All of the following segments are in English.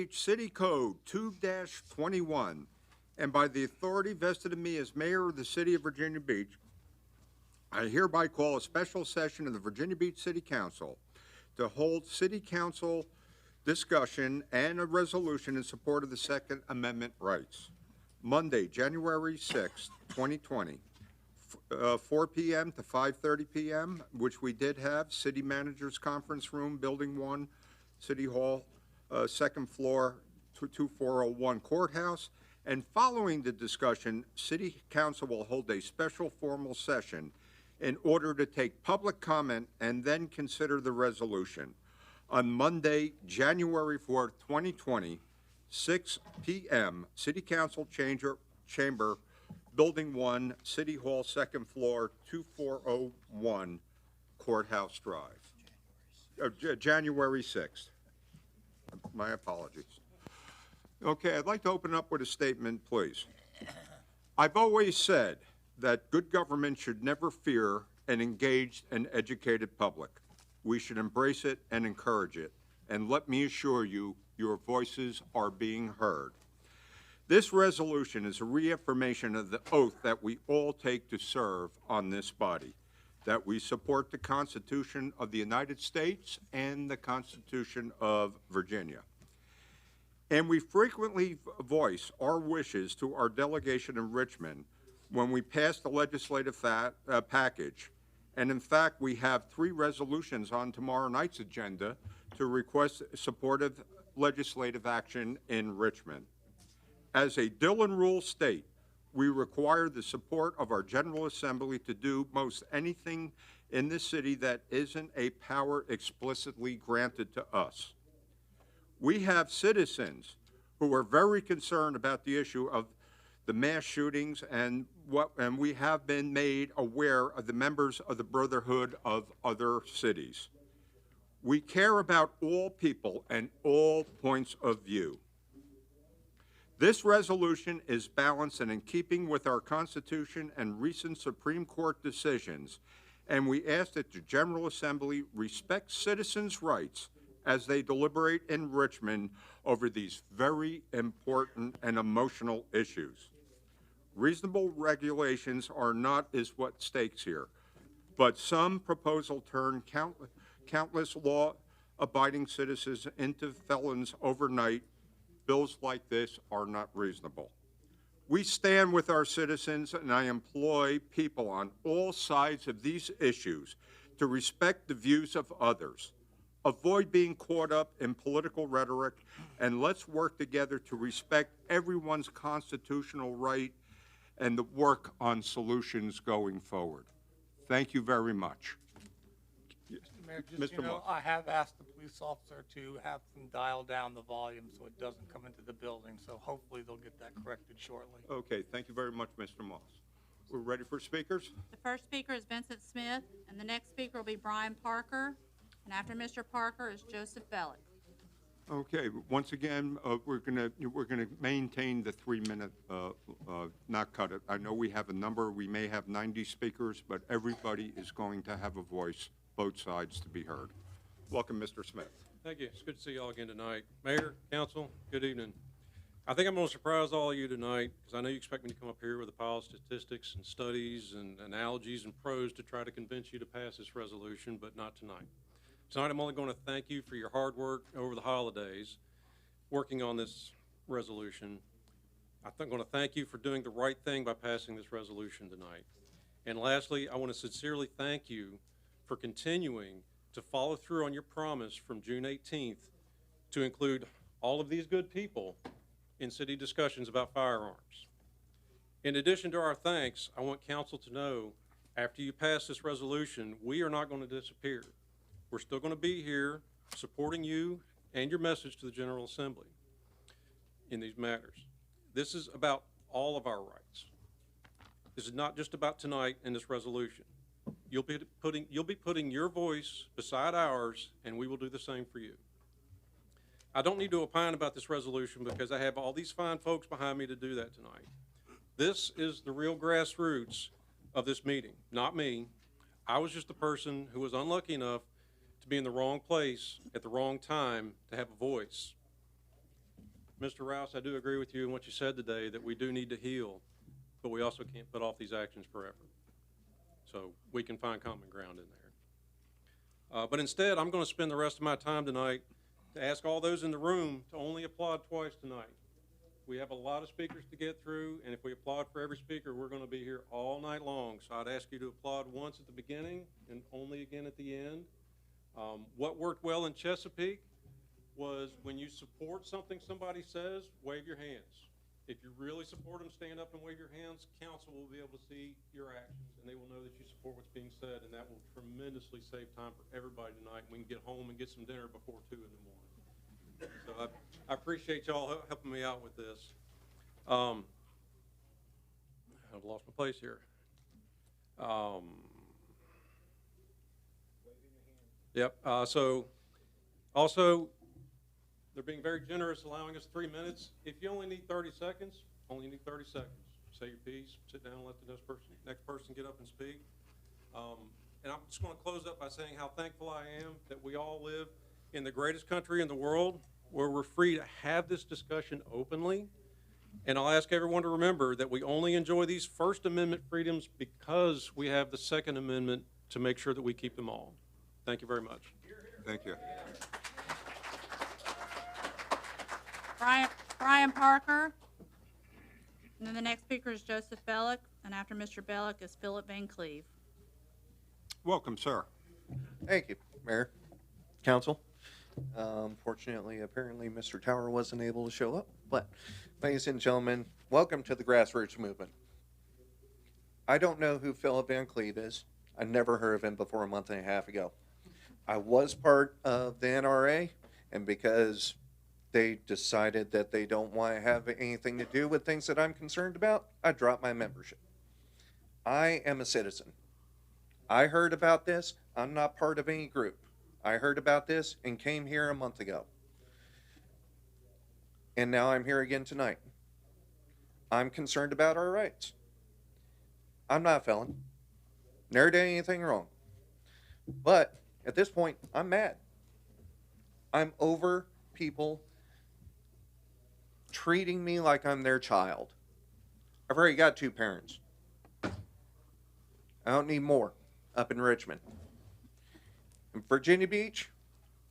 Beach City Code 2-21, and by the authority vested in me as mayor of the city of Virginia Beach, I hereby call a special session of the Virginia Beach City Council to hold city council discussion and a resolution in support of the Second Amendment rights. Monday, January 6th, 2020, 4 p.m. to 5:30 p.m., which we did have, City Managers Conference Room, Building 1, City Hall, second floor, 2401 Courthouse. And following the discussion, City Council will hold a special formal session in order to take public comment and then consider the resolution. On Monday, January 4th, 2020, 6 p.m., City Council Chamber, Building 1, City Hall, second floor, 2401 Courthouse Drive. January 6th. My apologies. Okay, I'd like to open up with a statement, please. I've always said that good government should never fear an engaged and educated public. We should embrace it and encourage it. And let me assure you, your voices are being heard. This resolution is a reaffirmation of the oath that we all take to serve on this body, that we support the Constitution of the United States and the Constitution of Virginia. And we frequently voice our wishes to our delegation in Richmond when we pass the legislative package. And in fact, we have 3 resolutions on tomorrow night's agenda to request supportive legislative action in Richmond. As a Dillon Rule state, we require the support of our General Assembly to do most anything in this city that isn't a power explicitly granted to us. We have citizens who are very concerned about the issue of the mass shootings, and we have been made aware of the members of the Brotherhood of other cities. We care about all people and all points of view. This resolution is balanced and in keeping with our Constitution and recent Supreme Court decisions, and we ask that the General Assembly respect citizens' rights as they deliberate in Richmond over these very important and emotional issues. Reasonable regulations are not what stakes here, but some proposal turn countless law-abiding citizens into felons overnight. Bills like this are not reasonable. We stand with our citizens, and I employ people on all sides of these issues to respect the views of others. Avoid being caught up in political rhetoric, and let's work together to respect everyone's constitutional right and the work on solutions going forward. Thank you very much. Mayor, just, I have asked the police officer to have them dial down the volume so it doesn't come into the building, so hopefully they'll get that corrected shortly. Okay, thank you very much, Mr. Moss. We're ready for speakers? The first speaker is Vincent Smith, and the next speaker will be Brian Parker, and after Mr. Parker is Joseph Bellick. Okay, once again, we're gonna maintain the 3-minute, not cut it. I know we have a number, we may have 90 speakers, but everybody is going to have a voice, both sides to be heard. Welcome, Mr. Smith. Thank you. It's good to see you all again tonight. Mayor, council, good evening. I think I'm going to surprise all of you tonight because I know you expect me to come up here with a pile of statistics and studies and analogies and pros to try to convince you to pass this resolution, but not tonight. Tonight I'm only going to thank you for your hard work over the holidays working on this resolution. I'm going to thank you for doing the right thing by passing this resolution tonight. And lastly, I want to sincerely thank you for continuing to follow through on your promise from June 18th to include all of these good people in city discussions about firearms. In addition to our thanks, I want council to know after you pass this resolution, we are not going to disappear. We're still going to be here supporting you and your message to the General Assembly in these matters. This is about all of our rights. This is not just about tonight and this resolution. You'll be putting your voice beside ours, and we will do the same for you. I don't need to opine about this resolution because I have all these fine folks behind me to do that tonight. This is the real grassroots of this meeting, not me. I was just the person who was unlucky enough to be in the wrong place at the wrong time to have a voice. Mr. Rouse, I do agree with you in what you said today, that we do need to heal, but we also can't put off these actions forever. So we can find common ground in there. But instead, I'm going to spend the rest of my time tonight to ask all those in the room to only applaud twice tonight. We have a lot of speakers to get through, and if we applaud for every speaker, we're going to be here all night long. So I'd ask you to applaud once at the beginning and only again at the end. What worked well in Chesapeake was when you support something somebody says, wave your hands. If you really support them, stand up and wave your hands. Council will be able to see your actions, and they will know that you support what's being said, and that will tremendously save time for everybody tonight. We can get home and get some dinner before 2 in the morning. So I appreciate y'all helping me out with this. I've lost my place here. Yep. So also, they're being very generous, allowing us 3 minutes. If you only need 30 seconds, only need 30 seconds. Say your piece, sit down, and let the next person get up and speak. And I'm just going to close up by saying how thankful I am that we all live in the greatest country in the world, where we're free to have this discussion openly. And I'll ask everyone to remember that we only enjoy these First Amendment freedoms because we have the Second Amendment to make sure that we keep them all. Thank you very much. Thank you. Brian Parker. And then the next speaker is Joseph Bellick, and after Mr. Bellick is Philip Van Cleve. Welcome, sir. Thank you, Mayor, Council. Fortunately, apparently, Mr. Tower wasn't able to show up. But, ladies and gentlemen, welcome to the grassroots movement. I don't know who Philip Van Cleve is. I never heard of him before a month and a half ago. I was part of the NRA, and because they decided that they don't want to have anything to do with things that I'm concerned about, I dropped my membership. I am a citizen. I heard about this. I'm not part of any group. I heard about this and came here a month ago. And now I'm here again tonight. I'm concerned about our rights. I'm not a felon. Never did anything wrong. But at this point, I'm mad. I'm over people treating me like I'm their child. I've already got 2 parents. I don't need more up in Richmond. In Virginia Beach,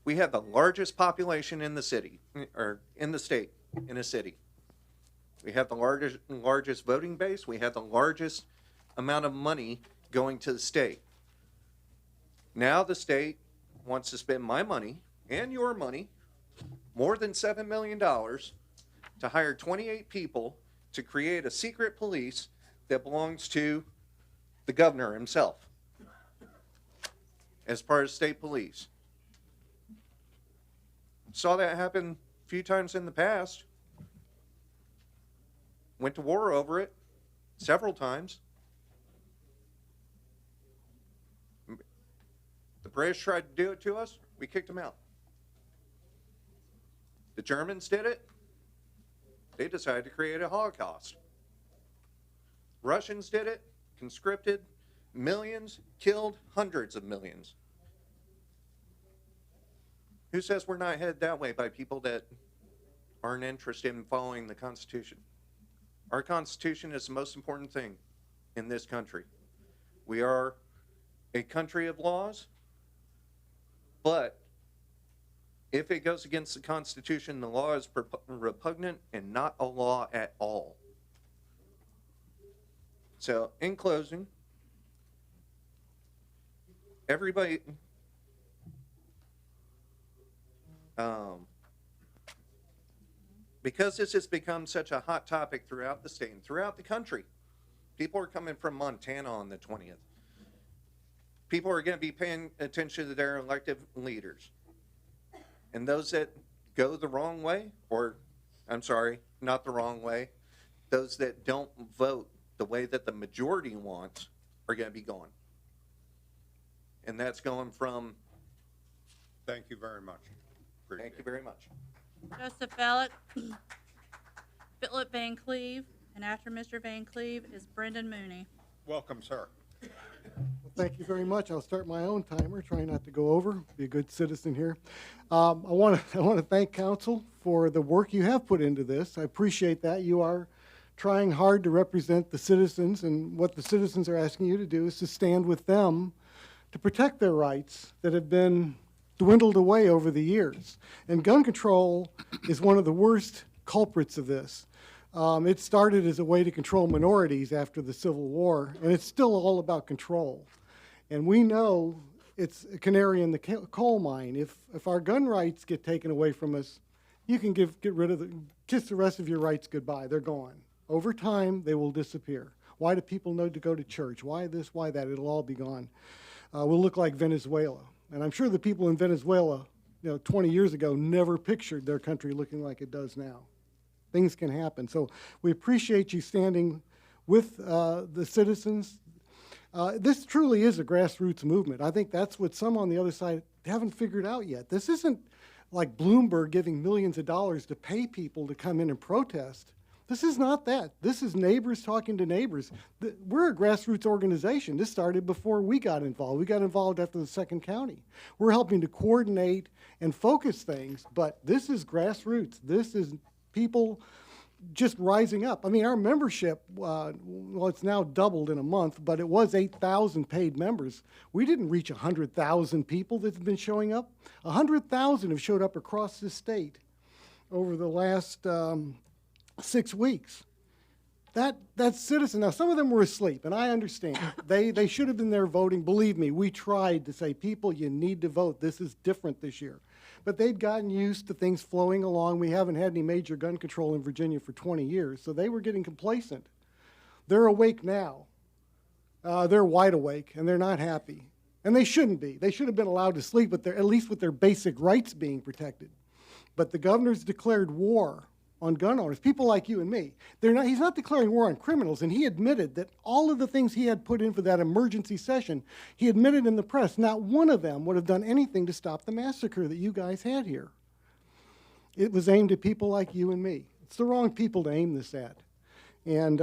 we have the largest population in the city, or in the state, in a city. We have the largest voting base. We have the largest amount of money going to the state. Now the state wants to spend my money and your money, more than $7 million, to hire 28 people to create a secret police that belongs to the governor himself as part of state police. Saw that happen a few times in the past. Went to war over it several times. The British tried to do it to us. We kicked them out. The Germans did it. They decided to create a Holocaust. Russians did it, conscripted millions, killed hundreds of millions. Who says we're not headed that way by people that aren't interested in following the Constitution? Our Constitution is the most important thing in this country. We are a country of laws, but if it goes against the Constitution, the law is repugnant and not a law at all. So, in closing, everybody, because this has become such a hot topic throughout the state and throughout the country, people are coming from Montana on the 20th. People are going to be paying attention to their elected leaders. And those that go the wrong way, or, I'm sorry, not the wrong way, those that don't vote the way that the majority wants are going to be gone. And that's going from... Thank you very much. Thank you very much. Joseph Bellick, Philip Van Cleve, and after Mr. Van Cleve is Brendan Mooney. Welcome, sir. Well, Thank you very much. I'll start my own timer, trying not to go over, be a good citizen here. I want to thank council for the work you have put into this. I appreciate that. You are trying hard to represent the citizens, and what the citizens are asking you to do is to stand with them to protect their rights that have been dwindled away over the years. And gun control is one of the worst culprits of this. It started as a way to control minorities after the Civil War, and it's still all about control. And we know it's a canary in the coal mine. If our gun rights get taken away from us, you can get rid of kiss the rest of your rights goodbye. They're gone. Over time, they will disappear. Why do people know to go to church? Why this, why that? It'll all be gone. We'll look like Venezuela. And I'm sure the people in Venezuela, 20 years ago never pictured their country looking like it does now. Things can happen. So we appreciate you standing with the citizens. This truly is a grassroots movement. I think that's what some on the other side haven't figured out yet. This isn't like Bloomberg giving millions of dollars to pay people to come in and protest. This is not that. This is neighbors talking to neighbors. We're a grassroots organization. This started before we got involved. We got involved after the second county. We're helping to coordinate and focus things, but this is grassroots. This is people just rising up. I mean, our membership, well, it's now doubled in a month, but it was 8,000 paid members. We didn't reach 100,000 people that have been showing up. 100,000 have showed up across the state over the last 6 weeks. That's citizen. Now, some of them were asleep, and I understand. They should have been there voting. Believe me, we tried to say, people, you need to vote. This is different this year. But they'd gotten used to things flowing along. We haven't had any major gun control in Virginia for 20 years, so they were getting complacent. They're awake now. They're wide awake, and they're not happy. And they shouldn't be. They should have been allowed to sleep, at least with their basic rights being protected. But the governor's declared war on gun owners, people like you and me. He's not declaring war on criminals, and he admitted that all of the things he had put in for that emergency session, he admitted in the press, not one of them would have done anything to stop the massacre that you guys had here. It was aimed at people like you and me. It's the wrong people to aim this at. And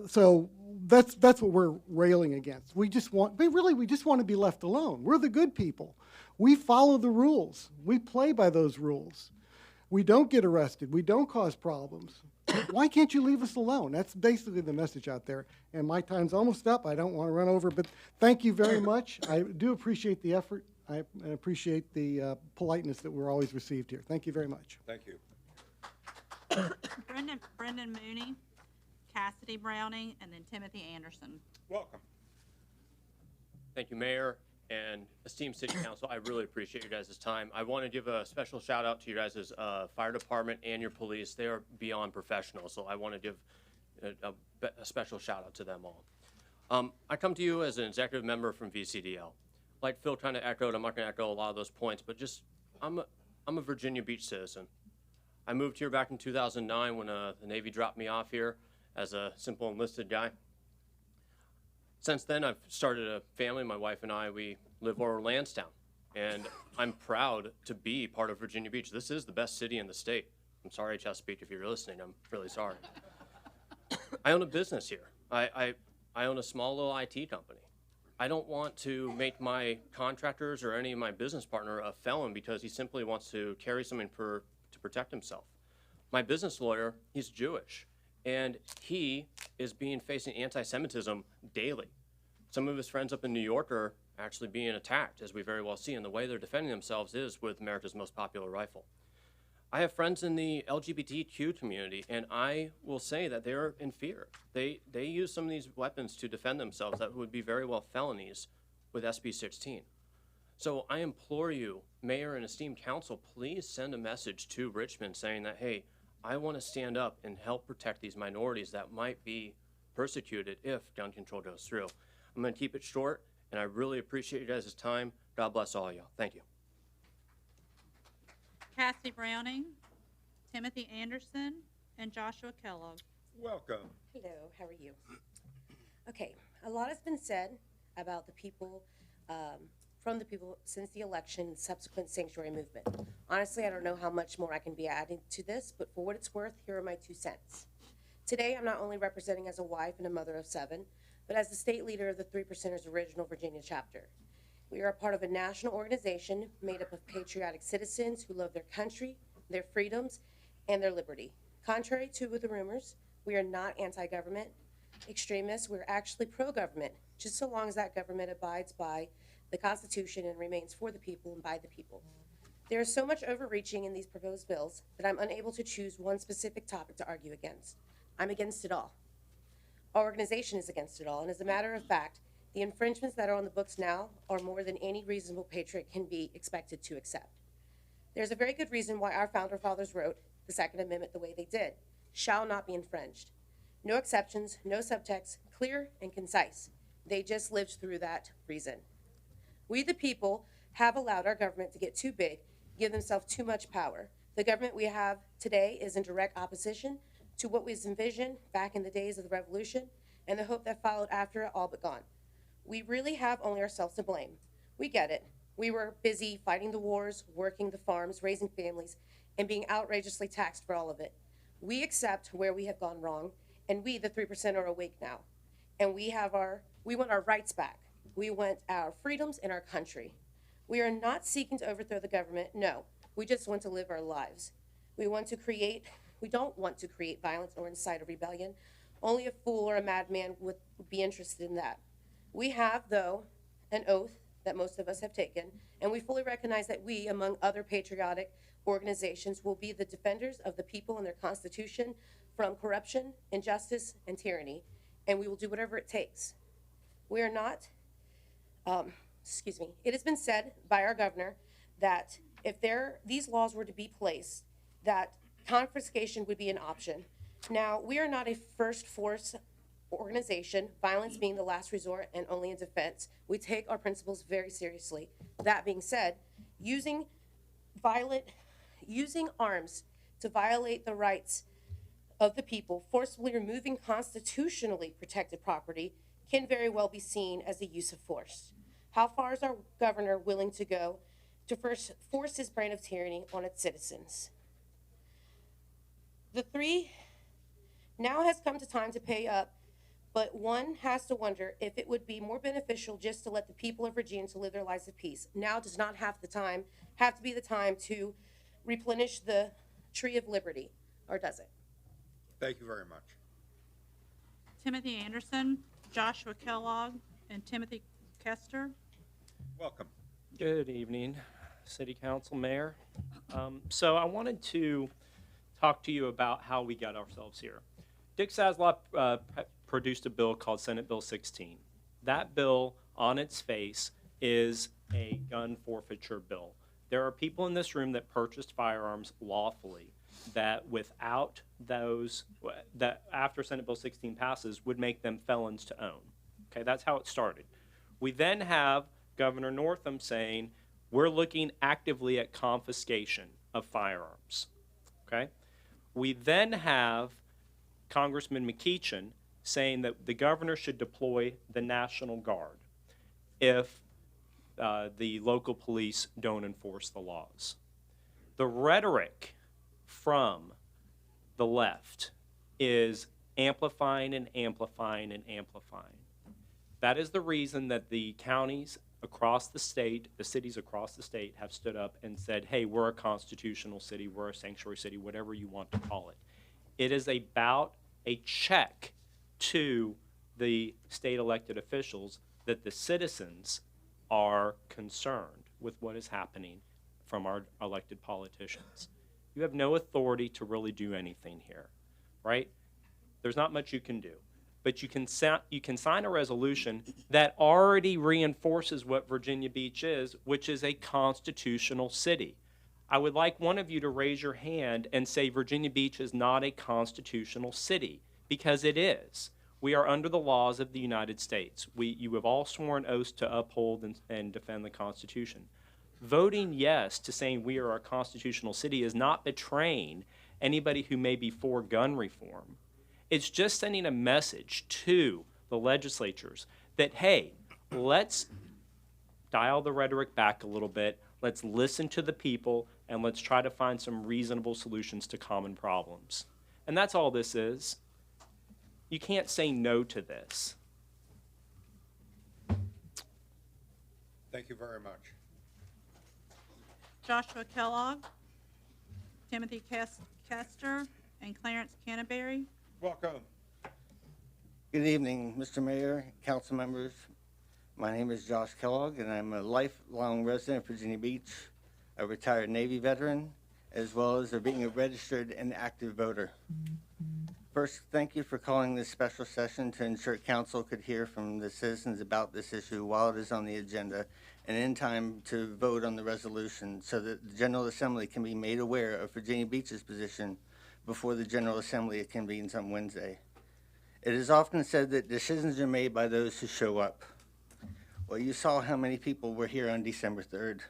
so that's what we're railing against. We just want to be left alone. We're the good people. We follow the rules. We play by those rules. We don't get arrested. We don't cause problems. Why can't you leave us alone? That's basically the message out there. And my time's almost up. I don't want to run over, but thank you very much. I do appreciate the effort. I appreciate the politeness that we're always received here. Thank you very much. Thank you. Brendan Mooney, Cassidy Browning, and then Timothy Anderson. Welcome. Thank you, Mayor and esteemed City Council. I really appreciate your guys' time. I want to give a special shout out to your guys' fire department and your police. They are beyond professional, so I want to give a special shout out to them all. I come to you as an executive member from VCDL. Like Phil kind of echoed, I'm not going to echo a lot of those points, but just I'm a Virginia Beach citizen. I moved here back in 2009 when the Navy dropped me off here as a simple enlisted guy. Since then, I've started a family. My wife and I, we live over Lansdowne, and I'm proud to be part of Virginia Beach. This is the best city in the state. I'm sorry, Chesapeake, if you're listening. I'm really sorry. I own a business here. I own a small little IT company. I don't want to make my contractors or any of my business partner a felon because he simply wants to carry something to protect himself. My business lawyer, he's Jewish, and he is facing anti-Semitism daily. Some of his friends up in New York are actually being attacked, as we very well see, and the way they're defending themselves is with America's most popular rifle. I have friends in the LGBTQ community, and I will say that they're in fear. They use some of these weapons to defend themselves that would be very well felonies with SB 16. So I implore you, Mayor and esteemed council, please send a message to Richmond saying that, hey, I want to stand up and help protect these minorities that might be persecuted if gun control goes through. I'm going to keep it short, and I really appreciate you guys' time. God bless all of y'all. Thank you. Cassidy Browning, Timothy Anderson, and Joshua Kellogg. Welcome. Hello, how are you? Okay, a lot has been said about the people, from the people since the election and subsequent sanctuary movement. Honestly, I don't know how much more I can be adding to this, but for what it's worth, here are my 2 cents. Today, I'm not only representing as a wife and a mother of 7, but as the state leader of the Three Percenters Original Virginia chapter. We are a part of a national organization made up of patriotic citizens who love their country, their freedoms, and their liberty. Contrary to the rumors, we are not anti-government extremists. We're actually pro-government, just so long as that government abides by the Constitution and remains for the people and by the people. There is so much overreaching in these proposed bills that I'm unable to choose one specific topic to argue against. I'm against it all. Our organization is against it all, and as a matter of fact, the infringements that are on the books now are more than any reasonable patriot can be expected to accept. There's a very good reason why our founder fathers wrote the Second Amendment the way they did. Shall not be infringed. No exceptions, no subtext, clear and concise. They just lived through that reason. We, the people, have allowed our government to get too big, give themselves too much power. The government we have today is in direct opposition to what was envisioned back in the days of the Revolution and the hope that followed after it all but gone. We really have only ourselves to blame. We get it. We were busy fighting the wars, working the farms, raising families, and being outrageously taxed for all of it. We accept where we have gone wrong, and we, the 3%, are awake now. And we want our rights back. We want our freedoms in our country. We are not seeking to overthrow the government, no. We just want to live our lives. We don't want to create violence or incite a rebellion. Only a fool or a madman would be interested in that. We have, though, an oath that most of us have taken, and we fully recognize that we, among other patriotic organizations, will be the defenders of the people and their Constitution from corruption, injustice, and tyranny, and we will do whatever it takes. We are not, it has been said by our governor that if these laws were to be placed, that confiscation would be an option. Now, we are not a first force organization, violence being the last resort and only in defense. We take our principles very seriously. That being said, using arms to violate the rights of the people, forcibly removing constitutionally protected property, can very well be seen as a use of force. How far is our governor willing to go to first force his brand of tyranny on its citizens? Now has come to time to pay up, but one has to wonder if it would be more beneficial just to let the people of Virginia to live their lives of peace. Now does not have to be the time to replenish the tree of liberty, or does it? Thank you very much. Timothy Anderson, Joshua Kellogg, and Timothy Kester. Welcome. Good evening, City Council, Mayor. So I wanted to talk to you about how we got ourselves here. Dick Saslaw produced a bill called Senate Bill 16. That bill, on its face, is a gun forfeiture bill. There are people in this room that purchased firearms lawfully that without those, that after Senate Bill 16 passes, would make them felons to own. Okay, that's how it started. We then have Governor Northam saying, we're looking actively at confiscation of firearms. Okay? We then have Congressman McEachin saying that the governor should deploy the National Guard if the local police don't enforce the laws. The rhetoric from the left is amplifying and amplifying and amplifying. That is the reason that the counties across the state, the cities across the state, have stood up and said, hey, we're a constitutional city, we're a sanctuary city, whatever you want to call it. It is about a check to the state elected officials that the citizens are concerned with what is happening from our elected politicians. You have no authority to really do anything here, right? There's not much you can do. But you can sign a resolution that already reinforces what Virginia Beach is, which is a constitutional city. I would like one of you to raise your hand and say Virginia Beach is not a constitutional city, because it is. We are under the laws of the United States. You have all sworn oaths to uphold and defend the Constitution. Voting yes to saying we are a constitutional city is not betraying anybody who may be for gun reform. It's just sending a message to the legislatures that, hey, let's dial the rhetoric back a little bit, let's listen to the people, and let's try to find some reasonable solutions to common problems. And that's all this is. You can't say no to this. Thank you very much. Joshua Kellogg, Timothy Kester, and Clarence Canterbury. Welcome. Good evening, Mr. Mayor, council members. My name is Josh Kellogg, and I'm a lifelong resident of Virginia Beach, a retired Navy veteran, as well as being a registered and active voter. First, thank you for calling this special session to ensure council could hear from the citizens about this issue while it is on the agenda and in time to vote on the resolution so that the General Assembly can be made aware of Virginia Beach's position before the General Assembly convenes on Wednesday. It is often said that decisions are made by those who show up. Well, you saw how many people were here on December 3rd.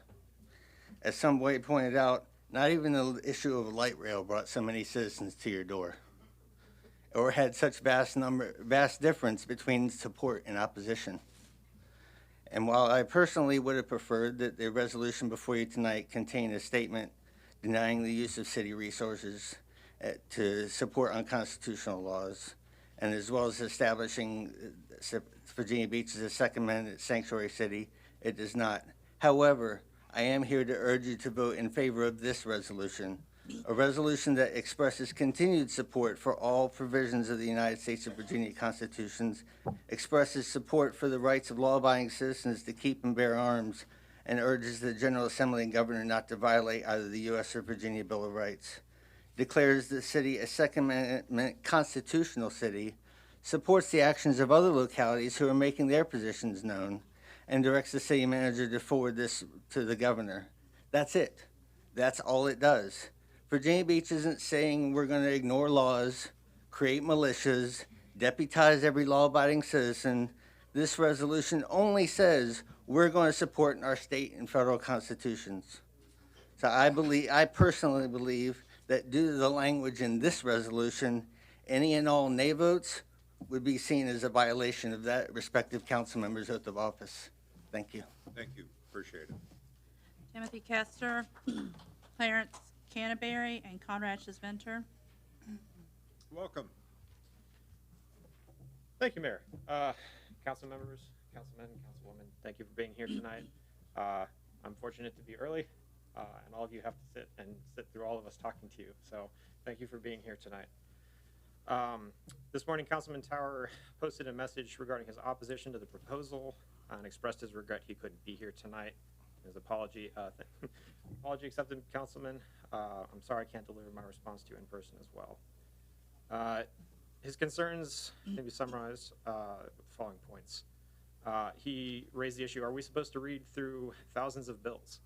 As some way pointed out, not even the issue of a light rail brought so many citizens to your door, or had such vast difference between support and opposition. And while I personally would have preferred that the resolution before you tonight contained a statement denying the use of city resources to support unconstitutional laws, and as well as establishing Virginia Beach as a Second Amendment sanctuary city, it does not. However, I am here to urge you to vote in favor of this resolution, a resolution that expresses continued support for all provisions of the United States and Virginia constitutions, expresses support for the rights of law-abiding citizens to keep and bear arms, and urges the General Assembly and Governor not to violate either the U.S. or Virginia Bill of Rights, declares the city a Second Amendment constitutional city, supports the actions of other localities who are making their positions known, and directs the city manager to forward this to the governor. That's it. That's all it does. Virginia Beach isn't saying we're going to ignore laws, create militias, deputize every law-abiding citizen. This resolution only says we're going to support our state and federal constitutions. So I personally believe that due to the language in this resolution, any and all nay votes would be seen as a violation of that respective council member's oath of office. Thank you. Thank you. Appreciate it. Timothy Kester, Clarence Canterbury, and Conrad Schisventer. Welcome. Thank you, Mayor. Council members, councilmen, councilwomen, thank you for being here tonight. I'm fortunate to be early, and all of you have to sit through all of us talking to you. So thank you for being here tonight. This morning, Councilman Tower posted a message regarding his opposition to the proposal and expressed his regret he couldn't be here tonight. His apology accepted, Councilman. I'm sorry I can't deliver my response to you in person as well. His concerns can be summarized with the following points. He raised the issue, are we supposed to read through thousands of bills?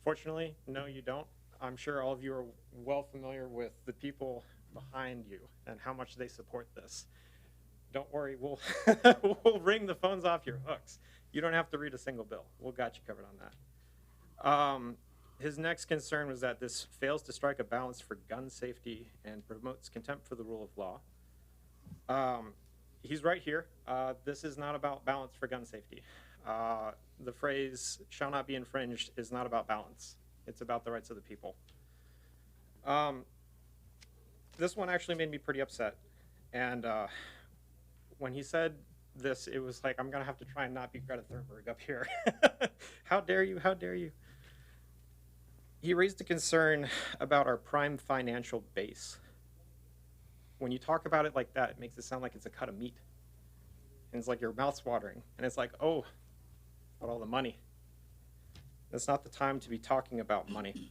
Fortunately, no, you don't. I'm sure all of you are well familiar with the people behind you and how much they support this. Don't worry, we'll we'll ring the phones off your hooks. You don't have to read a single bill. We'll got you covered on that. His next concern was that this fails to strike a balance for gun safety and promotes contempt for the rule of law. He's right here. This is not about balance for gun safety. The phrase shall not be infringed is not about balance. It's about the rights of the people. This one actually made me pretty upset. And when he said this, it was like, I'm going to have to try and not be Greta Thunberg up here. How dare you? How dare you? He raised a concern about our prime financial base. When you talk about it like that, it makes it sound like it's a cut of meat. And it's like your mouth's watering. And it's like, oh, but all the money. That's not the time to be talking about money.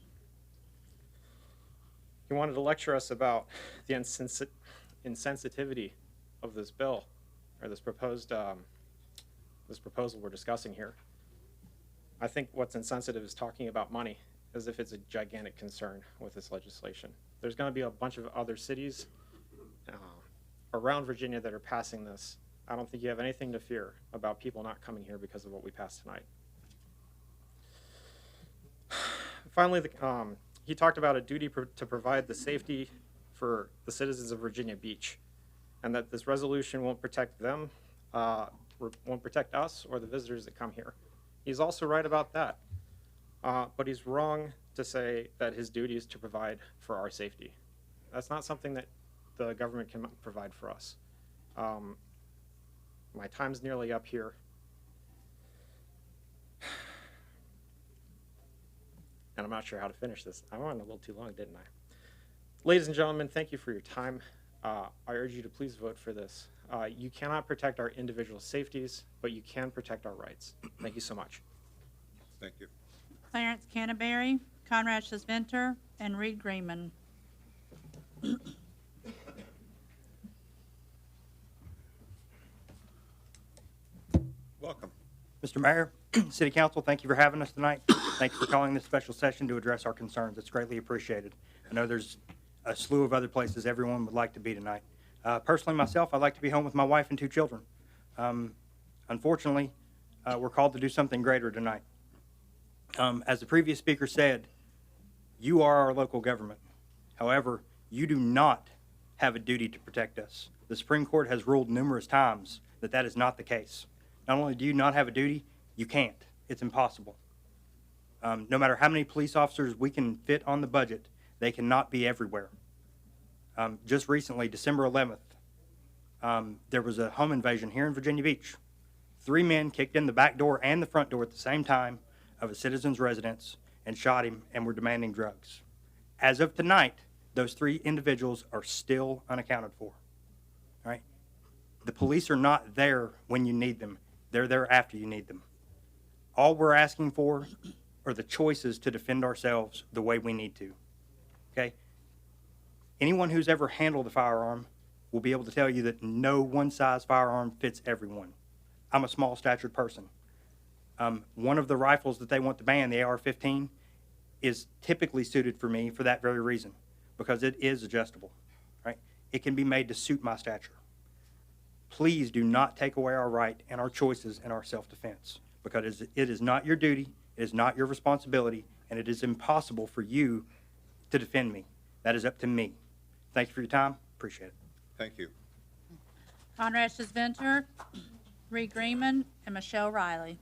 He wanted to lecture us about the insensitivity of this bill, or this proposal we're discussing here. I think what's insensitive is talking about money as if it's a gigantic concern with this legislation. There's going to be a bunch of other cities around Virginia that are passing this. I don't think you have anything to fear about people not coming here because of what we passed tonight. Finally, he talked about a duty to provide the safety for the citizens of Virginia Beach, and that this resolution won't protect them, won't protect us or the visitors that come here. He's also right about that, but he's wrong to say that his duty is to provide for our safety. That's not something that the government can provide for us. My time's nearly up here. and I'm not sure how to finish this. I went a little too long, didn't I? Ladies and gentlemen, thank you for your time. I urge you to please vote for this. You cannot protect our individual safeties, but you can protect our rights. Thank you so much. Thank you. Clarence Canterbury, Conrad Shaventer, and Reed Greenman. Welcome. Mr. Mayor, City Council, thank you for having us tonight. Thank you for calling this special session to address our concerns. It's greatly appreciated. I know there's a slew of other places everyone would like to be tonight. Personally, myself, I'd like to be home with my wife and 2 children. Unfortunately, we're called to do something greater tonight. As the previous speaker said, you are our local government. However, you do not have a duty to protect us. The Supreme Court has ruled numerous times that that is not the case. Not only do you not have a duty, you can't. It's impossible. No matter how many police officers we can fit on the budget, they cannot be everywhere. Just recently, December 11th, there was a home invasion here in Virginia Beach. 3 men kicked in the back door and the front door at the same time of a citizen's residence and shot him and were demanding drugs. As of tonight, those 3 individuals are still unaccounted for. All right? The police are not there when you need them. They're there after you need them. All we're asking for are the choices to defend ourselves the way we need to. Okay? Anyone who's ever handled a firearm will be able to tell you that no one-size firearm fits everyone. I'm a small-statured person. One of the rifles that they want to ban, the AR-15, is typically suited for me for that very reason, because it is adjustable. Right? It can be made to suit my stature. Please do not take away our right and our choices in our self-defense, because it is not your duty, it is not your responsibility, and it is impossible for you to defend me. That is up to me. Thank you for your time. Appreciate it. Thank you. Conrad Shaventer, Reed Greenman, and Michelle Riley.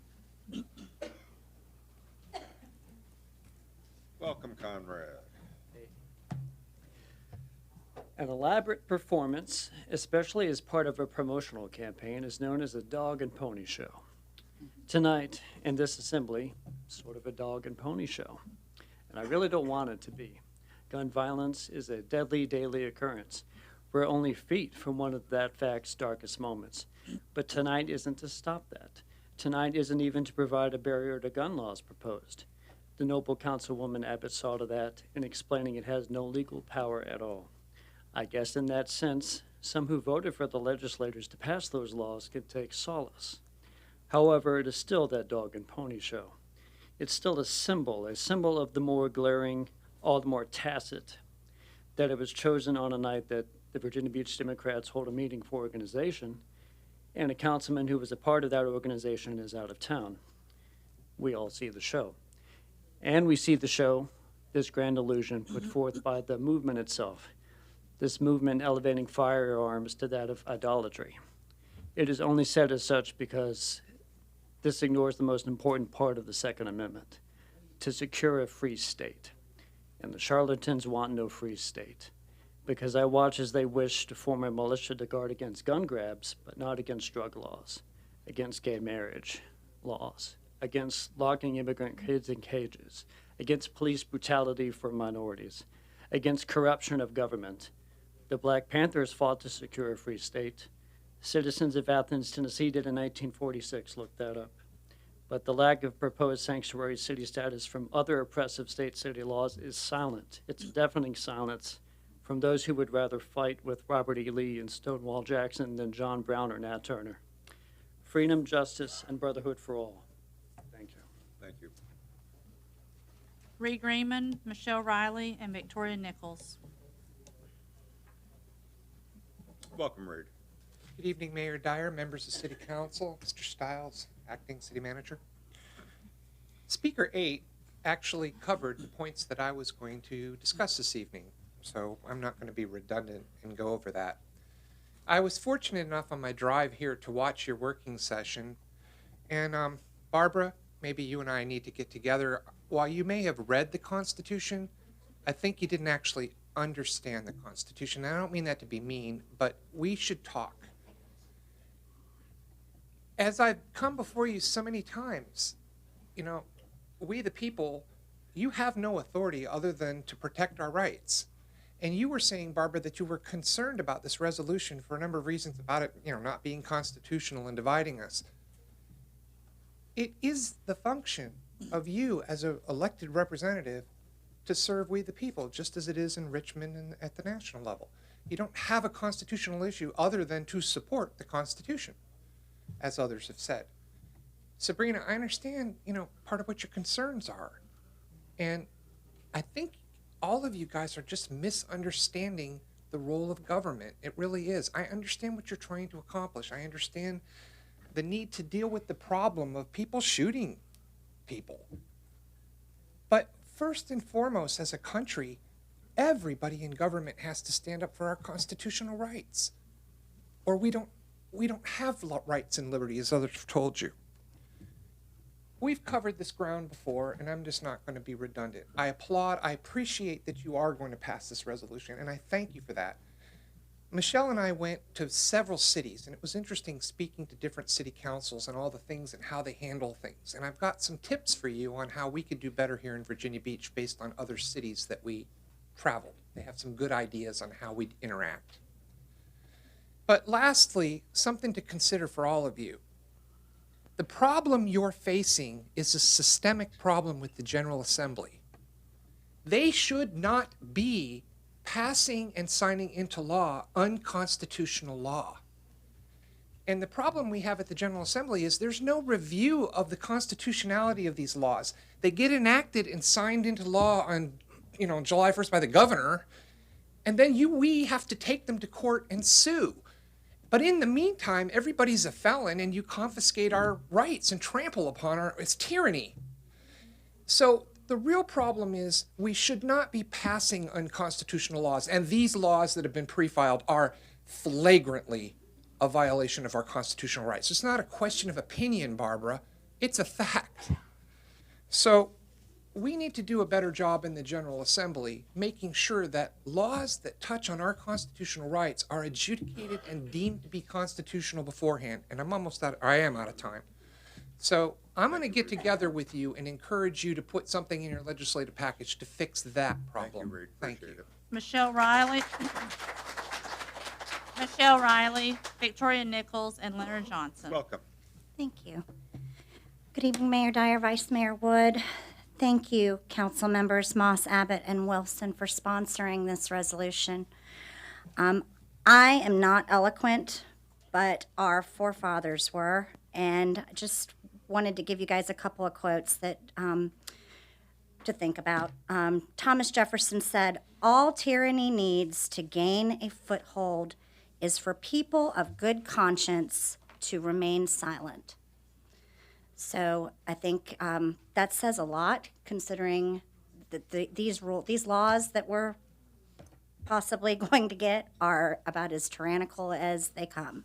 Welcome, Conrad. An elaborate performance, especially as part of a promotional campaign, is known as a dog and pony show. Tonight, in this assembly, sort of a dog and pony show. And I really don't want it to be. Gun violence is a deadly daily occurrence. We're only feet from one of that fact's darkest moments. But tonight isn't to stop that. Tonight isn't even to provide a barrier to gun laws proposed. The noble Councilwoman Abbott saw to that in explaining it has no legal power at all. I guess in that sense, some who voted for the legislators to pass those laws can take solace. However, it is still that dog and pony show. It's still a symbol of the more glaring, all the more tacit, that it was chosen on a night that the Virginia Beach Democrats hold a meeting for organization, and a councilman who was a part of that organization is out of town. We all see the show. And we see the show, this grand illusion put forth by the movement itself, this movement elevating firearms to that of idolatry. It is only said as such because this ignores the most important part of the Second Amendment, to secure a free state. And the charlatans want no free state, because I watch as they wish to form a militia to guard against gun grabs, but not against drug laws, against gay marriage laws, against locking immigrant kids in cages, against police brutality for minorities, against corruption of government. The Black Panthers fought to secure a free state. Citizens of Athens, Tennessee did in 1946, look that up. But the lack of proposed sanctuary city status from other oppressive state city laws is silent. It's a deafening silence from those who would rather fight with Robert E. Lee and Stonewall Jackson than John Brown or Nat Turner. Freedom, justice, and brotherhood for all. Thank you. Thank you. Reed Greenman, Michelle Riley, and Victoria Nichols. Welcome, Reed. Good evening, Mayor Dyer, members of City Council, Mr. Stiles, Acting City Manager. Speaker 8 actually covered the points that I was going to discuss this evening, so I'm not going to be redundant and go over that. I was fortunate enough on my drive here to watch your working session, and Barbara, maybe you and I need to get together. While you may have read the Constitution, I think you didn't actually understand the Constitution. And I don't mean that to be mean, but we should talk. As I've come before you so many times, you know, we the people you have no authority other than to protect our rights. And you were saying, Barbara, that you were concerned about this resolution for a number of reasons about it, not being constitutional and dividing us. It is the function of you as an elected representative to serve we the people, just as it is in Richmond and at the national level. You don't have a constitutional issue other than to support the Constitution, as others have said. Sabrina, I understand, part of what your concerns are. And I think all of you guys are just misunderstanding the role of government. It really is. I understand what you're trying to accomplish. I understand the need to deal with the problem of people shooting people. But first and foremost, as a country, everybody in government has to stand up for our constitutional rights. Or we don't have rights and liberty, as others have told you. We've covered this ground before, and I'm just not going to be redundant. I appreciate that you are going to pass this resolution, and I thank you for that. Michelle and I went to several cities, and it was interesting speaking to different city councils and all the things and how they handle things. And I've got some tips for you on how we could do better here in Virginia Beach based on other cities that we traveled. They have some good ideas on how we interact. But lastly, something to consider for all of you. The problem you're facing is a systemic problem with the General Assembly. They should not be passing and signing into law unconstitutional law. And the problem we have at the General Assembly is there's no review of the constitutionality of these laws. They get enacted and signed into law on, July 1st by the governor, and then we have to take them to court and sue. But in the meantime, everybody's a felon and you confiscate our rights and trample upon it's tyranny. So the real problem is we should not be passing unconstitutional laws. And these laws that have been pre-filed are flagrantly a violation of our constitutional rights. It's not a question of opinion, Barbara. It's a fact. So we need to do a better job in the General Assembly making sure that laws that touch on our constitutional rights are adjudicated and deemed to be constitutional beforehand. And I am out of time. So I'm going to get together with you and encourage you to put something in your legislative package to fix that problem. Reed. Thank you. Appreciate it. Michelle Riley, Victoria Nichols, and Leonard Johnson. Welcome. Thank you. Good evening, Mayor Dyer, Vice Mayor Wood. Thank you, council members Moss, Abbott, and Wilson for sponsoring this resolution. I am not eloquent, but our forefathers were, and just wanted to give you guys a couple of quotes that to think about. Thomas Jefferson said, "All tyranny needs to gain a foothold is for people of good conscience to remain silent." So I think that says a lot, considering that these laws that we're possibly going to get are about as tyrannical as they come.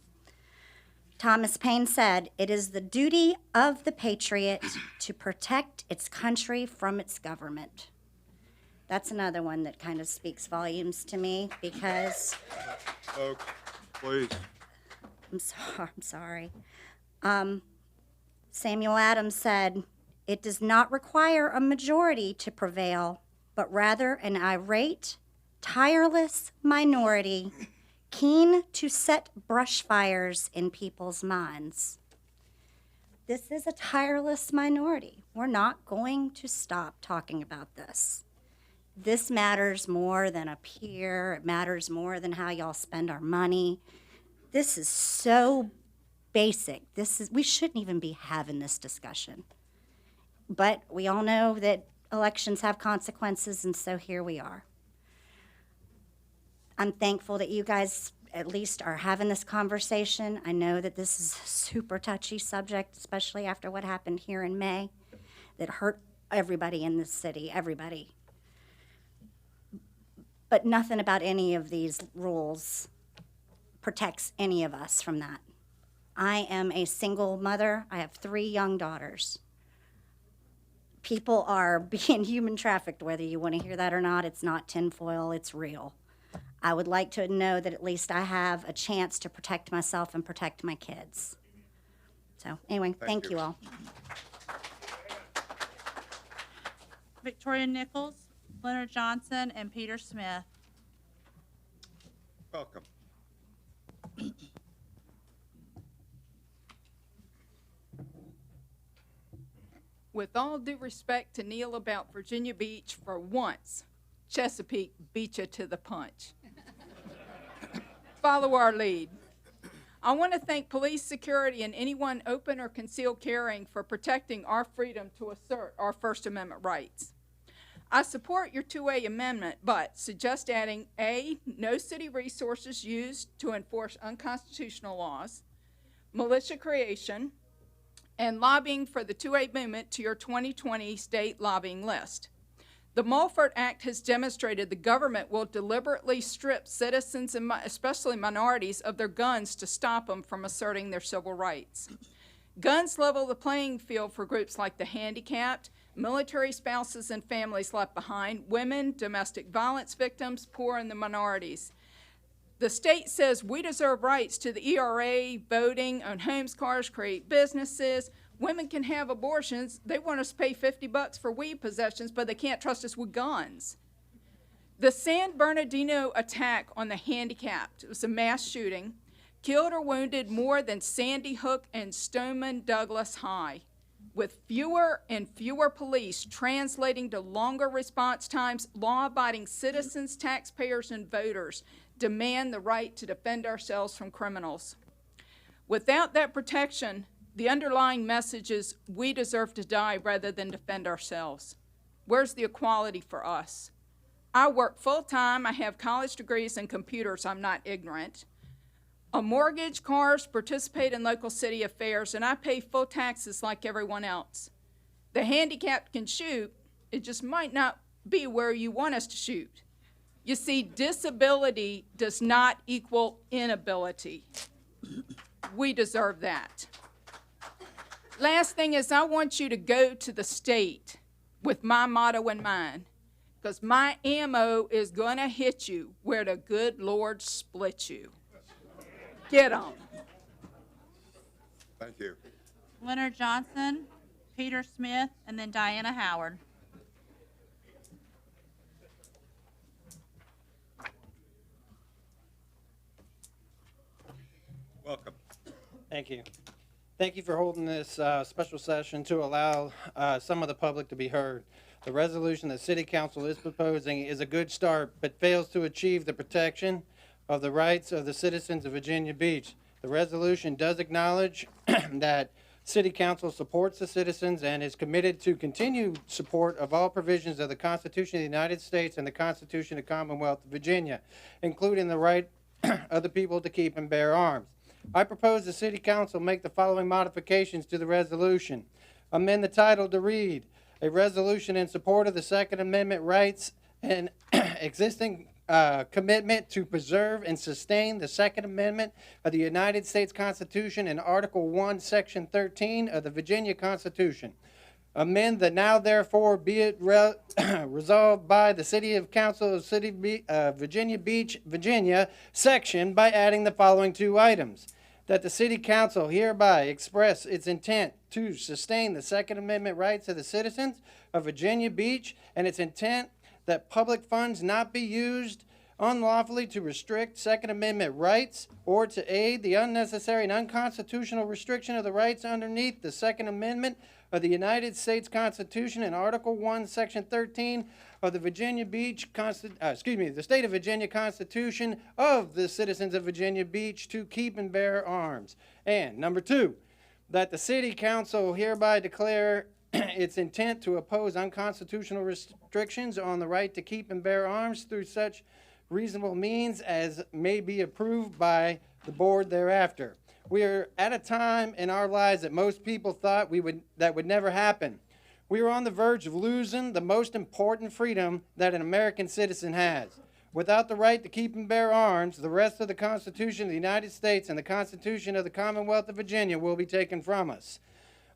Thomas Paine said, "It is the duty of the patriot to protect its country from its government." That's another one that kind of speaks volumes to me because... Folks, please. I'm sorry. Samuel Adams said, "It does not require a majority to prevail, but rather an irate, tireless minority, keen to set brush fires in people's minds." This is a tireless minority. We're not going to stop talking about this. This matters more than a peer. It matters more than how y'all spend our money. This is so basic. We shouldn't even be having this discussion. But we all know that elections have consequences, and so here we are. I'm thankful that you guys at least are having this conversation. I know that this is a super touchy subject, especially after what happened here in May, that hurt everybody in this city, everybody. But nothing about any of these rules protects any of us from that. I am a single mother. I have 3 young daughters. People are being human trafficked, whether you want to hear that or not. It's not tinfoil, it's real. I would like to know that at least I have a chance to protect myself and protect my kids. So anyway, thank you all. Victoria Nichols, Leonard Johnson, and Peter Smith. Welcome. With all due respect to Neil about Virginia Beach, for once, Chesapeake beat you to the punch. Follow our lead. I want to thank police, security, and anyone open or concealed carrying for protecting our freedom to assert our First Amendment rights. I support your 2A amendment, but suggest adding A, no city resources used to enforce unconstitutional laws, militia creation, and lobbying for the 2A movement to your 2020 state lobbying list. The Mulford Act has demonstrated the government will deliberately strip citizens, and especially minorities, of their guns to stop them from asserting their civil rights. Guns level the playing field for groups like the handicapped, military spouses and families left behind, women, domestic violence victims, poor, and the minorities. The state says we deserve rights to the ERA, voting, own homes, cars, create businesses. Women can have abortions. They want us to pay $50 for weed possessions, but they can't trust us with guns. The San Bernardino attack on the handicapped, it was a mass shooting, killed or wounded more than Sandy Hook and Stoneman Douglas High, with fewer and fewer police translating to longer response times. Law-abiding citizens, taxpayers, and voters demand the right to defend ourselves from criminals. Without that protection, the underlying message is we deserve to die rather than defend ourselves. Where's the equality for us? I work full-time, I have college degrees in computers, I'm not ignorant. A mortgage, cars, participate in local city affairs, and I pay full taxes like everyone else. The handicapped can shoot, it just might not be where you want us to shoot. You see, disability does not equal inability. We deserve that. Last thing is I want you to go to the state with my motto in mind, because my ammo is going to hit you where the good Lord split you. Get 'em. Thank you. Leonard Johnson, Peter Smith, and then Diana Howard. Welcome. Thank you. Thank you for holding this special session to allow some of the public to be heard. The resolution that City Council is proposing is a good start, but fails to achieve the protection of the rights of the citizens of Virginia Beach. The resolution does acknowledge that City Council supports the citizens and is committed to continued support of all provisions of the Constitution of the United States and the Constitution of the Commonwealth of Virginia, including the right of the people to keep and bear arms. I propose the City Council make the following modifications to the resolution. Amend the title to read, "A resolution in support of the Second Amendment rights and existing commitment to preserve and sustain the Second Amendment of the United States Constitution and Article 1, Section 13 of the Virginia Constitution." Amend the now therefore be it resolved by the City Council of Virginia Beach, Virginia, section by adding the following two items. That the City Council hereby express its intent to sustain the Second Amendment rights of the citizens of Virginia Beach, and its intent that public funds not be used unlawfully to restrict Second Amendment rights or to aid the unnecessary and unconstitutional restriction of the rights underneath the Second Amendment of the United States Constitution and Article 1, Section 13 of the Virginia Beach, the State of Virginia Constitution of the citizens of Virginia Beach to keep and bear arms. And number two, that the City Council hereby declare its intent to oppose unconstitutional restrictions on the right to keep and bear arms through such reasonable means as may be approved by the board thereafter. We are at a time in our lives that most people thought that would never happen. We are on the verge of losing the most important freedom that an American citizen has. Without the right to keep and bear arms, the rest of the Constitution of the United States and the Constitution of the Commonwealth of Virginia will be taken from us.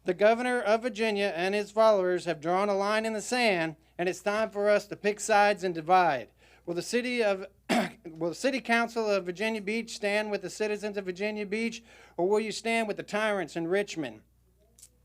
The governor of Virginia and his followers have drawn a line in the sand, and it's time for us to pick sides and divide. Will the City Council of Virginia Beach stand with the citizens of Virginia Beach, or will you stand with the tyrants in Richmond?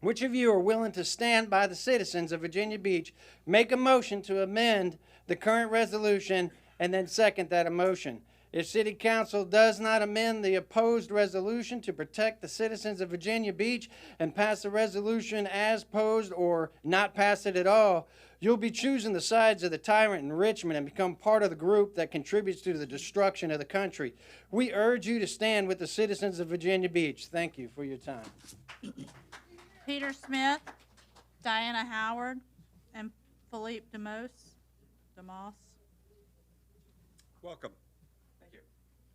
Which of you are willing to stand by the citizens of Virginia Beach, make a motion to amend the current resolution, and then second that motion? If City Council does not amend the opposed resolution to protect the citizens of Virginia Beach and pass the resolution as posed or not pass it at all, you'll be choosing the sides of the tyrant in Richmond and become part of the group that contributes to the destruction of the country. We urge you to stand with the citizens of Virginia Beach. Thank you for your time. Peter Smith, Diana Howard, and Philippe Demos. Welcome.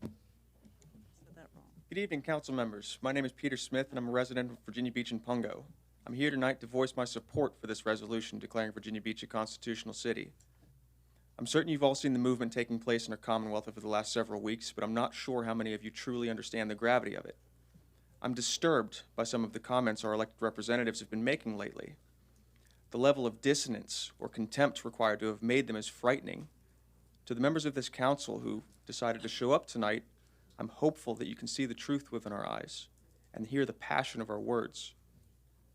Said that wrong. Good evening, council members. My name is Peter Smith, and I'm a resident of Virginia Beach and Pungo. I'm here tonight to voice my support for this resolution declaring Virginia Beach a constitutional city. I'm certain you've all seen the movement taking place in our Commonwealth over the last several weeks, but I'm not sure how many of you truly understand the gravity of it. I'm disturbed by some of the comments our elected representatives have been making lately. The level of dissonance or contempt required to have made them is frightening. To the members of this council who decided to show up tonight, I'm hopeful that you can see the truth within our eyes and hear the passion of our words.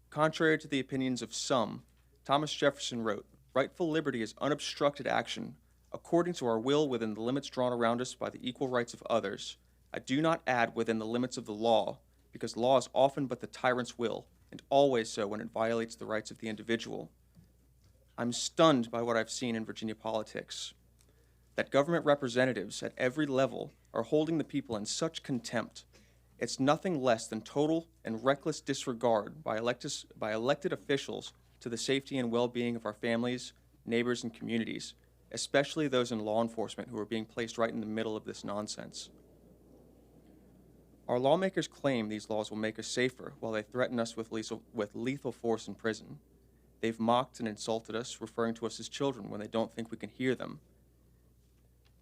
Contrary to the opinions of some, Thomas Jefferson wrote, "Rightful liberty is unobstructed action, according to our will within the limits drawn around us by the equal rights of others. I do not add within the limits of the law, because law is often but the tyrant's will, and always so when it violates the rights of the individual." I'm stunned by what I've seen in Virginia politics, that government representatives at every level are holding the people in such contempt. It's nothing less than total and reckless disregard by elected officials to the safety and well-being of our families, neighbors, and communities, especially those in law enforcement who are being placed right in the middle of this nonsense. Our lawmakers claim these laws will make us safer while they threaten us with lethal force in prison. They've mocked and insulted us, referring to us as children when they don't think we can hear them.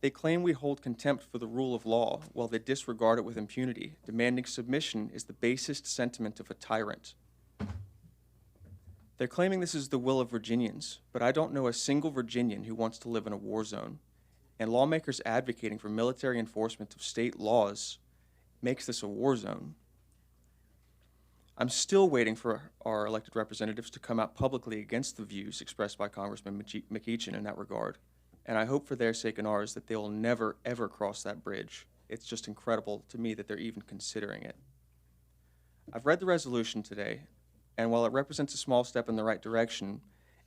They claim we hold contempt for the rule of law while they disregard it with impunity, demanding submission is the basest sentiment of a tyrant. They're claiming this is the will of Virginians, but I don't know a single Virginian who wants to live in a war zone. And lawmakers advocating for military enforcement of state laws makes this a war zone. I'm still waiting for our elected representatives to come out publicly against the views expressed by Congressman McEachin in that regard. And I hope for their sake and ours that they will never, ever cross that bridge. It's just incredible to me that they're even considering it. I've read the resolution today, and while it represents a small step in the right direction,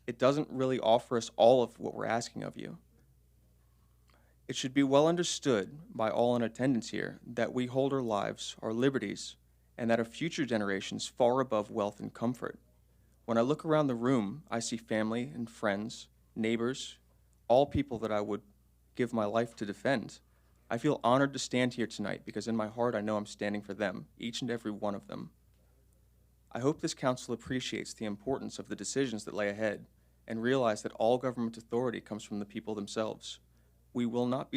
it doesn't really offer us all of what we're asking of you. It should be well understood by all in attendance here that we hold our lives, our liberties, and that of future generations far above wealth and comfort. When I look around the room, I see family and friends, neighbors, all people that I would give my life to defend. I feel honored to stand here tonight because in my heart I know I'm standing for them, each and every one of them. I hope this council appreciates the importance of the decisions that lay ahead and realize that all government authority comes from the people themselves. We will not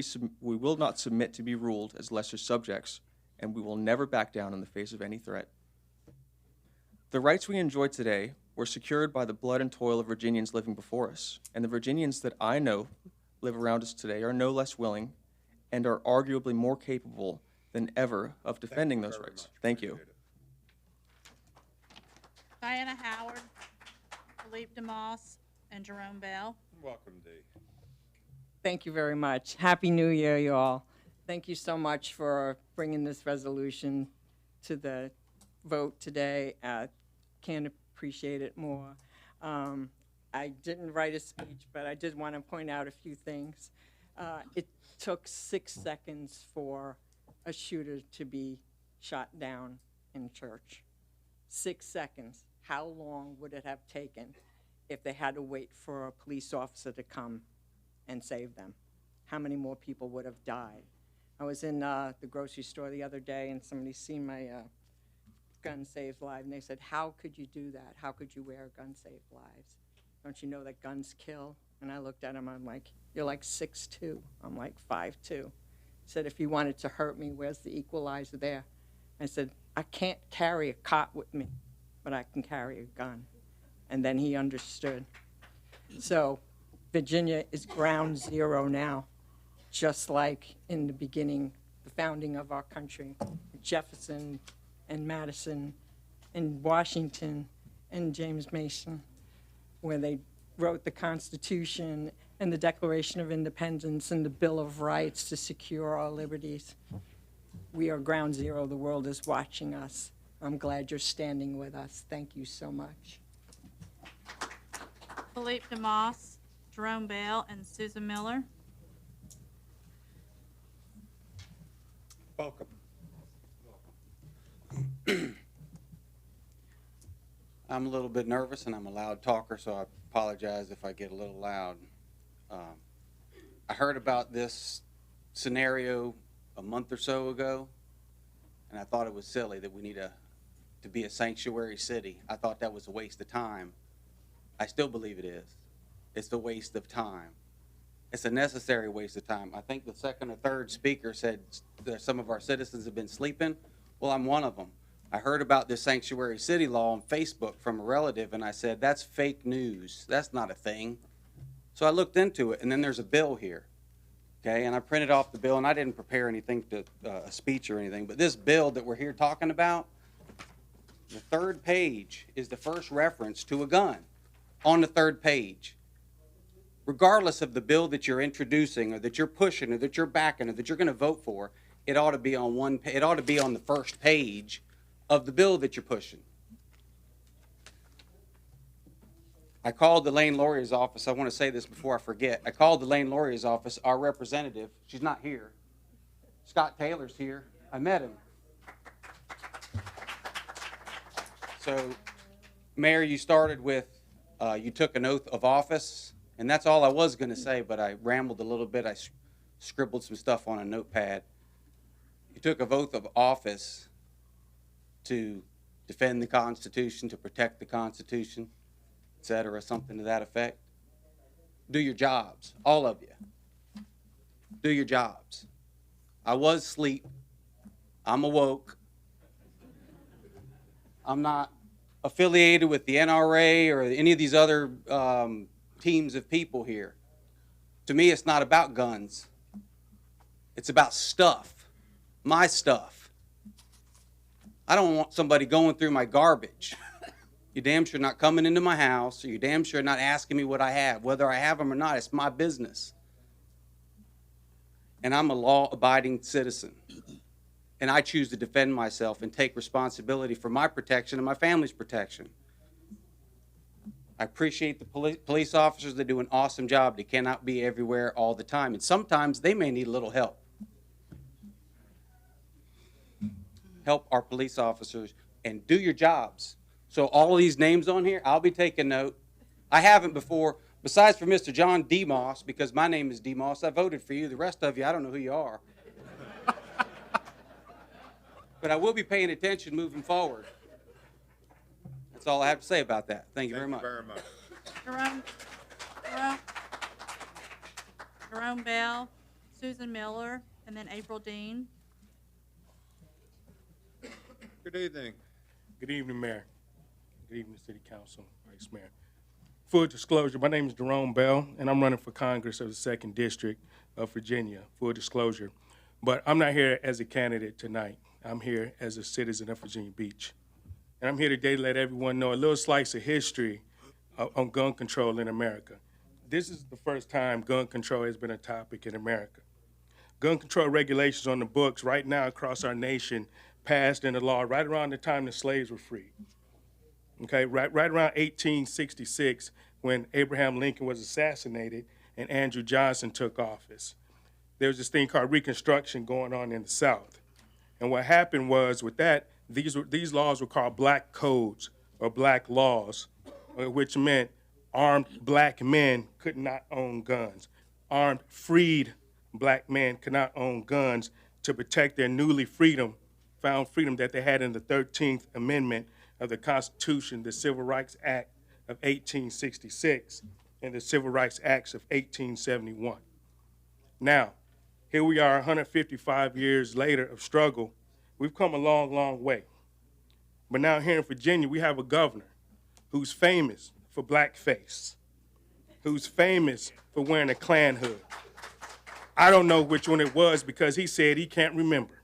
submit to be ruled as lesser subjects, and we will never back down in the face of any threat. The rights we enjoy today were secured by the blood and toil of Virginians living before us, and the Virginians that I know live around us today are no less willing and are arguably more capable than ever of defending those rights. Thank you. Diana Howard, Philippe Demos, and Jerome Bell. Welcome, Dee. Thank you very much. Happy New Year, you all. Thank you so much for bringing this resolution to the vote today. Can't appreciate it more. I didn't write a speech, but I did want to point out a few things. It took 6 seconds for a shooter to be shot down in church. 6 seconds. How long would it have taken if they had to wait for a police officer to come and save them? How many more people would have died? I was in the grocery store the other day and somebody seen my Gun Saves Lives, and they said, how could you do that? How could you wear Gun Save Lives? Don't you know that guns kill? And I looked at him, I'm like, you're like 6'2". I'm like 5'2". He said, if you wanted to hurt me, where's the equalizer there? I said, I can't carry a cot with me, but I can carry a gun. And then he understood. So Virginia is ground zero now, just like in the beginning, the founding of our country. Jefferson and Madison and Washington and James Mason, where they wrote the Constitution and the Declaration of Independence and the Bill of Rights to secure our liberties. We are ground zero. The world is watching us. I'm glad you're standing with us. Thank you so much. Philippe DeMoss, Jerome Bell, and Susan Miller. Welcome. I'm a little bit nervous and I'm a loud talker, so I apologize if I get a little loud. I heard about this scenario a month or so ago, and I thought it was silly that we need to be a sanctuary city. I thought that was a waste of time. I still believe it is. It's a waste of time. It's a necessary waste of time. I think the second or third speaker said that some of our citizens have been sleeping. Well, I'm one of them. I heard about this sanctuary city law on Facebook from a relative, and I said, that's fake news. That's not a thing. So I looked into it, and then there's a bill here, okay? And I printed off the bill, and I didn't prepare anything to a speech or anything, but this bill that we're here talking about, the third page is the first reference to a gun on the third page. Regardless of the bill that you're introducing or that you're pushing or that you're backing or that you're going to vote for, it ought to be on it ought to be on the first page of the bill that you're pushing. I called the Lane Laurier's office. I want to say this before I forget. I called the Lane Laurier's office. Our representative, she's not here. Scott Taylor's here. I met him. So, Mayor, you started with, you took an oath of office, and that's all I was going to say, but I rambled a little bit. I scribbled some stuff on a notepad. You took an oath of office to defend the Constitution, to protect the Constitution, et cetera, something to that effect. Do your jobs, all of you. Do your jobs. I was asleep. I'm awoke. I'm not affiliated with the NRA or any of these other teams of people here. To me, it's not about guns. It's about stuff, my stuff. I don't want somebody going through my garbage. You damn sure not coming into my house, or you damn sure not asking me what I have. Whether I have them or not, it's my business. And I'm a law-abiding citizen. And I choose to defend myself and take responsibility for my protection and my family's protection. I appreciate the police officers. They do an awesome job. They cannot be everywhere all the time. And sometimes they may need a little help. Help our police officers and do your jobs. So all these names on here, I'll be taking note. I haven't before, besides for Mr. John DeMoss, because my name is DeMoss. I voted for you. The rest of you, I don't know who you are. But I will be paying attention moving forward. That's all I have to say about that. Thank you very much. Jerome Bell, Susan Miller, and then April Dean. Good evening. Good evening, Mayor. Good evening, City Council, Vice Mayor. Full disclosure, my name is Jerome Bell, and I'm running for Congress of the 2nd District of Virginia. Full disclosure. But I'm not here as a candidate tonight. I'm here as a citizen of Virginia Beach. And I'm here today to let everyone know a little slice of history on gun control in America. This is the first time gun control has been a topic in America. Gun control regulations on the books right now across our nation passed into law right around the time the slaves were freed. Okay, right around 1866 when Abraham Lincoln was assassinated and Andrew Johnson took office. There was this thing called Reconstruction going on in the South. And what happened was with that, these laws were called black codes or black laws, which meant armed black men could not own guns. Armed, freed black men could not own guns to protect their newly found freedom that they had in the 13th Amendment of the Constitution, the Civil Rights Act of 1866, and the Civil Rights Acts of 1871. Now, here we are 155 years later of struggle. We've come a long, long way. But now here in Virginia, we have a governor who's famous for blackface, who's famous for wearing a Klan hood. I don't know which one it was because he said he can't remember.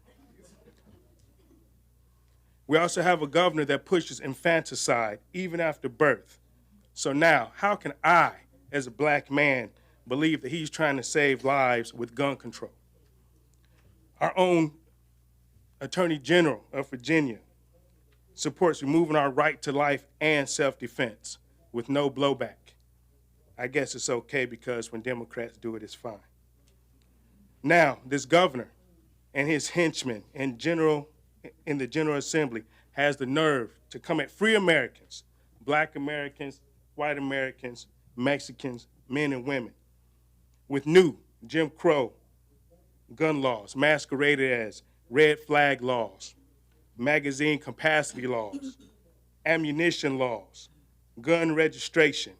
We also have a governor that pushes infanticide even after birth. So now, how can I, as a black man, believe that he's trying to save lives with gun control? Our own Attorney General of Virginia supports removing our right to life and self-defense with no blowback. I guess it's okay because when Democrats do it, it's fine. Now, this governor and his henchmen in the General Assembly has the nerve to come at free Americans, black Americans, white Americans, Mexicans, men and women, with new Jim Crow gun laws masqueraded as red flag laws, magazine capacity laws, ammunition laws, gun registration,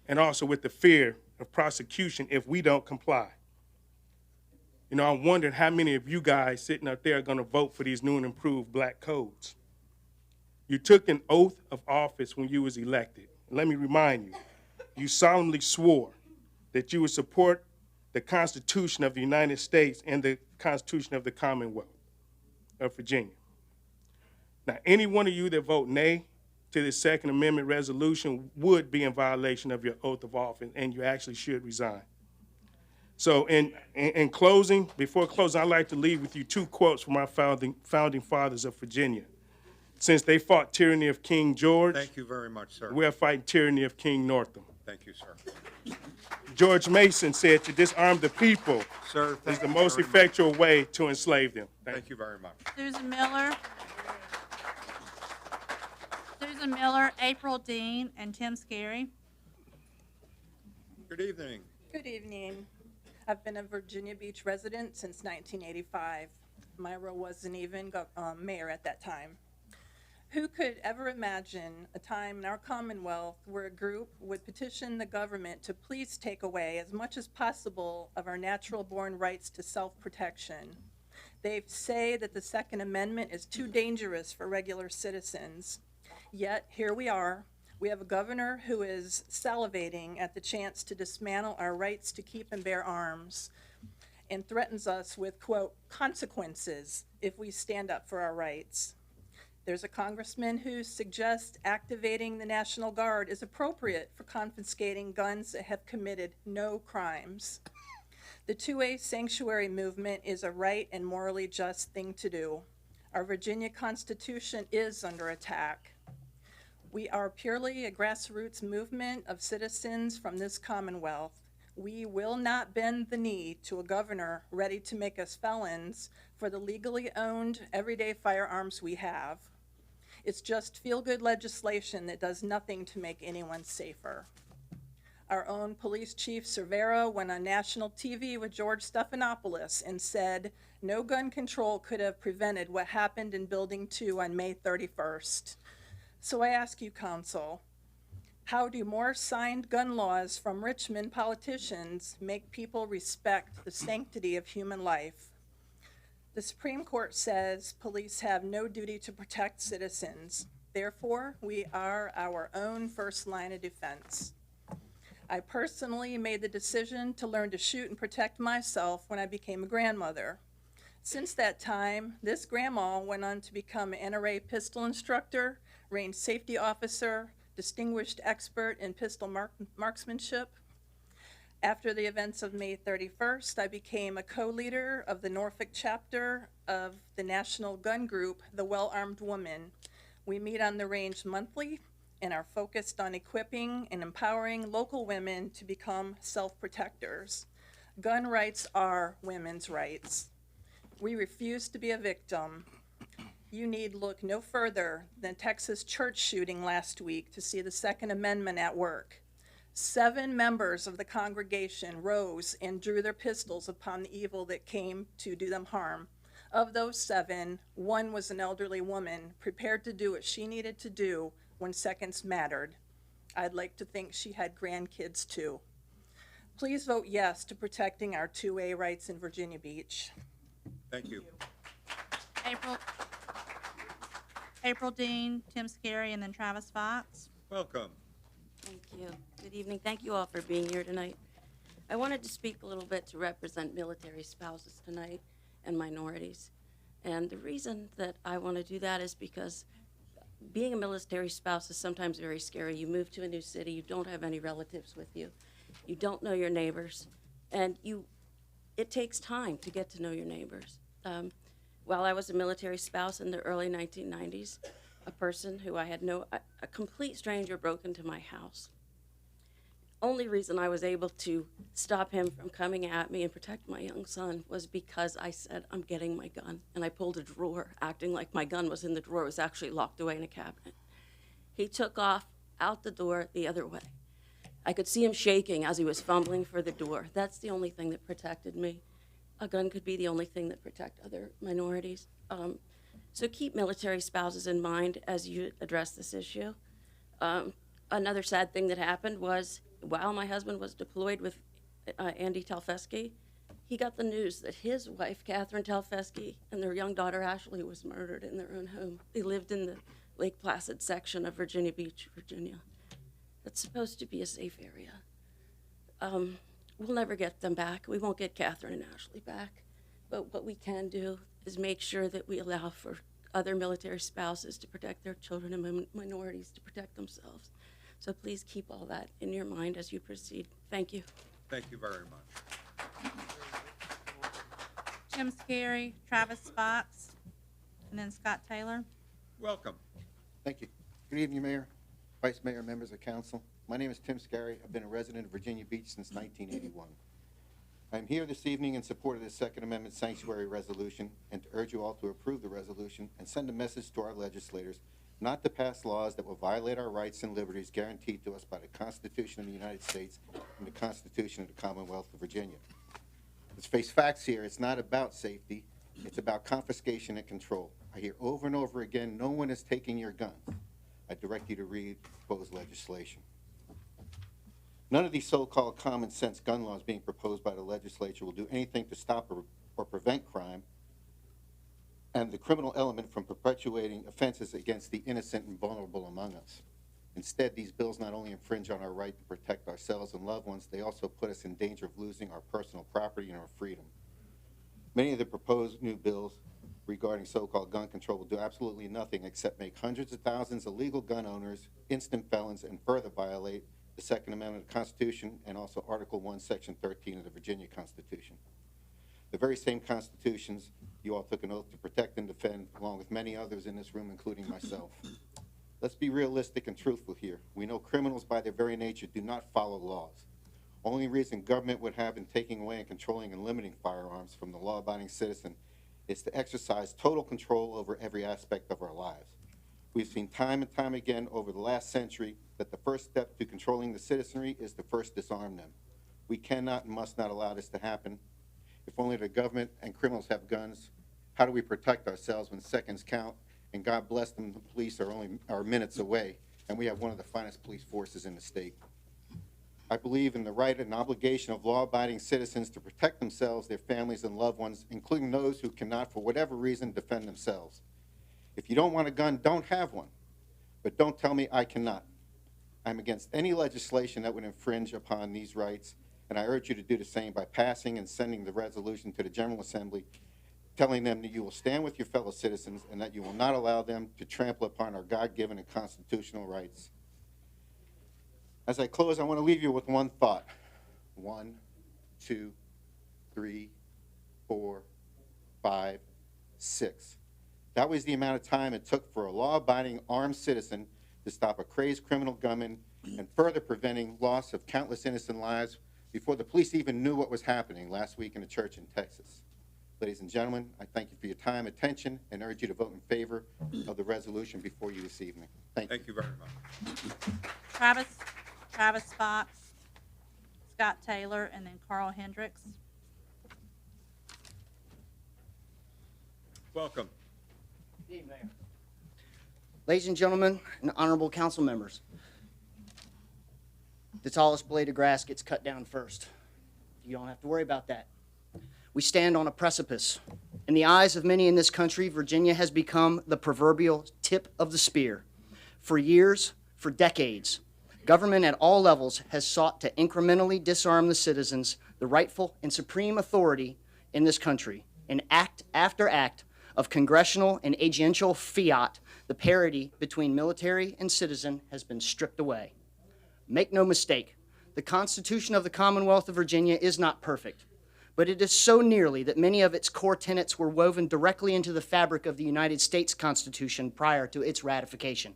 and also with the fear of prosecution if we don't comply. You know, I'm wondering how many of you guys sitting up there are going to vote for these new and improved black codes. You took an oath of office when you was elected. Let me remind you, you solemnly swore that you would support the Constitution of the United States and the Constitution of the Commonwealth of Virginia. Now, any one of you that vote nay to the Second Amendment resolution would be in violation of your oath of office, and you actually should resign. So in closing, before closing, I'd like to leave with you two quotes from our founding fathers of Virginia. Since they fought tyranny of King George, Thank you very much, sir. we're fighting tyranny of King Northam. Thank you, sir. George Mason said to disarm the people Sir, is thank the you most very much. effectual way to enslave them. Thank you very much. Susan Miller. Susan Miller, April Dean, and Tim Scarry. Good evening. Good evening. I've been a Virginia Beach resident since 1985. Myra wasn't even mayor at that time. Who could ever imagine a time in our Commonwealth where a group would petition the government to please take away as much as possible of our natural-born rights to self-protection? They say that the Second Amendment is too dangerous for regular citizens. Yet, here we are. We have a governor who is salivating at the chance to dismantle our rights to keep and bear arms and threatens us with, quote, consequences if we stand up for our rights. There's a congressman who suggests activating the National Guard is appropriate for confiscating guns that have committed no crimes. The 2A sanctuary movement is a right and morally just thing to do. Our Virginia Constitution is under attack. We are purely a grassroots movement of citizens from this Commonwealth. We will not bend the knee to a governor ready to make us felons for the legally owned everyday firearms we have. It's just feel-good legislation that does nothing to make anyone safer. Our own police chief Cervera went on national TV with George Stephanopoulos and said no gun control could have prevented what happened in Building 2 on May 31st. So I ask you, Council, how do more signed gun laws from Richmond politicians make people respect the sanctity of human life? The Supreme Court says police have no duty to protect citizens. Therefore, we are our own first line of defense. I personally made the decision to learn to shoot and protect myself when I became a grandmother. Since that time, this grandma went on to become an NRA pistol instructor, range safety officer, distinguished expert in pistol marksmanship. After the events of May 31st, I became a co-leader of the Norfolk chapter of the National Gun Group, the Well-Armed Woman. We meet on the range monthly and are focused on equipping and empowering local women to become self-protectors. Gun rights are women's rights. We refuse to be a victim. You need look no further than Texas church shooting last week to see the Second Amendment at work. 7 members of the congregation rose and drew their pistols upon the evil that came to do them harm. Of those 7, 1 was an elderly woman prepared to do what she needed to do when seconds mattered. I'd like to think she had grandkids too. Please vote yes to protecting our 2A rights in Virginia Beach. Thank you. April Dean, Tim Scarry, and then Travis Fox. Welcome. Thank you. Good evening. Thank you all for being here tonight. I wanted to speak a little bit to represent military spouses tonight and minorities. And the reason that I want to do that is because being a military spouse is sometimes very scary. You move to a new city, you don't have any relatives with you, you don't know your neighbors, and it takes time to get to know your neighbors. While I was a military spouse in the early 1990s, a person who I had a complete stranger broke into my house. Only reason I was able to stop him from coming at me and protect my young son was because I said, I'm getting my gun. And I pulled a drawer, acting like my gun was in the drawer. It was actually locked away in a cabinet. He took off out the door the other way. I could see him shaking as he was fumbling for the door. That's the only thing that protected me. A gun could be the only thing that protect other minorities. So keep military spouses in mind as you address this issue. Another sad thing that happened was while my husband was deployed with Andy Telfesky, he got the news that his wife, Catherine Telfesky, and their young daughter, Ashley, was murdered in their own home. They lived in the Lake Placid section of Virginia Beach, Virginia. That's supposed to be a safe area. We'll never get them back. We won't get Catherine and Ashley back. But what we can do is make sure that we allow for other military spouses to protect their children and minorities to protect themselves. So please keep all that in your mind as you proceed. Thank you. Thank you very much. Jim Scary, Travis Fox, and then Scott Taylor. Welcome. Thank you. Good evening, Mayor, Vice Mayor, members of council. My name is Tim Scary. I've been a resident of Virginia Beach since 1981. I'm here this evening in support of the Second Amendment Sanctuary Resolution and to urge you all to approve the resolution and send a message to our legislators not to pass laws that will violate our rights and liberties guaranteed to us by the Constitution of the United States and the Constitution of the Commonwealth of Virginia. Let's face facts here. It's not about safety. It's about confiscation and control. I hear over and over again, no one is taking your guns. I direct you to read proposed legislation. None of these so-called common sense gun laws being proposed by the legislature will do anything to stop or prevent crime and the criminal element from perpetuating offenses against the innocent and vulnerable among us. Instead, these bills not only infringe on our right to protect ourselves and loved ones, they also put us in danger of losing our personal property and our freedom. Many of the proposed new bills regarding so-called gun control will do absolutely nothing except make hundreds of thousands of legal gun owners instant felons and further violate the Second Amendment of the Constitution and also Article 1, Section 13 of the Virginia Constitution. The very same constitutions you all took an oath to protect and defend, along with many others in this room, including myself. Let's be realistic and truthful here. We know criminals by their very nature do not follow laws. Only reason government would have in taking away and controlling and limiting firearms from the law-abiding citizen is to exercise total control over every aspect of our lives. We've seen time and time again over the last century that the first step to controlling the citizenry is to first disarm them. We cannot and must not allow this to happen. If only the government and criminals have guns, how do we protect ourselves when seconds count? And God bless them, the police are minutes away, and we have one of the finest police forces in the state. I believe in the right and obligation of law-abiding citizens to protect themselves, their families, and loved ones, including those who cannot, for whatever reason, defend themselves. If you don't want a gun, don't have one. But don't tell me I cannot. I'm against any legislation that would infringe upon these rights, and I urge you to do the same by passing and sending the resolution to the General Assembly, telling them that you will stand with your fellow citizens and that you will not allow them to trample upon our God-given and constitutional rights. As I close, I want to leave you with one thought. 1, 2, 3, 4, 5, 6. That was the amount of time it took for a law-abiding armed citizen to stop a crazed criminal gunman and further preventing loss of countless innocent lives before the police even knew what was happening last week in a church in Texas. Ladies and gentlemen, I thank you for your time, attention, and urge you to vote in favor of the resolution before you this evening. Thank you. Thank you very much. Travis Fox, Scott Taylor, and then Carl Hendricks. Welcome. Ladies and gentlemen, and honorable council members, the tallest blade of grass gets cut down first. You don't have to worry about that. We stand on a precipice. In the eyes of many in this country, Virginia has become the proverbial tip of the spear. For years, for decades, government at all levels has sought to incrementally disarm the citizens, the rightful and supreme authority in this country. In act after act of congressional and agential fiat, the parity between military and citizen has been stripped away. Make no mistake, the Constitution of the Commonwealth of Virginia is not perfect, but it is so nearly that many of its core tenets were woven directly into the fabric of the United States Constitution prior to its ratification.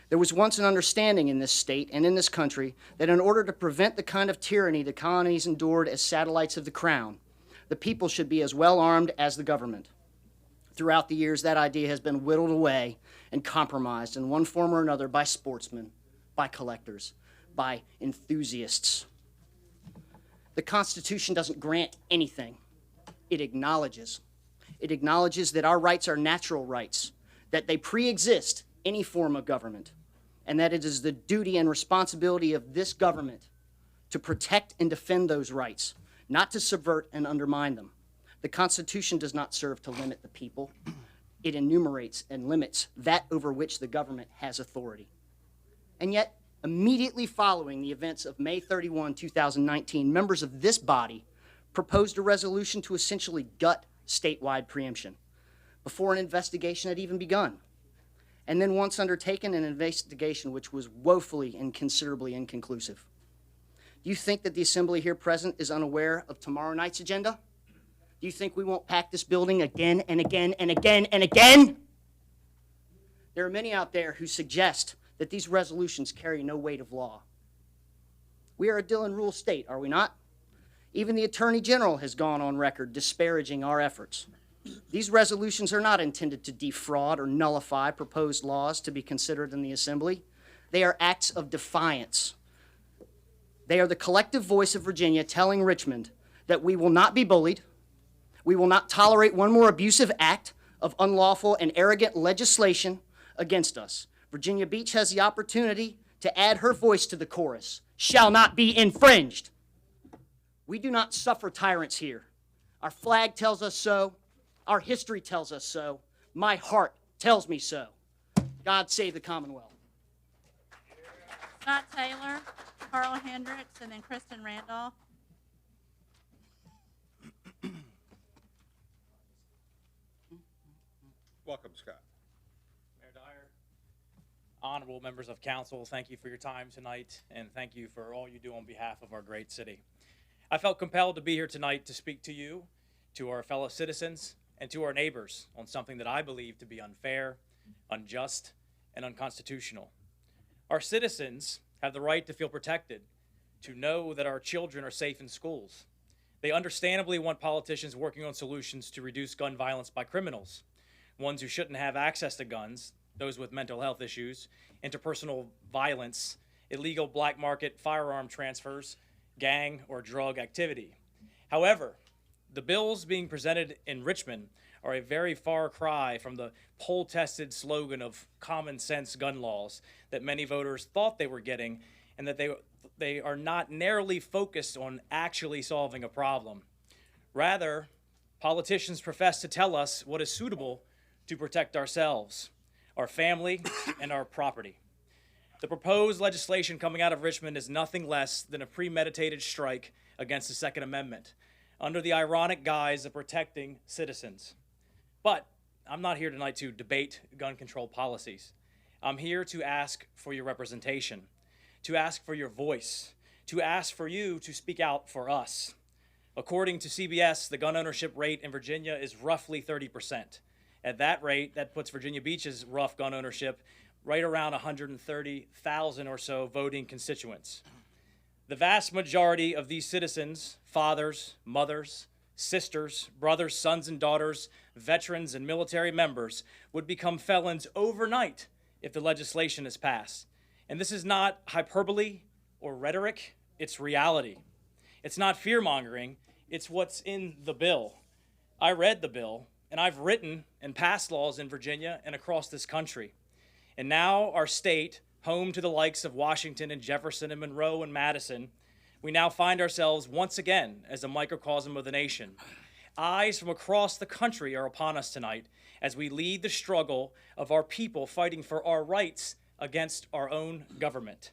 There was once an understanding in this state and in this country that in order to prevent the kind of tyranny the colonies endured as satellites of the crown, the people should be as well armed as the government. Throughout the years, that idea has been whittled away and compromised in one form or another by sportsmen, by collectors, by enthusiasts. The Constitution doesn't grant anything. It acknowledges. It acknowledges that our rights are natural rights, that they pre-exist any form of government, and that it is the duty and responsibility of this government to protect and defend those rights, not to subvert and undermine them. The Constitution does not serve to limit the people. It enumerates and limits that over which the government has authority. And yet, immediately following the events of May 31, 2019, members of this body proposed a resolution to essentially gut statewide preemption before an investigation had even begun. And then once undertaken, an investigation which was woefully and considerably inconclusive. Do you think that the assembly here present is unaware of tomorrow night's agenda? Do you think we won't pack this building again and again and again and again? There are many out there who suggest that these resolutions carry no weight of law. We are a Dillon Rule state, are we not? Even the Attorney General has gone on record disparaging our efforts. These resolutions are not intended to defraud or nullify proposed laws to be considered in the Assembly. They are acts of defiance. They are the collective voice of Virginia telling Richmond that we will not be bullied, we will not tolerate one more abusive act of unlawful and arrogant legislation against us. Virginia Beach has the opportunity to add her voice to the chorus. Shall not be infringed. We do not suffer tyrants here. Our flag tells us so. Our history tells us so. My heart tells me so. God save the Commonwealth. Scott Taylor, Carl Hendricks, and then Kristen Randolph. Welcome, Scott. Mayor Dyer, honorable members of council, thank you for your time tonight, and thank you for all you do on behalf of our great city. I felt compelled to be here tonight to speak to you, to our fellow citizens, and to our neighbors on something that I believe to be unfair, unjust, and unconstitutional. Our citizens have the right to feel protected, to know that our children are safe in schools. They understandably want politicians working on solutions to reduce gun violence by criminals, ones who shouldn't have access to guns, those with mental health issues, interpersonal violence, illegal black market firearm transfers, gang or drug activity. However, the bills being presented in Richmond are a very far cry from the poll-tested slogan of common sense gun laws that many voters thought they were getting, and that they are not narrowly focused on actually solving a problem. Rather, politicians profess to tell us what is suitable to protect ourselves, our family, and our property. The proposed legislation coming out of Richmond is nothing less than a premeditated strike against the Second Amendment, under the ironic guise of protecting citizens. But I'm not here tonight to debate gun control policies. I'm here to ask for your representation, to ask for your voice, to ask for you to speak out for us. According to CBS, the gun ownership rate in Virginia is roughly 30%. At that rate, that puts Virginia Beach's rough gun ownership right around 130,000 or so voting constituents. The vast majority of these citizens, fathers, mothers, sisters, brothers, sons and daughters, veterans, and military members, would become felons overnight if the legislation is passed. And this is not hyperbole or rhetoric, it's reality. It's not fear-mongering, it's what's in the bill. I read the bill, and I've written and passed laws in Virginia and across this country. And now our state, home to the likes of Washington and Jefferson and Monroe and Madison, we now find ourselves once again as a microcosm of the nation. Eyes from across the country are upon us tonight as we lead the struggle of our people fighting for our rights against our own government.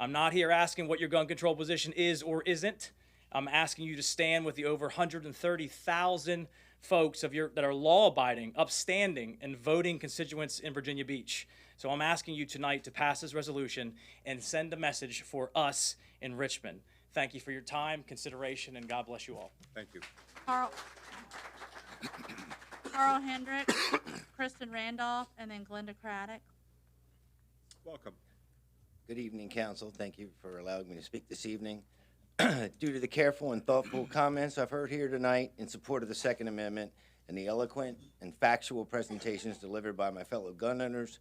I'm not here asking what your gun control position is or isn't. I'm asking you to stand with the over 130,000 folks that are law-abiding, upstanding, and voting constituents in Virginia Beach. So I'm asking you tonight to pass this resolution and send a message for us in Richmond. Thank you for your time, consideration, and God bless you all. Thank you. Carl Hendrick, Kristen Randolph, and then Glenda Craddock. Welcome. Good evening, Council. Thank you for allowing me to speak this evening. Due to the careful and thoughtful comments I've heard here tonight in support of the Second Amendment and the eloquent and factual presentations delivered by my fellow gun owners,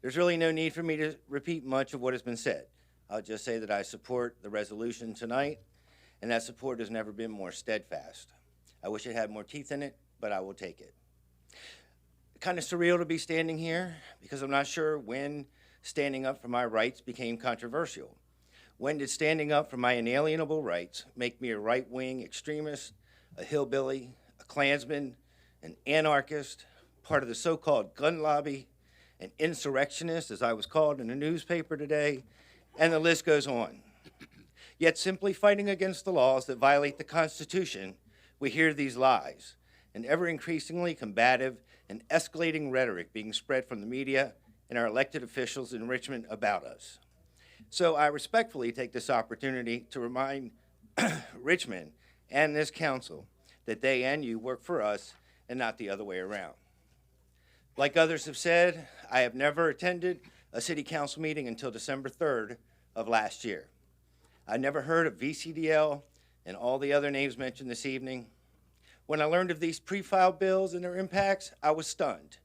there's really no need for me to repeat much of what has been said. I'll just say that I support the resolution tonight, and that support has never been more steadfast. I wish it had more teeth in it, but I will take it. Kind of surreal to be standing here because I'm not sure when standing up for my rights became controversial. When did standing up for my inalienable rights make me a right-wing extremist, a hillbilly, a Klansman, an anarchist, part of the so-called gun lobby, an insurrectionist, as I was called in the newspaper today, and the list goes on. Yet simply fighting against the laws that violate the Constitution, we hear these lies, an ever-increasingly combative and escalating rhetoric being spread from the media and our elected officials in Richmond about us. So I respectfully take this opportunity to remind Richmond and this council that they and you work for us and not the other way around. Like others have said, I have never attended a city council meeting until December 3rd of last year. I never heard of VCDL and all the other names mentioned this evening. When I learned of these pre-filed bills and their impacts, I was stunned.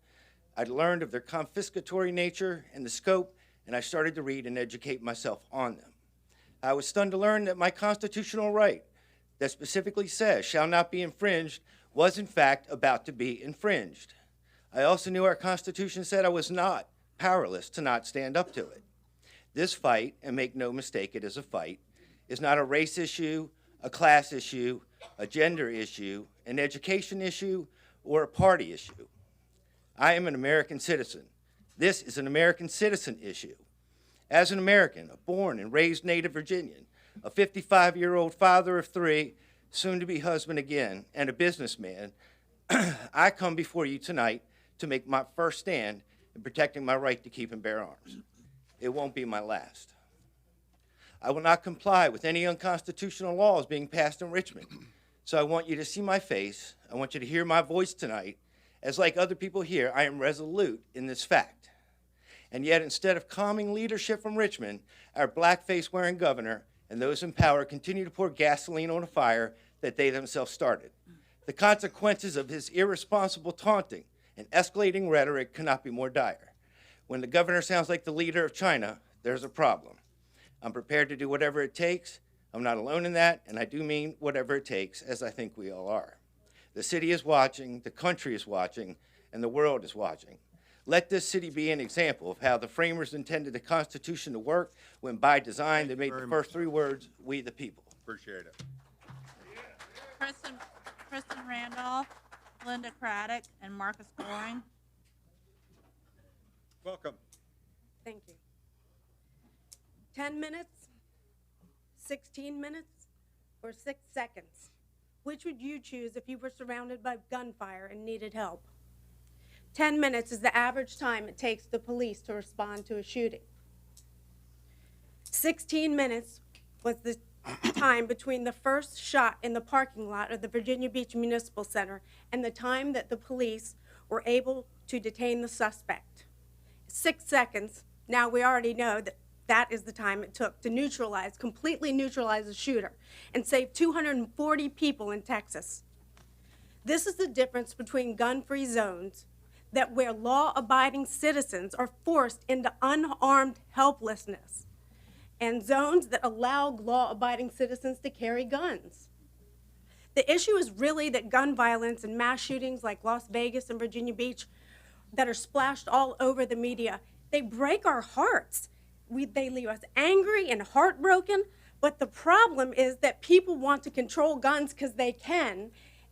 I learned of their confiscatory nature and the scope, and I started to read and educate myself on them. I was stunned to learn that my constitutional right that specifically says shall not be infringed was in fact about to be infringed. I also knew our Constitution said I was not powerless to not stand up to it. This fight, and make no mistake, it is a fight, is not a race issue, a class issue, a gender issue, an education issue, or a party issue. I am an American citizen. This is an American citizen issue. As an American, a born and raised native Virginian, a 55-year-old father of 3, soon-to-be husband again, and a businessman, I come before you tonight to make my first stand in protecting my right to keep and bear arms. It won't be my last. I will not comply with any unconstitutional laws being passed in Richmond. So I want you to see my face. I want you to hear my voice tonight. As like other people here, I am resolute in this fact. And yet, instead of calming leadership from Richmond, our blackface-wearing governor and those in power continue to pour gasoline on a fire that they themselves started. The consequences of his irresponsible taunting and escalating rhetoric cannot be more dire. When the governor sounds like the leader of China, there's a problem. I'm prepared to do whatever it takes. I'm not alone in that, and I do mean whatever it takes, as I think we all are. The city is watching, the country is watching, and the world is watching. Let this city be an example of how the framers intended the Constitution to work when by design they made the first 3 words, we the people. Appreciate it. Kristen Randolph, Linda Craddock, and Marcus Goring. Welcome. Thank you. 10 minutes, 16 minutes, or 6 seconds? Which would you choose if you were surrounded by gunfire and needed help? 10 minutes is the average time it takes the police to respond to a shooting. 16 minutes was the time between the first shot in the parking lot of the Virginia Beach Municipal Center and the time that the police were able to detain the suspect. 6 seconds, now we already know that that is the time it took to completely neutralize the shooter and save 240 people in Texas. This is the difference between gun-free zones that where law-abiding citizens are forced into unarmed helplessness, and zones that allow law-abiding citizens to carry guns. The issue is really that gun violence and mass shootings like Las Vegas and Virginia Beach that are splashed all over the media, they break our hearts. They leave us angry and heartbroken, but the problem is that people want to control guns because they can.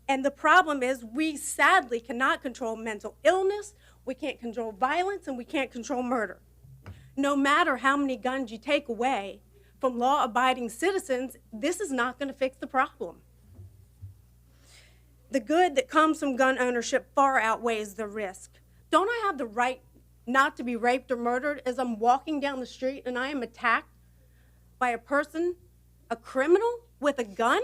And the problem is we sadly cannot control mental illness, we can't control violence, and we can't control murder. No matter how many guns you take away from law-abiding citizens, this is not going to fix the problem. The good that comes from gun ownership far outweighs the risk. Don't I have the right not to be raped or murdered as I'm walking down the street and I am attacked by a person, a criminal with a gun?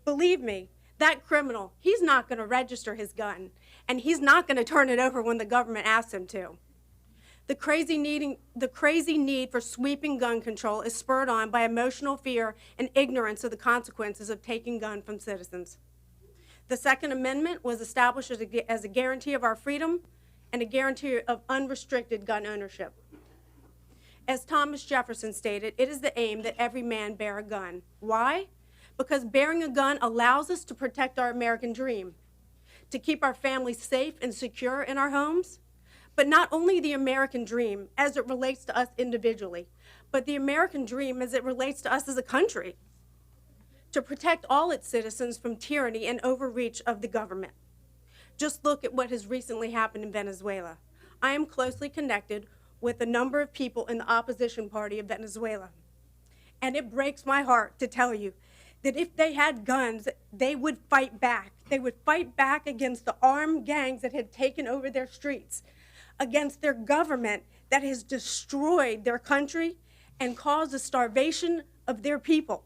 Believe me, that criminal, he's not going to register his gun, and he's not going to turn it over when the government asks him to. The crazy need for sweeping gun control is spurred on by emotional fear and ignorance of the consequences of taking gun from citizens. The Second Amendment was established as a guarantee of our freedom and a guarantee of unrestricted gun ownership. As Thomas Jefferson stated, it is the aim that every man bear a gun. Why? Because bearing a gun allows us to protect our American dream, to keep our families safe and secure in our homes, but not only the American dream as it relates to us individually, but the American dream as it relates to us as a country, to protect all its citizens from tyranny and overreach of the government. Just look at what has recently happened in Venezuela. I am closely connected with a number of people in the opposition party of Venezuela, and it breaks my heart to tell you that if they had guns, they would fight back. They would fight back against the armed gangs that had taken over their streets, against their government that has destroyed their country and caused the starvation of their people.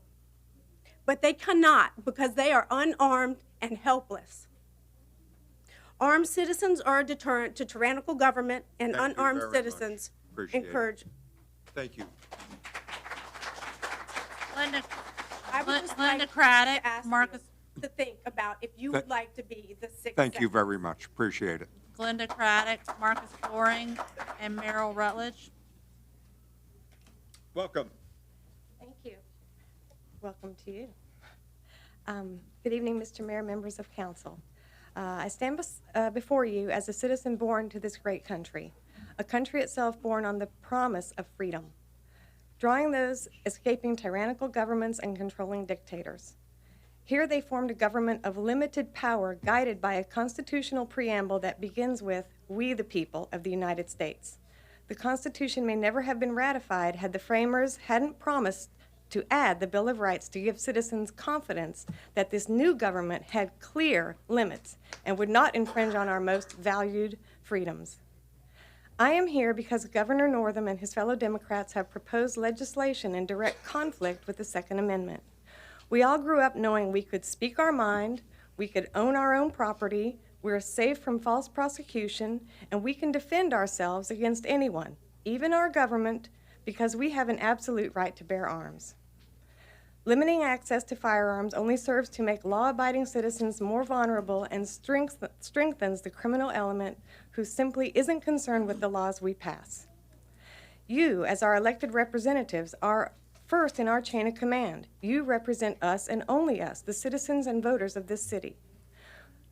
But they cannot because they are unarmed and helpless. Armed citizens are a deterrent to tyrannical government, and Thank you unarmed very citizens much. Appreciate it. encourage. Thank you. Linda, I would just Linda like Craddock, to ask Marcus, you to think about if you Th- would like to be the sixth. Thank you senator. very much. Appreciate it. Glenda Craddock, Marcus Goring, and Merrill Rutledge. Welcome. Thank you. Welcome to you. Good evening, Mr. Mayor, members of council. I stand before you as a citizen born to this great country, a country itself born on the promise of freedom, drawing those escaping tyrannical governments and controlling dictators. Here they formed a government of limited power guided by a constitutional preamble that begins with, "We the people of the United States." The Constitution may never have been ratified had the framers hadn't promised to add the Bill of Rights to give citizens confidence that this new government had clear limits and would not infringe on our most valued freedoms. I am here because Governor Northam and his fellow Democrats have proposed legislation in direct conflict with the Second Amendment. We all grew up knowing we could speak our mind, we could own our own property, we're safe from false prosecution, and we can defend ourselves against anyone, even our government, because we have an absolute right to bear arms. Limiting access to firearms only serves to make law-abiding citizens more vulnerable and strengthens the criminal element who simply isn't concerned with the laws we pass. You, as our elected representatives, are first in our chain of command. You represent us and only us, the citizens and voters of this city.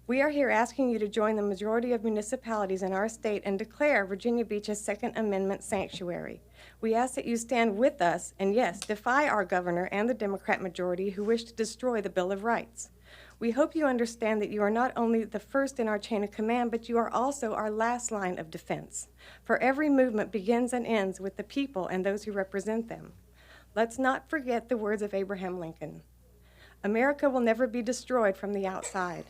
We are here asking you to join the majority of municipalities in our state and declare Virginia Beach a Second Amendment sanctuary. We ask that you stand with us and, yes, defy our governor and the Democrat majority who wish to destroy the Bill of Rights. We hope you understand that you are not only the first in our chain of command, but you are also our last line of defense. For every movement begins and ends with the people and those who represent them. Let's not forget the words of Abraham Lincoln. America will never be destroyed from the outside.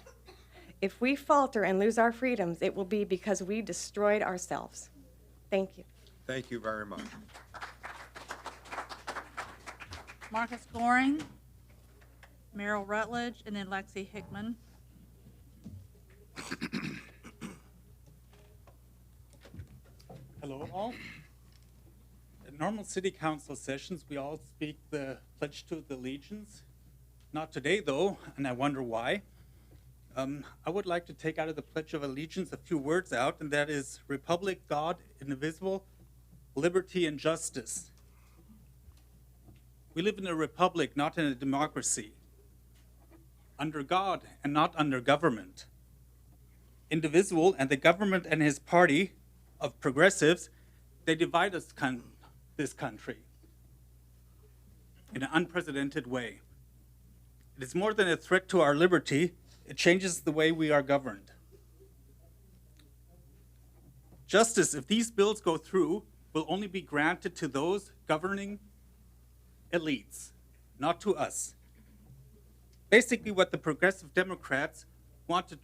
If we falter and lose our freedoms, it will be because we destroyed ourselves. Thank you. Thank you very much. Marcus Goring, Merrill Rutledge, and then Lexi Hickman. Hello all. At normal city council sessions, we all speak the Pledge to Allegiance. Not today though, and I wonder why. I would like to take out of the Pledge of Allegiance a few words out, and that is Republic, God, indivisible, liberty, and justice. We live in a republic, not in a democracy. Under God and not under government. Indivisible and the government and his party of progressives, they divide this country in an unprecedented way. It is more than a threat to our liberty. It changes the way we are governed. Justice, if these bills go through, will only be granted to those governing elites, not to us. Basically, what the progressive Democrats want to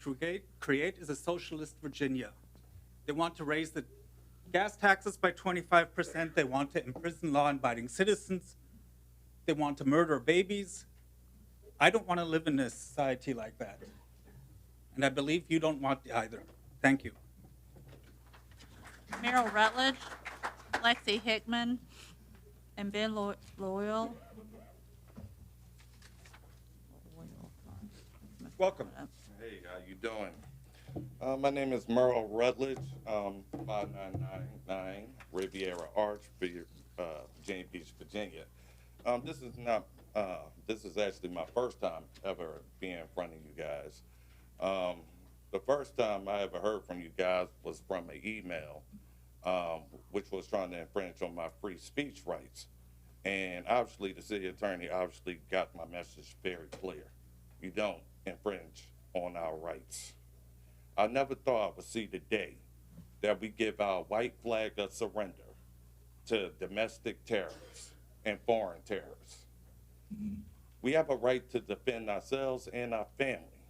create is a socialist Virginia. They want to raise the gas taxes by 25%. They want to imprison law-abiding citizens. They want to murder babies. I don't want to live in a society like that. And I believe you don't want either. Thank you. Merrill Rutledge, Lexi Hickman, and Ben Loyal. Welcome. Hey, how you doing? My name is Merle Rutledge, 5999 Riviera Arch, Virginia Beach, Virginia. This is actually my first time ever being in front of you guys. The first time I ever heard from you guys was from an email, which was trying to infringe on my free speech rights. And obviously, the city attorney obviously got my message very clear. You don't infringe on our rights. I never thought I would see the day that we give our white flag of surrender to domestic terrorists and foreign terrorists. We have a right to defend ourselves and our family.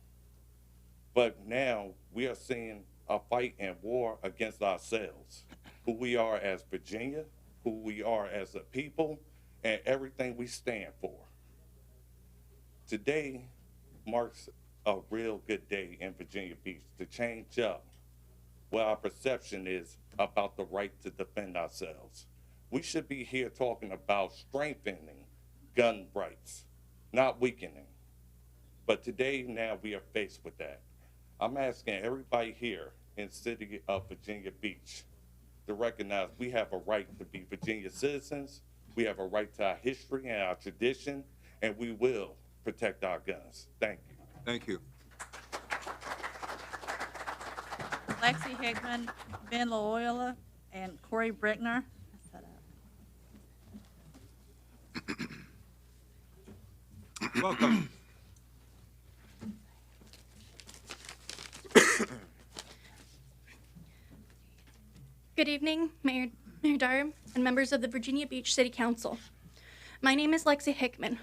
But now we are seeing a fight and war against ourselves, who we are as Virginia, who we are as a people, and everything we stand for. Today marks a real good day in Virginia Beach to change up what our perception is about the right to defend ourselves. We should be here talking about strengthening gun rights, not weakening. But today, now we are faced with that. I'm asking everybody here in the city of Virginia Beach to recognize we have a right to be Virginia citizens, we have a right to our history and our tradition, and we will protect our guns. Thank you. Thank you. Lexi Hickman, Ben Loyola, and Corey Brickner. Welcome. Good evening, Mayor Dyer and members of the Virginia Beach City Council. My name is Lexi Hickman,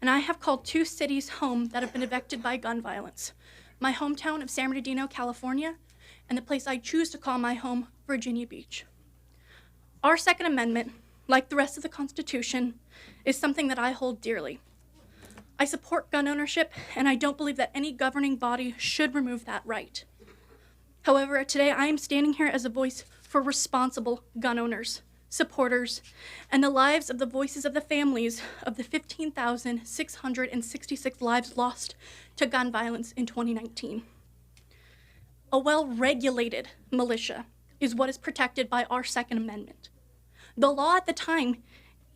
and I have called two cities home that have been affected by gun violence. My hometown of San Bernardino, California, and the place I choose to call my home, Virginia Beach. Our Second Amendment, like the rest of the Constitution, is something that I hold dearly. I support gun ownership, and I don't believe that any governing body should remove that right. However, today I am standing here as a voice for responsible gun owners, supporters, and the lives of the voices of the families of the 15,666 lives lost to gun violence in 2019. A well-regulated militia is what is protected by our Second Amendment. The law at the time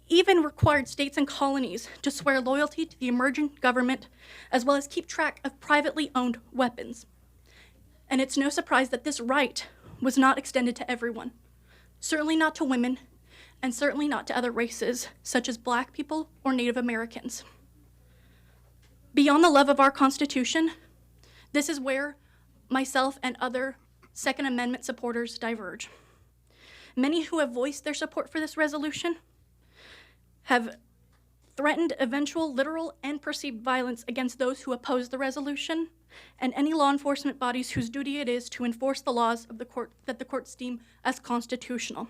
even required states and colonies to swear loyalty to the emergent government, as well as keep track of privately owned weapons. And it's no surprise that this right was not extended to everyone, certainly not to women, and certainly not to other races, such as Black people or Native Americans. Beyond the love of our Constitution, this is where myself and other Second Amendment supporters diverge. Many who have voiced their support for this resolution have threatened eventual literal and perceived violence against those who oppose the resolution and any law enforcement bodies whose duty it is to enforce the laws of the court that the courts deem as constitutional.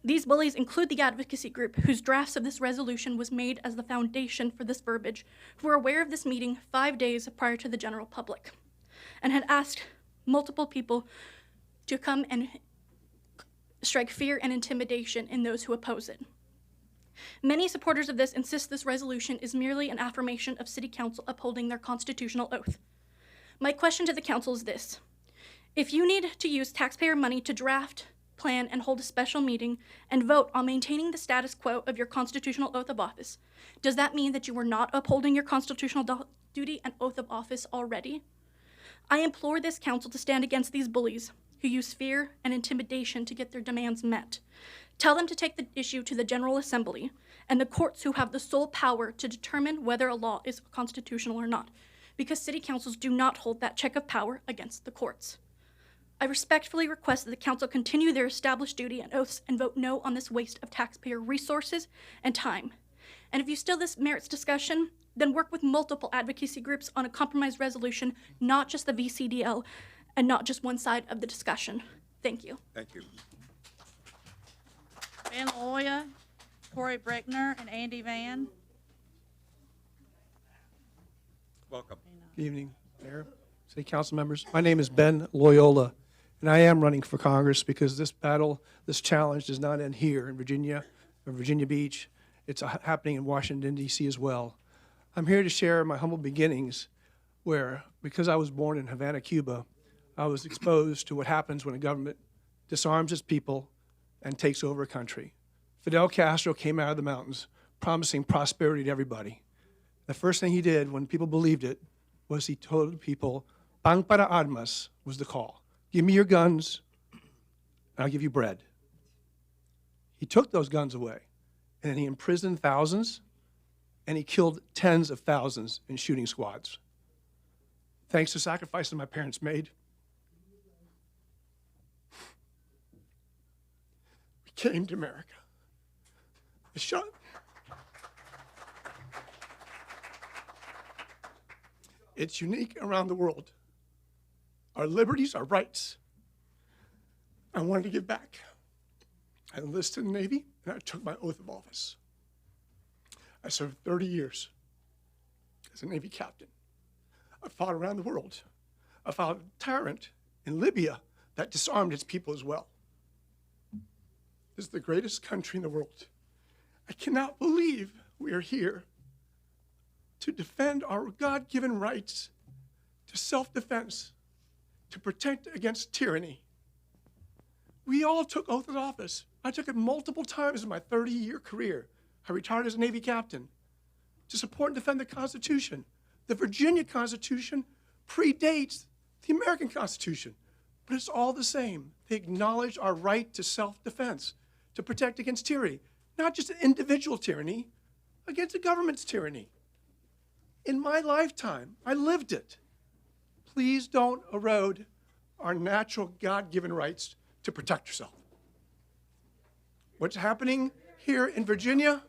These bullies include the advocacy group whose drafts of this resolution was made as the foundation for this verbiage, who were aware of this meeting 5 days prior to the general public, and had asked multiple people to come and strike fear and intimidation in those who oppose it. Many supporters of this insist this resolution is merely an affirmation of City Council upholding their constitutional oath. My question to the Council is this: if you need to use taxpayer money to draft, plan, and hold a special meeting and vote on maintaining the status quo of your constitutional oath of office, does that mean that you are not upholding your constitutional duty and oath of office already? I implore this Council to stand against these bullies who use fear and intimidation to get their demands met. Tell them to take the issue to the General Assembly and the courts who have the sole power to determine whether a law is constitutional or not, because city councils do not hold that check of power against the courts. I respectfully request that the Council continue their established duty and oaths and vote no on this waste of taxpayer resources and time. And if you still this merits discussion, then work with multiple advocacy groups on a compromise resolution, not just the VCDO and not just one side of the discussion. Thank you. Thank you. Ben Loya, Corey Brickner, and Andy Van. Welcome. Good evening, Mayor, City Council members. My name is Ben Loyola, and I am running for Congress because this battle, this challenge does not end here in Virginia or Virginia Beach. It's happening in Washington, D.C. as well. I'm here to share my humble beginnings where, because I was born in Havana, Cuba, I was exposed to what happens when a government disarms its people and takes over a country. Fidel Castro came out of the mountains promising prosperity to everybody. The first thing he did when people believed it was he told people, "Pan para armas" was the call. Give me your guns, and I'll give you bread. He took those guns away, and he imprisoned thousands, and he killed tens of thousands in shooting squads. Thanks to sacrifices my parents made, we came to America. It's unique around the world. Our liberties, our rights. I wanted to give back. I enlisted in the Navy, and I took my oath of office. I served 30 years as a Navy captain. I fought around the world. I fought a tyrant in Libya that disarmed its people as well. This is the greatest country in the world. I cannot believe we are here to defend our God-given rights to self-defense, to protect against tyranny. We all took oath of office. I took it multiple times in my 30-year career. I retired as a Navy captain to support and defend the Constitution. The Virginia Constitution predates the American Constitution, but it's all the same. They acknowledge our right to self-defense, to protect against tyranny, not just an individual tyranny, against the government's tyranny. In my lifetime, I lived it. Please don't erode our natural God-given rights to protect yourself. What's happening here in Virginia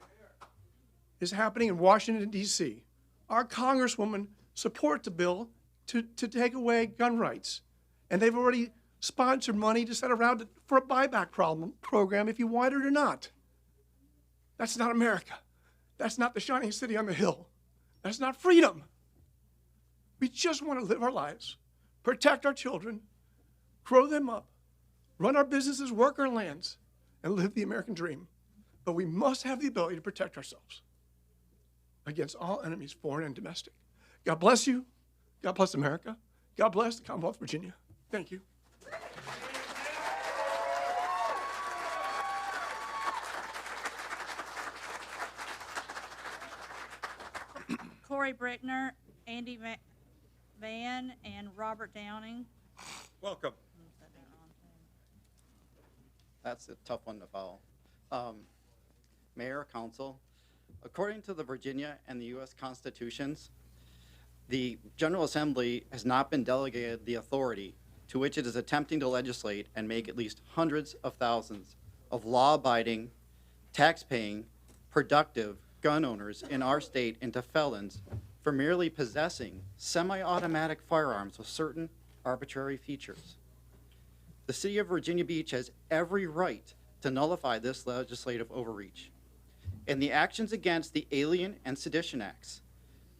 is happening in Washington, D.C. Our congresswoman supports the bill to take away gun rights, and they've already sponsored money to set around for a buyback program if you want it or not. That's not America. That's not the shining city on the hill. That's not freedom. We just want to live our lives, protect our children, grow them up, run our businesses, work our lands, and live the American dream. But we must have the ability to protect ourselves against all enemies, foreign and domestic. God bless you. God bless America. God bless the Commonwealth of Virginia. Thank you. Corey Brickner, Andy Van, and Robert Downing. Welcome. That's a tough one to follow. Mayor, Council, according to the Virginia and the U.S. Constitutions, the General Assembly has not been delegated the authority to which it is attempting to legislate and make at least hundreds of thousands of law-abiding, tax-paying, productive gun owners in our state into felons for merely possessing semi-automatic firearms with certain arbitrary features. The city of Virginia Beach has every right to nullify this legislative overreach. And the actions against the Alien and Sedition Acts,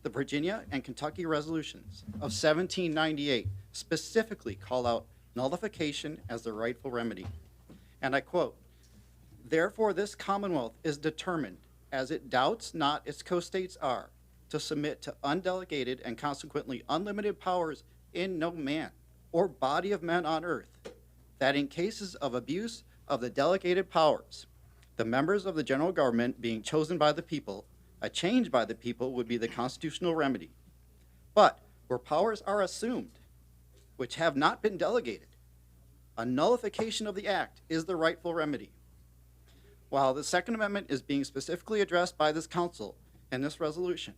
the Virginia and Kentucky resolutions of 1798 specifically call out nullification as the rightful remedy. And I quote, "Therefore this Commonwealth is determined, as it doubts not its co-states are, to submit to undelegated and consequently unlimited powers in no man or body of men on earth, that in cases of abuse of the delegated powers, the members of the general government being chosen by the people, a change by the people would be the constitutional remedy. But where powers are assumed, which have not been delegated, a nullification of the act is the rightful remedy." While the Second Amendment is being specifically addressed by this council in this resolution,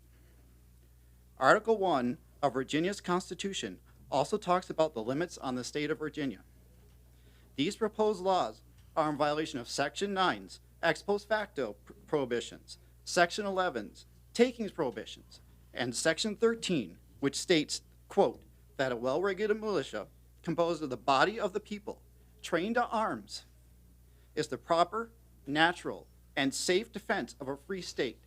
Article 1 of Virginia's Constitution also talks about the limits on the state of Virginia. These proposed laws are in violation of Section 9's ex post facto prohibitions, Section 11's takings prohibitions, and Section 13, which states, quote, that a well-regulated militia composed of the body of the people trained to arms is the proper, natural, and safe defense of a free state.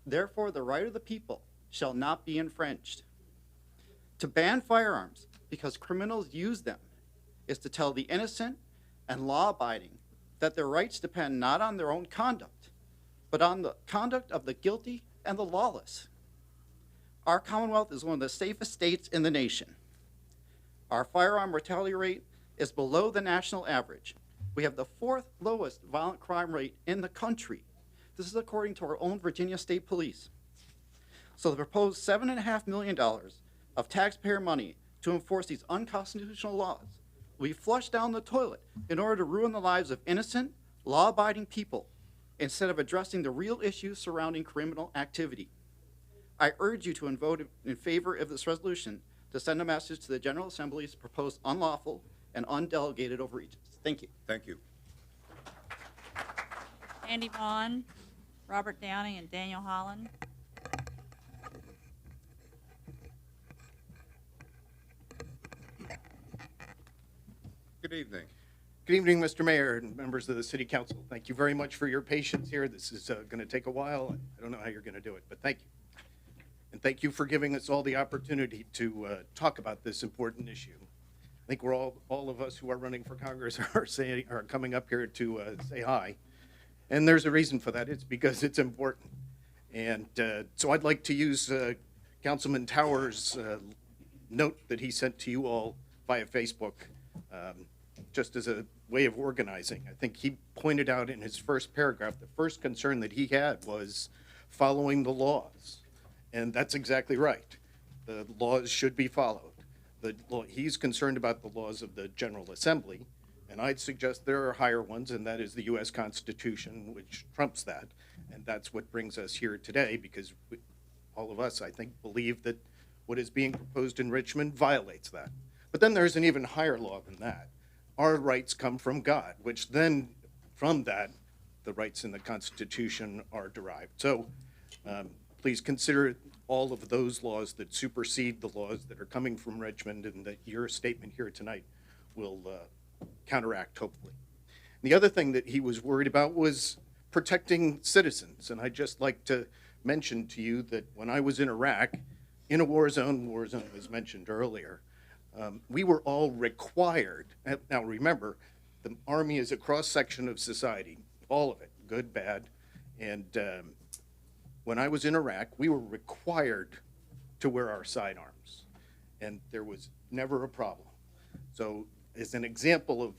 Therefore, the right of the people shall not be infringed. To ban firearms because criminals use them is to tell the innocent and law-abiding that their rights depend not on their own conduct, but on the conduct of the guilty and the lawless. Our Commonwealth is one of the safest states in the nation. Our firearm mortality rate is below the national average. We have the 4th lowest violent crime rate in the country. This is according to our own Virginia State Police. So the proposed $7.5 million of taxpayer money to enforce these unconstitutional laws will be flushed down the toilet in order to ruin the lives of innocent, law-abiding people instead of addressing the real issues surrounding criminal activity. I urge you to vote in favor of this resolution to send a message to the General Assembly's proposed unlawful and undelegated overreaches. Thank you. Thank you. Andy Vaughn, Robert Downing, and Daniel Holland. Good evening. Good evening, Mr. Mayor and members of the City Council. Thank you very much for your patience here. This is going to take a while. I don't know how you're going to do it, but thank you. And thank you for giving us all the opportunity to talk about this important issue. I think we're all of us who are running for Congress are coming up here to say hi. And there's a reason for that. It's because it's important. And so I'd like to use Councilman Towers' note that he sent to you all via Facebook just as a way of organizing. I think he pointed out in his first paragraph, the first concern that he had was following the laws. And that's exactly right. The laws should be followed. He's concerned about the laws of the General Assembly, and I'd suggest there are higher ones, and that is the U.S. Constitution, which trumps that. And that's what brings us here today, because all of us, I think, believe that what is being proposed in Richmond violates that. But then there's an even higher law than that. Our rights come from God, which then, from that, the rights in the Constitution are derived. So please consider all of those laws that supersede the laws that are coming from Richmond, and that your statement here tonight will counteract, hopefully. And the other thing that he was worried about was protecting citizens. And I'd just like to mention to you that when I was in Iraq, in a war zone was mentioned earlier, we were all required. Now remember, the Army is a cross-section of society, all of it, good, bad. And when I was in Iraq, we were required to wear our sidearms, and there was never a problem. So as an example of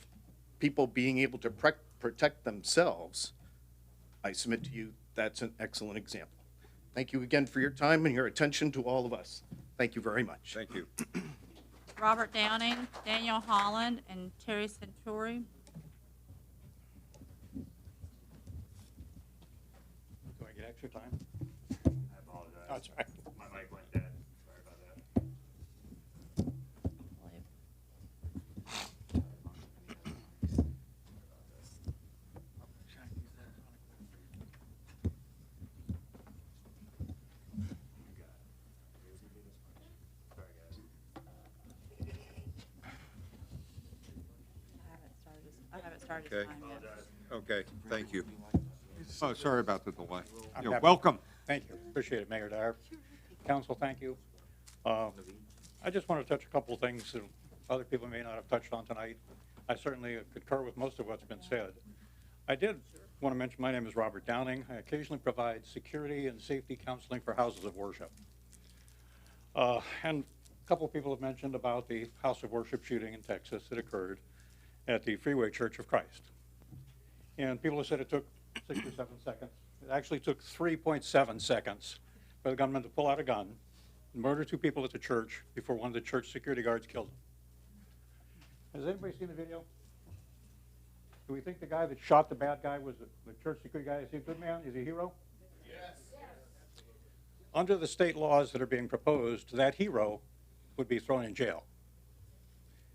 people being able to protect themselves, I submit to you that's an excellent example. Thank you again for your time and your attention to all of us. Thank you very much. Thank you. Robert Downing, Daniel Holland, and Terry Centuri. Do I get extra time? I apologize. That's all right. My mic went dead. Sorry about that. I haven't started Okay. time yet. Okay, thank you. Oh, sorry about the delay. I'm You're happy. welcome. Thank you. Appreciate it, Mayor Dyer. Council, thank you. I just want to touch a couple of things that other people may not have touched on tonight. I certainly concur with most of what's been said. I did want to mention my name is Robert Downing. I occasionally provide security and safety counseling for houses of worship. And a couple of people have mentioned about the house of worship shooting in Texas that occurred at the Freeway Church of Christ. And people have said it took 6 or 7 seconds. It actually took 3.7 seconds for the gunman to pull out a gun and murder 2 people at the church before one of the church security guards killed him. Has anybody seen the video? Do we think the guy that shot the bad guy was the church security guy? Is he a good man? Is he a hero? Yes. Under the state laws that are being proposed, that hero would be thrown in jail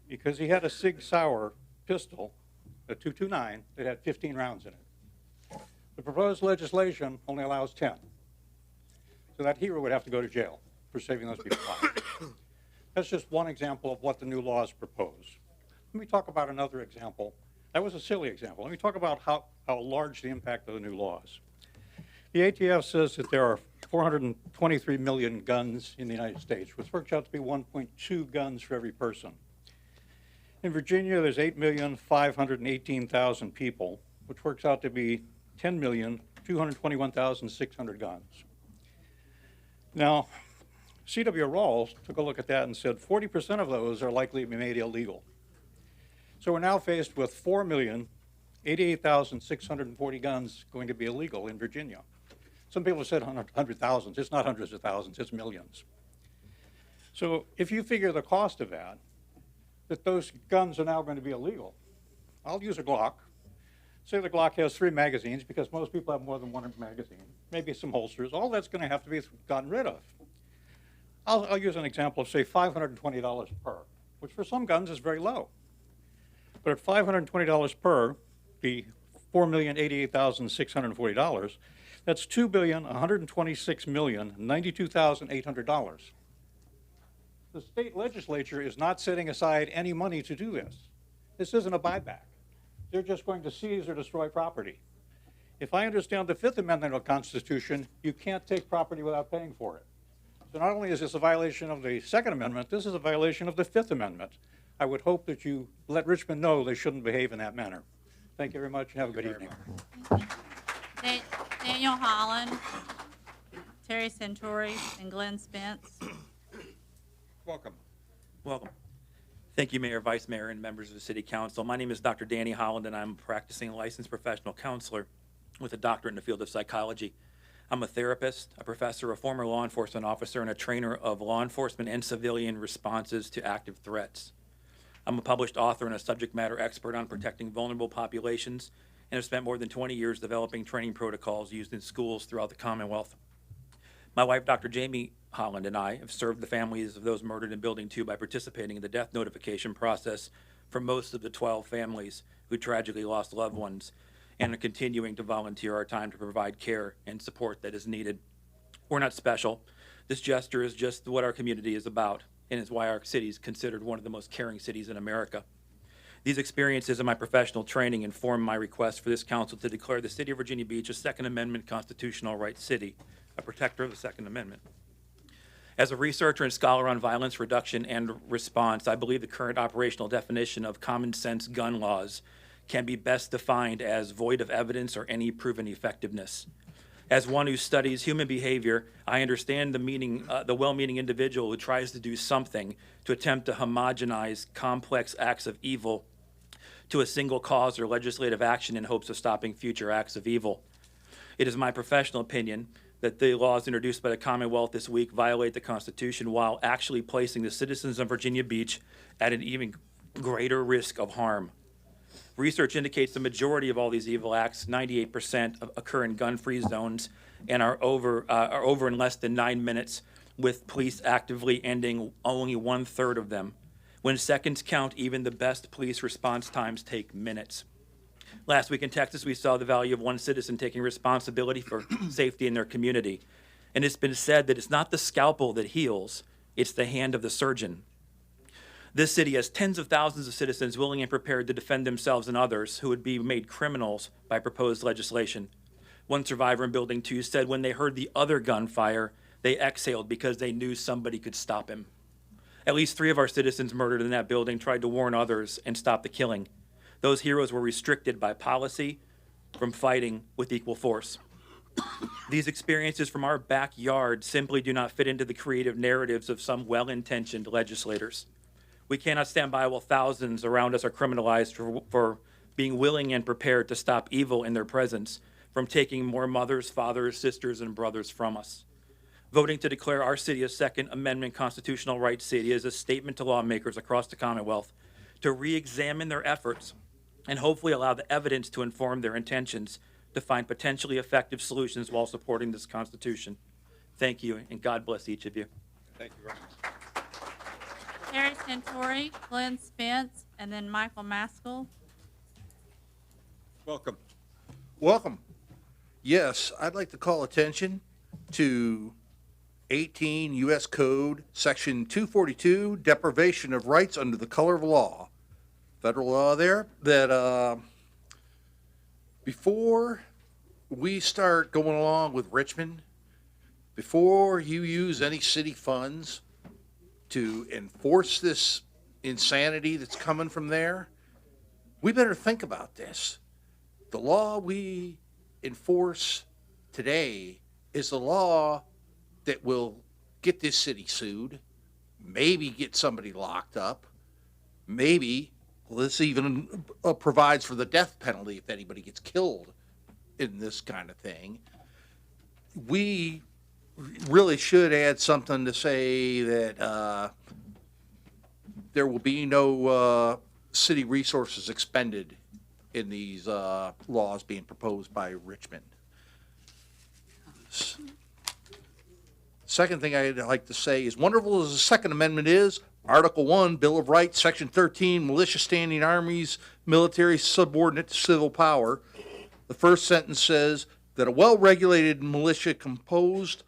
because he had a Sig Sauer pistol, a .229, that had 15 rounds in it. The proposed legislation only allows 10. So that hero would have to go to jail for saving those people's lives. That's just one example of what the new laws propose. Let me talk about another example. That was a silly example. Let me talk about how large the impact of the new laws. The ATF says that there are 423 million guns in the United States, which works out to be 1.2 guns for every person. In Virginia, there's 8,518,000 people, which works out to be 10,221,600 guns. Now, C.W. Rawls took a look at that and said 40% of those are likely to be made illegal. So we're now faced with 4,088,640 guns going to be illegal in Virginia. Some people have said 100,000. It's not hundreds of thousands, it's millions. So if you figure the cost of that those guns are now going to be illegal. I'll use a Glock. Say the Glock has 3 magazines, because most people have more than 1 magazine, maybe some holsters. All that's going to have to be gotten rid of. I'll use an example of, say, $520 per, which for some guns is very low. But at $520 per, the $4,088,640, that's $2,126,092,800. The state legislature is not setting aside any money to do this. This isn't a buyback. They're just going to seize or destroy property. If I understand the Fifth Amendment of the Constitution, you can't take property without paying for it. So not only is this a violation of the Second Amendment, this is a violation of the Fifth Amendment. I would hope that you let Richmond know they shouldn't behave in that manner. Thank you very much, and have a good evening. Daniel Holland, Terry Centuri, and Glenn Spence. Welcome. Welcome. Thank you, Mayor, Vice Mayor, and members of the City Council. My name is Dr. Danny Holland, and I'm a practicing licensed professional counselor with a doctorate in the field of psychology. I'm a therapist, a professor, a former law enforcement officer, and a trainer of law enforcement and civilian responses to active threats. I'm a published author and a subject matter expert on protecting vulnerable populations, and have spent more than 20 years developing training protocols used in schools throughout the Commonwealth. My wife, Dr. Jamie Holland, and I have served the families of those murdered in Building 2 by participating in the death notification process for most of the 12 families who tragically lost loved ones, and are continuing to volunteer our time to provide care and support that is needed. We're not special. This gesture is just what our community is about, and is why our city is considered one of the most caring cities in America. These experiences and my professional training inform my request for this council to declare the City of Virginia Beach a Second Amendment constitutional rights city, a protector of the Second Amendment. As a researcher and scholar on violence reduction and response, I believe the current operational definition of common sense gun laws can be best defined as void of evidence or any proven effectiveness. As one who studies human behavior, I understand the well-meaning individual who tries to do something to attempt to homogenize complex acts of evil to a single cause or legislative action in hopes of stopping future acts of evil. It is my professional opinion that the laws introduced by the Commonwealth this week violate the Constitution while actually placing the citizens of Virginia Beach at an even greater risk of harm. Research indicates the majority of all these evil acts, 98%, occur in gun-free zones and are over in less than 9 minutes, with police actively ending only 1/3 of them. When seconds count, even the best police response times take minutes. Last week in Texas, we saw the value of one citizen taking responsibility for safety in their community. And it's been said that it's not the scalpel that heals, it's the hand of the surgeon. This city has tens of thousands of citizens willing and prepared to defend themselves and others who would be made criminals by proposed legislation. One survivor in Building 2 said when they heard the other gunfire, they exhaled because they knew somebody could stop him. At least 3 of our citizens murdered in that building tried to warn others and stop the killing. Those heroes were restricted by policy from fighting with equal force. These experiences from our backyard simply do not fit into the creative narratives of some well-intentioned legislators. We cannot stand by while thousands around us are criminalized for being willing and prepared to stop evil in their presence from taking more mothers, fathers, sisters, and brothers from us. Voting to declare our city a Second Amendment constitutional rights city is a statement to lawmakers across the Commonwealth to re-examine their efforts and hopefully allow the evidence to inform their intentions to find potentially effective solutions while supporting this Constitution. Thank you, and God bless each of you. Thank you very much. Terry Centuri, Glenn Spence, and then Michael Maskell. Welcome. Welcome. Yes, I'd like to call attention to 18 U.S. Code, Section 242, deprivation of rights under the color of law. Federal law there, that before we start going along with Richmond, before you use any city funds to enforce this insanity that's coming from there, we better think about this. The law we enforce today is the law that will get this city sued, maybe get somebody locked up, maybe this even provides for the death penalty if anybody gets killed in this kind of thing. We really should add something to say that there will be no city resources expended in these laws being proposed by Richmond. Second thing I'd like to say is, wonderful as the Second Amendment is, Article 1, Bill of Rights, Section 13, militia standing armies, military subordinate to civil power. The first sentence says that a well-regulated militia composed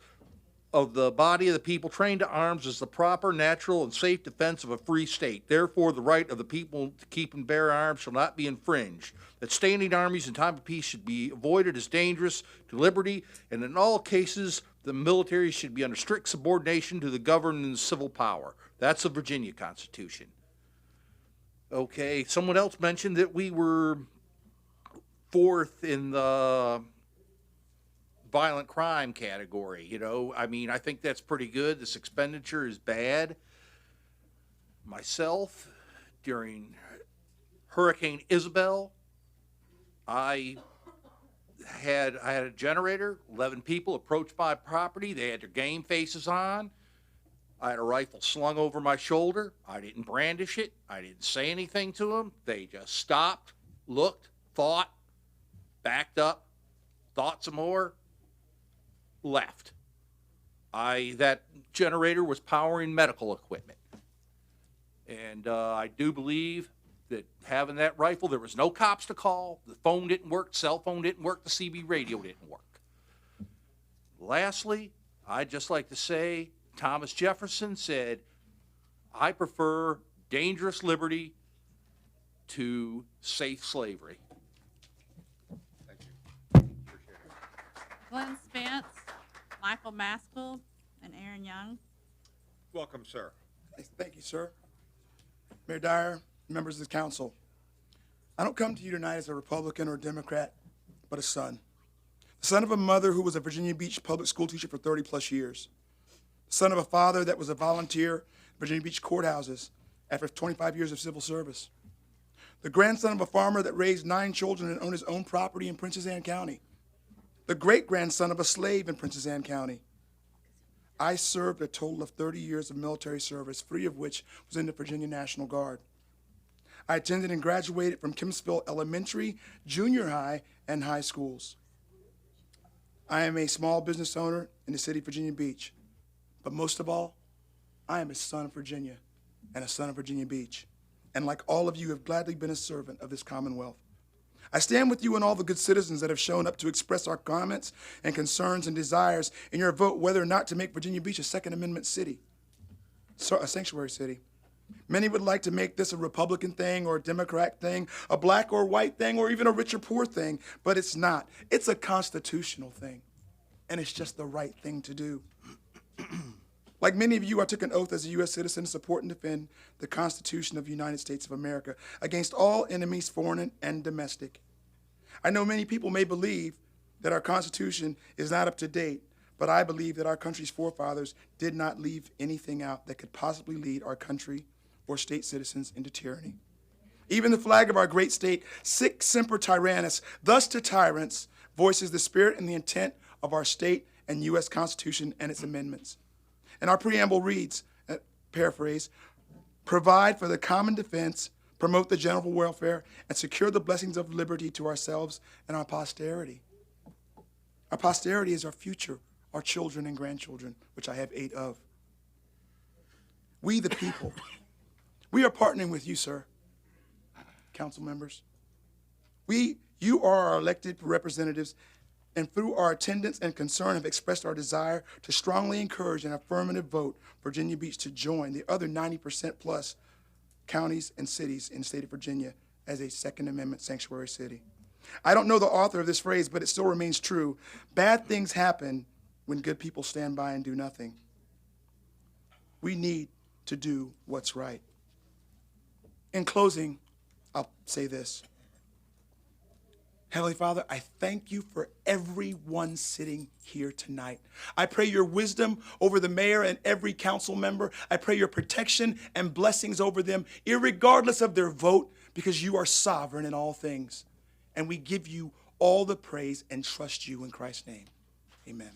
of the body of the people trained to arms is the proper, natural, and safe defense of a free state. Therefore, the right of the people to keep and bear arms shall not be infringed. That standing armies in time of peace should be avoided as dangerous to liberty, and in all cases, the military should be under strict subordination to the governing civil power. That's the Virginia Constitution. Okay, someone else mentioned that we were fourth in the violent crime category. You know, I mean, I think that's pretty good. This expenditure is bad. Myself, during Hurricane Isabel, I had a generator, 11 people approached my property. They had their game faces on. I had a rifle slung over my shoulder. I didn't brandish it. I didn't say anything to them. They just stopped, looked, thought, backed up, thought some more, left. That generator was powering medical equipment. And I do believe that having that rifle, there was no cops to call. The phone didn't work, cell phone didn't work, the CB radio didn't work. Lastly, I'd just like to say, Thomas Jefferson said, I prefer dangerous liberty to safe slavery. Glenn Spence, Michael Maskell, and Aaron Young. Welcome, sir. Thank you, sir. Mayor Dyer, members of the council. I don't come to you tonight as a Republican or a Democrat, but a son. The son of a mother who was a Virginia Beach public school teacher for 30 plus years. The son of a father that was a volunteer at Virginia Beach courthouses after 25 years of civil service. The grandson of a farmer that raised 9 children and owned his own property in Princess Anne County. The great-grandson of a slave in Princess Anne County. I served a total of 30 years of military service, 3 of which was in the Virginia National Guard. I attended and graduated from Kempsville Elementary, junior high, and high schools. I am a small business owner in the city of Virginia Beach. But most of all, I am a son of Virginia and a son of Virginia Beach. And like all of you, have gladly been a servant of this Commonwealth. I stand with you and all the good citizens that have shown up to express our comments and concerns and desires in your vote whether or not to make Virginia Beach a Second Amendment city, a sanctuary city. Many would like to make this a Republican thing or a Democrat thing, a black or white thing, or even a rich or poor thing, but it's not. It's a constitutional thing, and it's just the right thing to do. Like many of you, I took an oath as a U.S. citizen to support and defend the Constitution of the United States of America against all enemies, foreign and domestic. I know many people may believe that our Constitution is not up to date, but I believe that our country's forefathers did not leave anything out that could possibly lead our country or state citizens into tyranny. Even the flag of our great state, Sic Semper Tyrannis, thus to tyrants, voices the spirit and the intent of our state and U.S. Constitution and its amendments. And our preamble reads, paraphrase, provide for the common defense, promote the general welfare, and secure the blessings of liberty to ourselves and our posterity. Our posterity is our future, our children and grandchildren, which I have 8 of. We, the people, we are partnering with you, sir, council members. You are our elected representatives, and through our attendance and concern have expressed our desire to strongly encourage an affirmative vote Virginia Beach to join the other 90% plus counties and cities in the state of Virginia as a Second Amendment sanctuary city. I don't know the author of this phrase, but it still remains true. Bad things happen when good people stand by and do nothing. We need to do what's right. In closing, I'll say this. Heavenly Father, I thank you for everyone sitting here tonight. I pray your wisdom over the mayor and every council member. I pray your protection and blessings over them, irregardless of their vote, because you are sovereign in all things. And we give you all the praise and trust you in Christ's name. Amen.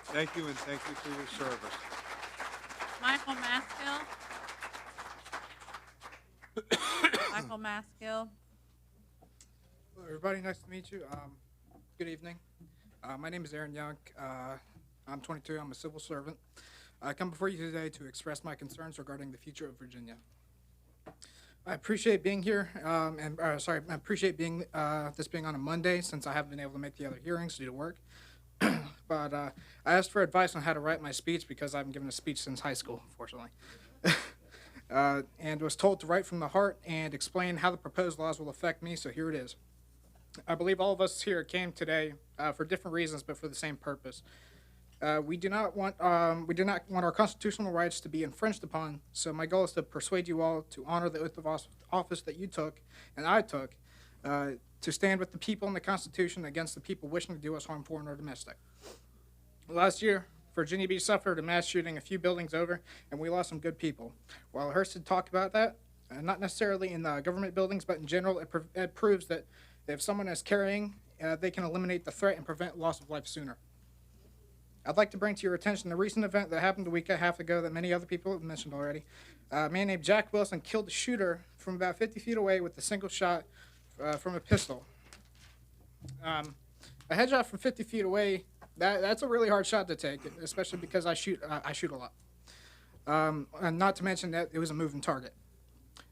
Thank you, and thank you for your service. Michael Maskill. Michael Maskill. Hello, everybody. Nice to meet you. Good evening. My name is Aaron Young. I'm 22. I'm a civil servant. I come before you today to express my concerns regarding the future of Virginia. I appreciate being here, I appreciate being this being on a Monday since I haven't been able to make the other hearings due to work. But I asked for advice on how to write my speech because I haven't given a speech since high school, unfortunately. And was told to write from the heart and explain how the proposed laws will affect me, so here it is. I believe all of us here came today for different reasons, but for the same purpose. We do not want our constitutional rights to be infringed upon. So my goal is to persuade you all to honor the oath of office that you took and I took, to stand with the people and the Constitution against the people wishing to do us harm, foreign or domestic. Last year, Virginia Beach suffered a mass shooting a few buildings over, and we lost some good people. While Hurston talked about that, not necessarily in the government buildings, but in general, it proves that if someone is carrying, they can eliminate the threat and prevent loss of life sooner. I'd like to bring to your attention a recent event that happened a week and a half ago that many other people have mentioned already. A man named Jack Wilson killed the shooter from about 50 feet away with a single shot from a pistol. A headshot from 50 feet away, that's a really hard shot to take, especially because I shoot a lot. And not to mention that it was a moving target.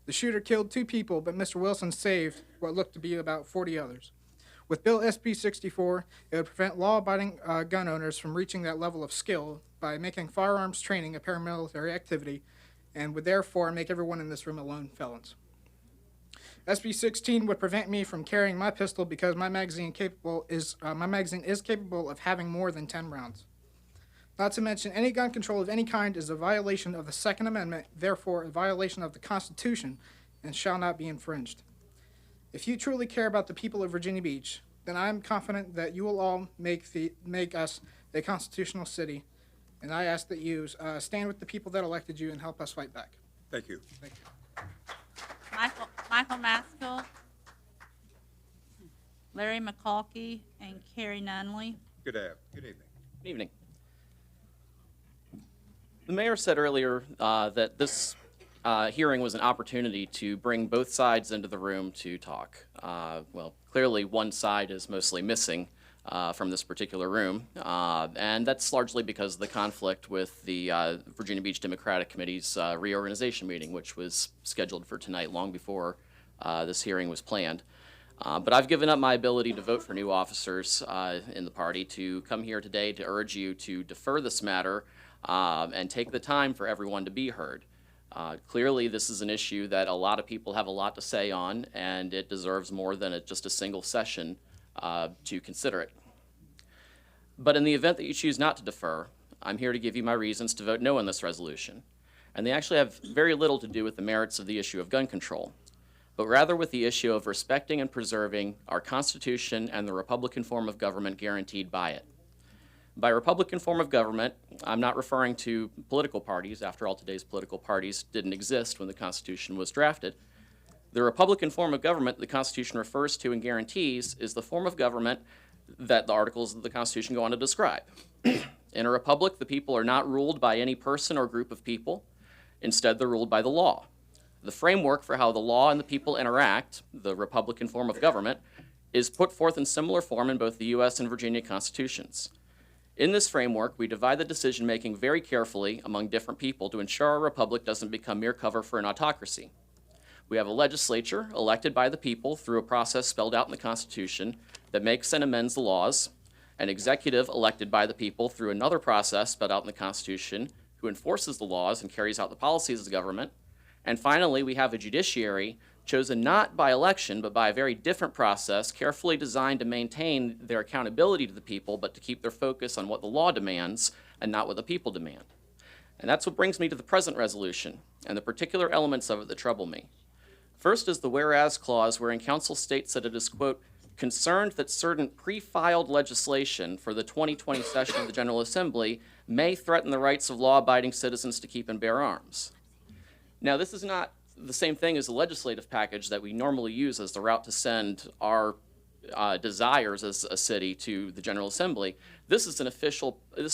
The shooter killed 2 people, but Mr. Wilson saved what looked to be about 40 others. With Bill SB 64, it would prevent law-abiding gun owners from reaching that level of skill by making firearms training a paramilitary activity, and would therefore make everyone in this room lone felons. SB 16 would prevent me from carrying my pistol because my magazine is capable of having more than 10 rounds. Not to mention, any gun control of any kind is a violation of the Second Amendment, therefore a violation of the Constitution, and shall not be infringed. If you truly care about the people of Virginia Beach, then I am confident that you will all make us a constitutional city, and I ask that you stand with the people that elected you and help us fight back. Thank you. Thank you. Michael Maskill, Larry McCalkey, and Carrie Nunley. Good evening. Good evening. The mayor said earlier that this hearing was an opportunity to bring both sides into the room to talk. Well, clearly one side is mostly missing from this particular room, and that's largely because of the conflict with the Virginia Beach Democratic Committee's reorganization meeting, which was scheduled for tonight long before this hearing was planned. But I've given up my ability to vote for new officers in the party to come here today to urge you to defer this matter and take the time for everyone to be heard. Clearly, this is an issue that a lot of people have a lot to say on, and it deserves more than just a single session to consider it. But in the event that you choose not to defer, I'm here to give you my reasons to vote no on this resolution. And they actually have very little to do with the merits of the issue of gun control, but rather with the issue of respecting and preserving our Constitution and the Republican form of government guaranteed by it. By Republican form of government, I'm not referring to political parties. After all, today's political parties didn't exist when the Constitution was drafted. The Republican form of government the Constitution refers to and guarantees is the form of government that the articles of the Constitution go on to describe. In a republic, the people are not ruled by any person or group of people. Instead, they're ruled by the law. The framework for how the law and the people interact, the Republican form of government, is put forth in similar form in both the U.S. and Virginia constitutions. In this framework, we divide the decision-making very carefully among different people to ensure our republic doesn't become mere cover for an autocracy. We have a legislature elected by the people through a process spelled out in the Constitution that makes and amends the laws, an executive elected by the people through another process spelled out in the Constitution who enforces the laws and carries out the policies of the government, and finally, we have a judiciary chosen not by election, but by a very different process, carefully designed to maintain their accountability to the people, but to keep their focus on what the law demands and not what the people demand. And that's what brings me to the present resolution and the particular elements of it that trouble me. First is the whereas clause wherein council states that it is, quote, concerned that certain pre-filed legislation for the 2020 session of the General Assembly may threaten the rights of law-abiding citizens to keep and bear arms. Now, this is not the same thing as the legislative package that we normally use as the route to send our desires as a city to the General Assembly. This is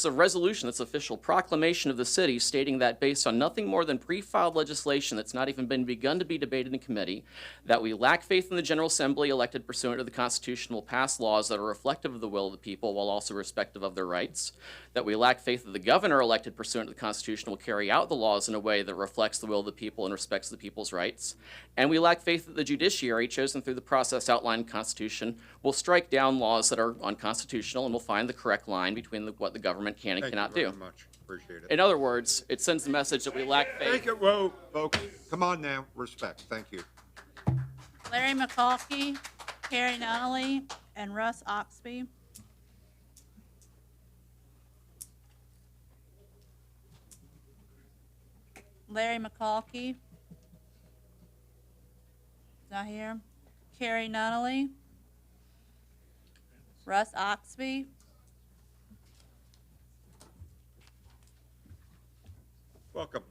a resolution that's official proclamation of the city stating that based on nothing more than pre-filed legislation that's not even been begun to be debated in committee, that we lack faith in the General Assembly elected pursuant to the Constitution will pass laws that are reflective of the will of the people while also respective of their rights, that we lack faith that the governor elected pursuant to the Constitution will carry out the laws in a way that reflects the will of the people and respects the people's rights, and we lack faith that the judiciary chosen through the process outlined in the Constitution will strike down laws that are unconstitutional and will find the correct line between what the government can and cannot do. Thank you very much. Appreciate it. In other words, it sends the message that we lack faith. Thank you, whoa, folks. Come on now, respect. Thank you. Larry McCulkey, Carrie Nunley, and Russ Oxby. Larry McCulkey. Not here. Carrie Nunley. Russ Oxby. Welcome.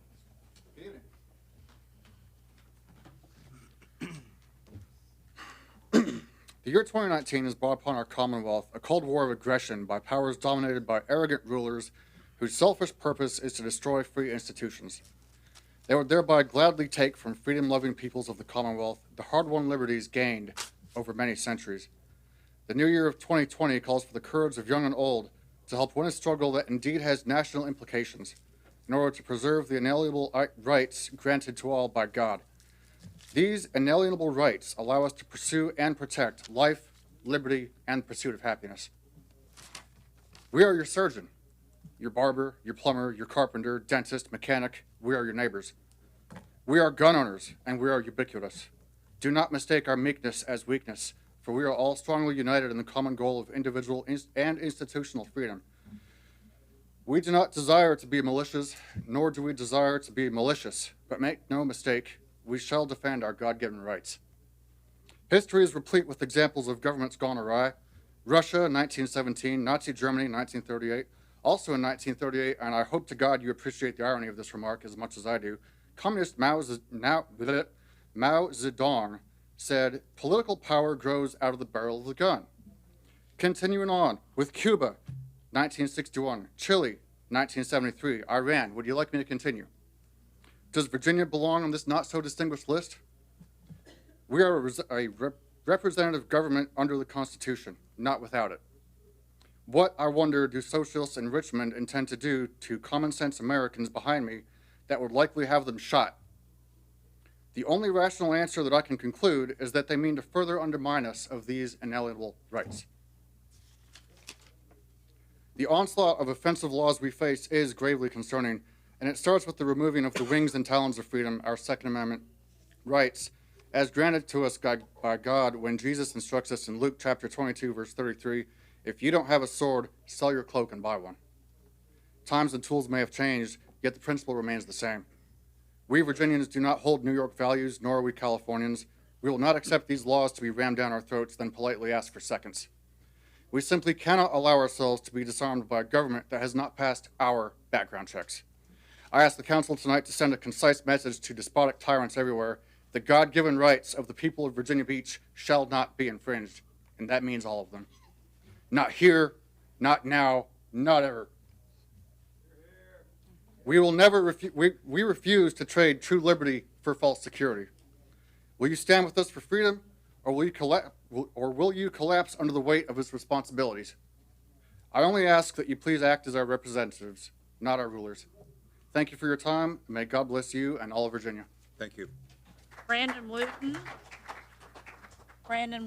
The year 2019 has brought upon our Commonwealth a cold war of aggression by powers dominated by arrogant rulers whose selfish purpose is to destroy free institutions. They would thereby gladly take from freedom-loving peoples of the Commonwealth the hard-won liberties gained over many centuries. The new year of 2020 calls for the courage of young and old to help win a struggle that indeed has national implications in order to preserve the inalienable rights granted to all by God. These inalienable rights allow us to pursue and protect life, liberty, and the pursuit of happiness. We are your surgeon, your barber, your plumber, your carpenter, dentist, mechanic. We are your neighbors. We are gun owners, and we are ubiquitous. Do not mistake our meekness as weakness, for we are all strongly united in the common goal of individual and institutional freedom. We do not desire to be militias, nor do we desire to be malicious, but make no mistake, we shall defend our God-given rights. History is replete with examples of governments gone awry. Russia in 1917, Nazi Germany in 1938. Also in 1938, and I hope to God you appreciate the irony of this remark as much as I do, Communist Mao Zedong said, political power grows out of the barrel of the gun. Continuing on with Cuba, 1961, Chile, 1973, Iran. Would you like me to continue? Does Virginia belong on this not-so-distinguished list? We are a representative government under the Constitution, not without it. What, I wonder, do socialists in Richmond intend to do to common-sense Americans behind me that would likely have them shot? The only rational answer that I can conclude is that they mean to further undermine us of these inalienable rights. The onslaught of offensive laws we face is gravely concerning, and it starts with the removing of the wings and talons of freedom, our Second Amendment rights, as granted to us by God when Jesus instructs us in Luke chapter 22, verse 33, if you don't have a sword, sell your cloak and buy one. Times and tools may have changed, yet the principle remains the same. We Virginians do not hold New York values, nor are we Californians. We will not accept these laws to be rammed down our throats, then politely ask for seconds. We simply cannot allow ourselves to be disarmed by a government that has not passed our background checks. I ask the council tonight to send a concise message to despotic tyrants everywhere. The God-given rights of the people of Virginia Beach shall not be infringed, and that means all of them. Not here, not now, not ever. We will never we refuse to trade true liberty for false security. Will you stand with us for freedom, or will you collapse under the weight of its responsibilities? I only ask that you please act as our representatives, not our rulers. Thank you for your time. May God bless you and all of Virginia. Thank you. Brandon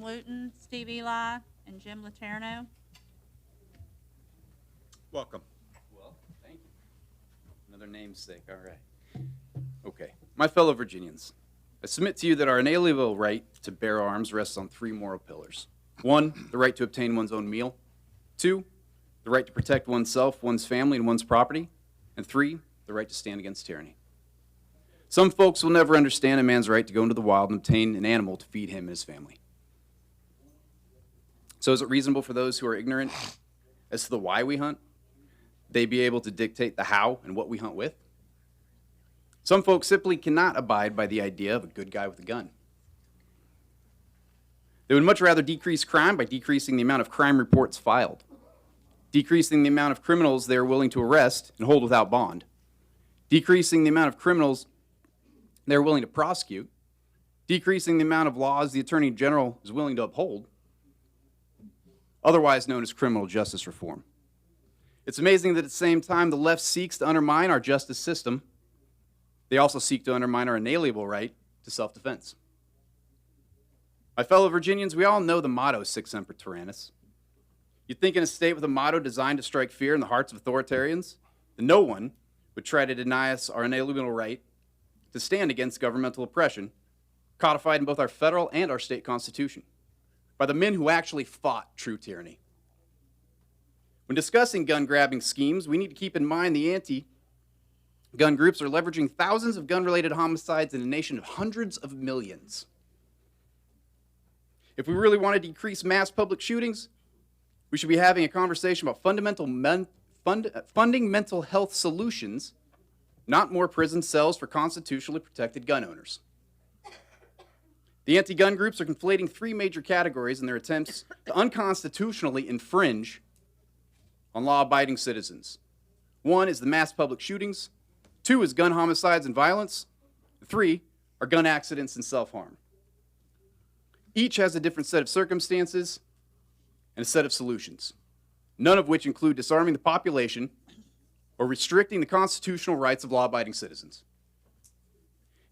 Wooten, Steve Eli, and Jim Laterno. Welcome. Well, thank you. Another namesake, all right. Okay, my fellow Virginians, I submit to you that our inalienable right to bear arms rests on three moral pillars. One, the right to obtain one's own meal. Two, the right to protect oneself, one's family, and one's property. And three, the right to stand against tyranny. Some folks will never understand a man's right to go into the wild and obtain an animal to feed him and his family. So is it reasonable for those who are ignorant as to the why we hunt, they be able to dictate the how and what we hunt with? Some folks simply cannot abide by the idea of a good guy with a gun. They would much rather decrease crime by decreasing the amount of crime reports filed, decreasing the amount of criminals they are willing to arrest and hold without bond, decreasing the amount of criminals they are willing to prosecute, decreasing the amount of laws the Attorney General is willing to uphold, otherwise known as criminal justice reform. It's amazing that at the same time the left seeks to undermine our justice system, they also seek to undermine our inalienable right to self-defense. My fellow Virginians, we all know the motto, Sic Semper Tyrannis. You'd think in a state with a motto designed to strike fear in the hearts of authoritarians, that no one would try to deny us our inalienable right to stand against governmental oppression, codified in both our federal and our state constitution, by the men who actually fought true tyranny. When discussing gun-grabbing schemes, we need to keep in mind the anti-gun groups are leveraging thousands of gun-related homicides in a nation of hundreds of millions. If we really want to decrease mass public shootings, we should be having a conversation about funding mental health solutions, not more prison cells for constitutionally protected gun owners. The anti-gun groups are conflating three major categories in their attempts to unconstitutionally infringe on law-abiding citizens. One is the mass public shootings, two is gun homicides and violence, three are gun accidents and self-harm. Each has a different set of circumstances and a set of solutions, none of which include disarming the population or restricting the constitutional rights of law-abiding citizens.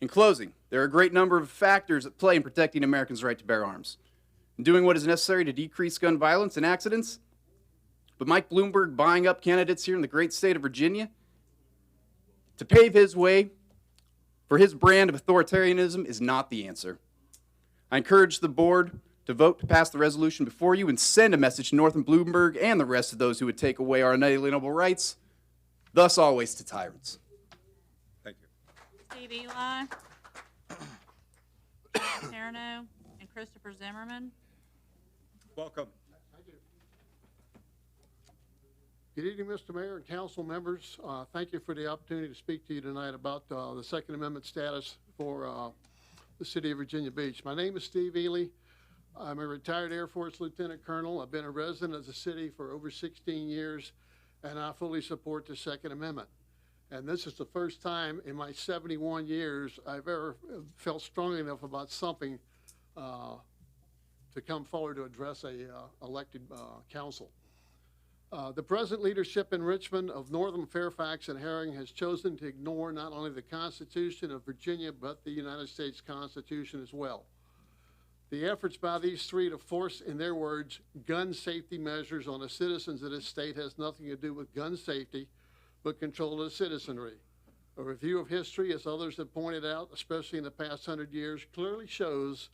In closing, there are a great number of factors at play in protecting Americans' right to bear arms and doing what is necessary to decrease gun violence and accidents. But Mike Bloomberg buying up candidates here in the great state of Virginia to pave his way for his brand of authoritarianism is not the answer. I encourage the board to vote to pass the resolution before you and send a message to Northam Bloomberg and the rest of those who would take away our inalienable rights, thus always to tyrants. Thank you. Steve Eli, Jim Laterno, and Christopher Zimmerman. Welcome. Good evening, Mr. Mayor and council members. Thank you for the opportunity to speak to you tonight about the Second Amendment status for the city of Virginia Beach. My name is Steve Ely. I'm a retired Air Force Lieutenant Colonel. I've been a resident of the city for over 16 years, and I fully support the Second Amendment. And this is the first time in my 71 years I've ever felt strongly enough about something to come forward to address a elected council. The present leadership in Richmond of Northam, Fairfax, and Herring has chosen to ignore not only the Constitution of Virginia, but the United States Constitution as well. The efforts by these three to force, in their words, gun safety measures on the citizens of this state has nothing to do with gun safety, but control of the citizenry. A review of history, as others have pointed out, especially in the past 100 years, clearly shows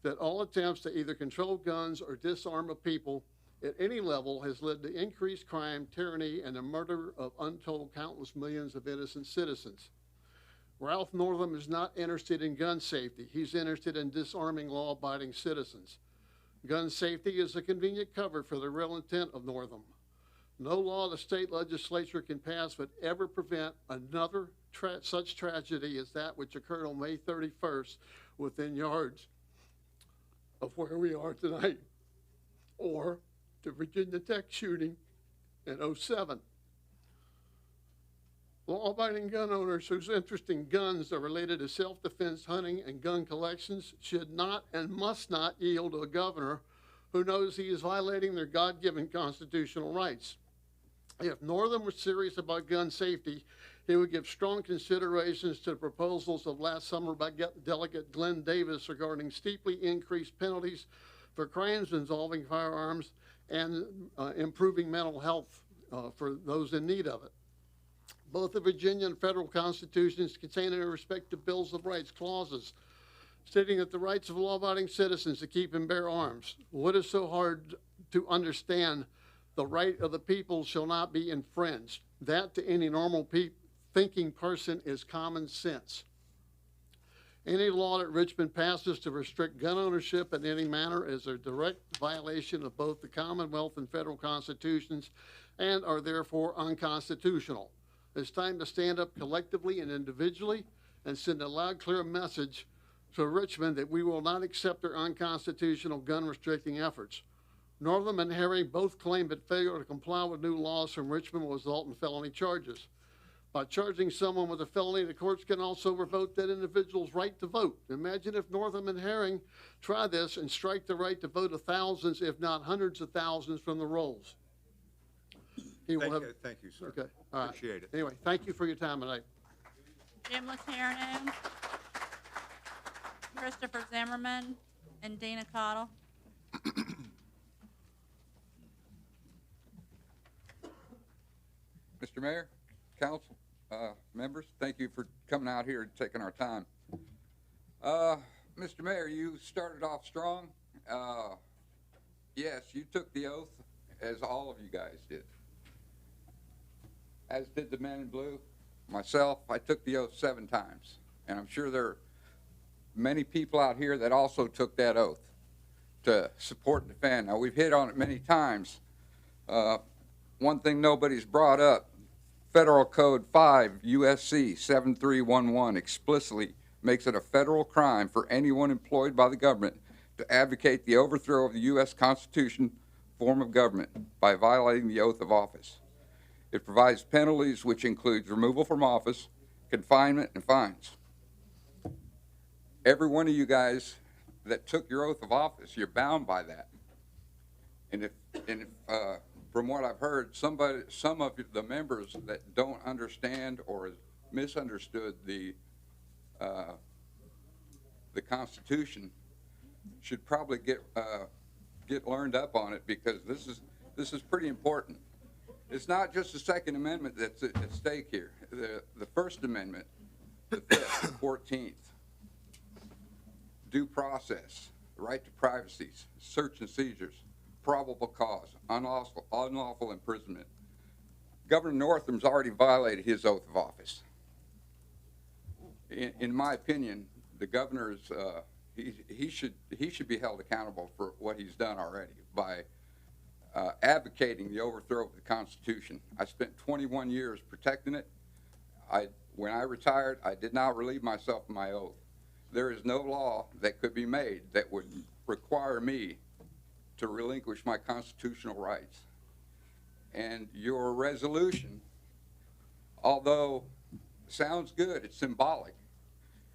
that all attempts to either control guns or disarm a people at any level has led to increased crime, tyranny, and the murder of untold countless millions of innocent citizens. Ralph Northam is not interested in gun safety. He's interested in disarming law-abiding citizens. Gun safety is a convenient cover for the real intent of Northam. No law the state legislature can pass would ever prevent another such tragedy as that which occurred on May 31st within yards of where we are tonight, or the Virginia Tech shooting in '07. Law-abiding gun owners whose interest in guns are related to self-defense, hunting, and gun collections should not and must not yield to a governor who knows he is violating their God-given constitutional rights. If Northam was serious about gun safety, he would give strong considerations to the proposals of last summer by Delegate Glenn Davis regarding steeply increased penalties for crimes involving firearms and improving mental health for those in need of it. Both the Virginia and federal constitutions contain in their respective bills of rights clauses stating that the rights of law-abiding citizens to keep and bear arms. What is so hard to understand? The right of the people shall not be infringed. That to any normal thinking person is common sense. Any law that Richmond passes to restrict gun ownership in any manner is a direct violation of both the Commonwealth and federal constitutions and are therefore unconstitutional. It's time to stand up collectively and individually and send a loud, clear message to Richmond that we will not accept their unconstitutional gun restricting efforts. Northam and Herring both claim that failure to comply with new laws from Richmond will result in felony charges. By charging someone with a felony, the courts can also revoke that individual's right to vote. Imagine if Northam and Herring try this and strike the right to vote of thousands, if not hundreds of thousands, from the rolls. Thank you, sir. Okay, all right. Appreciate it. Anyway, thank you for your time tonight. Jim Laterno, Christopher Zimmerman, and Dana Cottle. Mr. Mayor, council, members, thank you for coming out here and taking our time. Mr. Mayor, you started off strong. Yes, you took the oath, as all of you guys did. As did the men in blue. Myself, I took the oath 7 times. And I'm sure there are many people out here that also took that oath to support and defend. Now, we've hit on it many times. One thing nobody's brought up, Federal Code 5 USC 7311 explicitly makes it a federal crime for anyone employed by the government to advocate the overthrow of the U.S. Constitution form of government by violating the oath of office. It provides penalties which includes removal from office, confinement, and fines. Every one of you guys that took your oath of office, you're bound by that. And if from what I've heard, some of the members that don't understand or misunderstood the Constitution should probably get learned up on it, because this is pretty important. It's not just the Second Amendment that's at stake here. The First Amendment, the 5th, the 14th, due process, the right to privacy, search and seizures, probable cause, unlawful imprisonment. Governor Northam's already violated his oath of office. In my opinion, the governor's he should be held accountable for what he's done already by advocating the overthrow of the Constitution. I spent 21 years protecting it. When I retired, I did not relieve myself of my oath. There is no law that could be made that would require me to relinquish my constitutional rights. And your resolution, although sounds good, it's symbolic,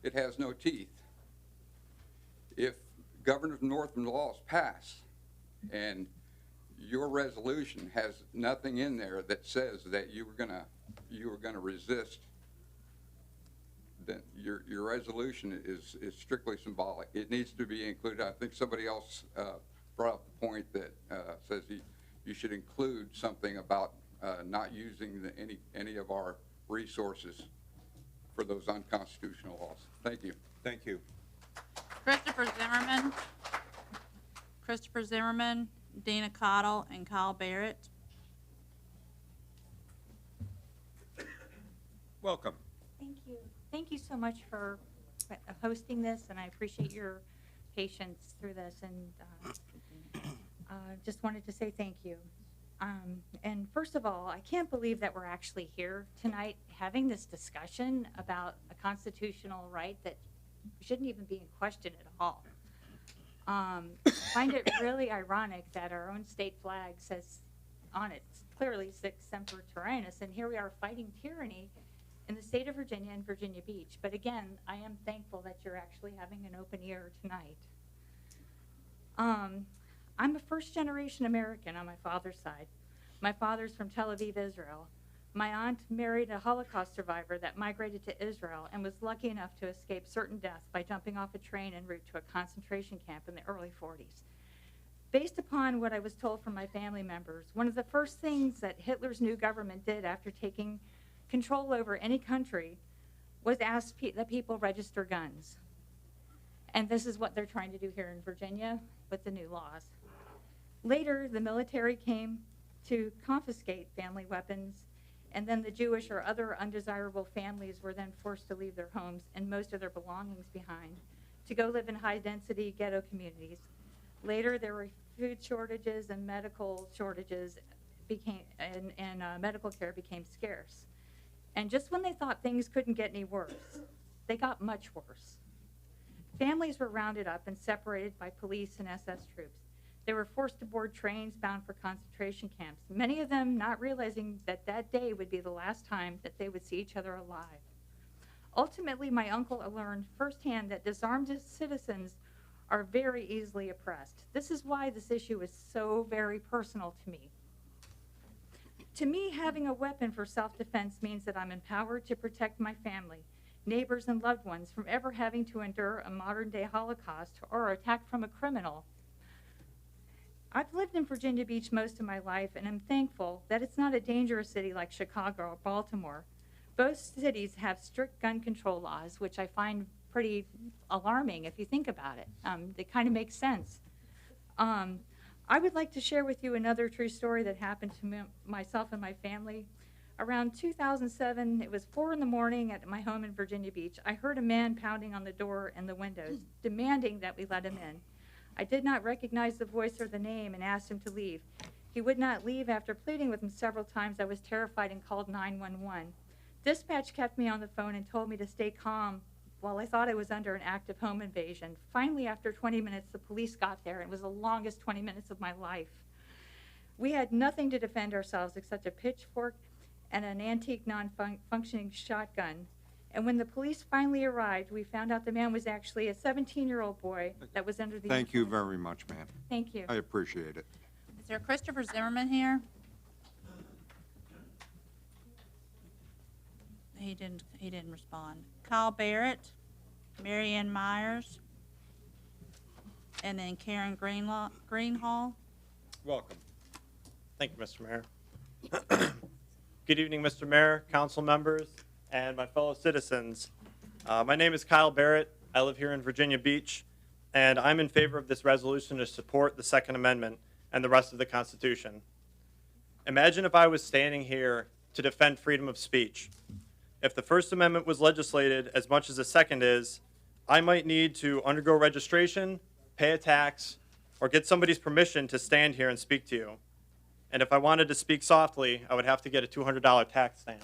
it has no teeth. If Governor Northam's laws pass and your resolution has nothing in there that says that you were gonna resist, then your resolution is strictly symbolic. It needs to be included. I think somebody else brought up the point that says you should include something about not using any of our resources for those unconstitutional laws. Thank you. Thank you. Christopher Zimmerman, Dana Cottle, and Kyle Barrett. Welcome. Thank you. Thank you so much for hosting this, and I appreciate your patience through this, and just wanted to say thank you. And first of all, I can't believe that we're actually here tonight having this discussion about a constitutional right that shouldn't even be in question at all. I find it really ironic that our own state flag says on it clearly Sic Semper Tyrannis, and here we are fighting tyranny in the state of Virginia and Virginia Beach. But again, I am thankful that you're actually having an open ear tonight. I'm a first-generation American on my father's side. My father's from Tel Aviv, Israel. My aunt married a Holocaust survivor that migrated to Israel and was lucky enough to escape certain death by jumping off a train en route to a concentration camp in the early 40s. Based upon what I was told from my family members, one of the first things that Hitler's new government did after taking control over any country was ask that people register guns. And this is what they're trying to do here in Virginia with the new laws. Later, the military came to confiscate family weapons, and then the Jewish or other undesirable families were then forced to leave their homes and most of their belongings behind to go live in high-density ghetto communities. Later, there were food shortages and medical shortages and medical care became scarce. And just when they thought things couldn't get any worse, they got much worse. Families were rounded up and separated by police and SS troops. They were forced to board trains bound for concentration camps, many of them not realizing that that day would be the last time that they would see each other alive. Ultimately, my uncle learned firsthand that disarmed citizens are very easily oppressed. This is why this issue is so very personal to me. To me, having a weapon for self-defense means that I'm empowered to protect my family, neighbors, and loved ones from ever having to endure a modern-day Holocaust or attack from a criminal. I've lived in Virginia Beach most of my life, and I'm thankful that it's not a dangerous city like Chicago or Baltimore. Both cities have strict gun control laws, which I find pretty alarming if you think about it. They kind of make sense. I would like to share with you another true story that happened to myself and my family. Around 2007, it was 4 in the morning at my home in Virginia Beach. I heard a man pounding on the door and the windows, demanding that we let him in. I did not recognize the voice or the name and asked him to leave. He would not leave. After pleading with him several times, I was terrified and called 911. Dispatch kept me on the phone and told me to stay calm while I thought I was under an active home invasion. Finally, after 20 minutes, the police got there. It was the longest 20 minutes of my life. We had nothing to defend ourselves except a pitchfork and an antique non-functioning shotgun. And when the police finally arrived, we found out the man was actually a 17-year-old boy that was under the Thank you very much, ma'am. Thank you. I appreciate it. Is there Christopher Zimmerman here? He didn't respond. Kyle Barrett, Mary Ann Myers, and then Karen Greenhall. Welcome. Thank you, Mr. Mayor. Good evening, Mr. Mayor, council members, and my fellow citizens. My name is Kyle Barrett. I live here in Virginia Beach, and I'm in favor of this resolution to support the Second Amendment and the rest of the Constitution. Imagine if I was standing here to defend freedom of speech. If the First Amendment was legislated as much as the Second is, I might need to undergo registration, pay a tax, or get somebody's permission to stand here and speak to you. And if I wanted to speak softly, I would have to get a $200 tax stamp.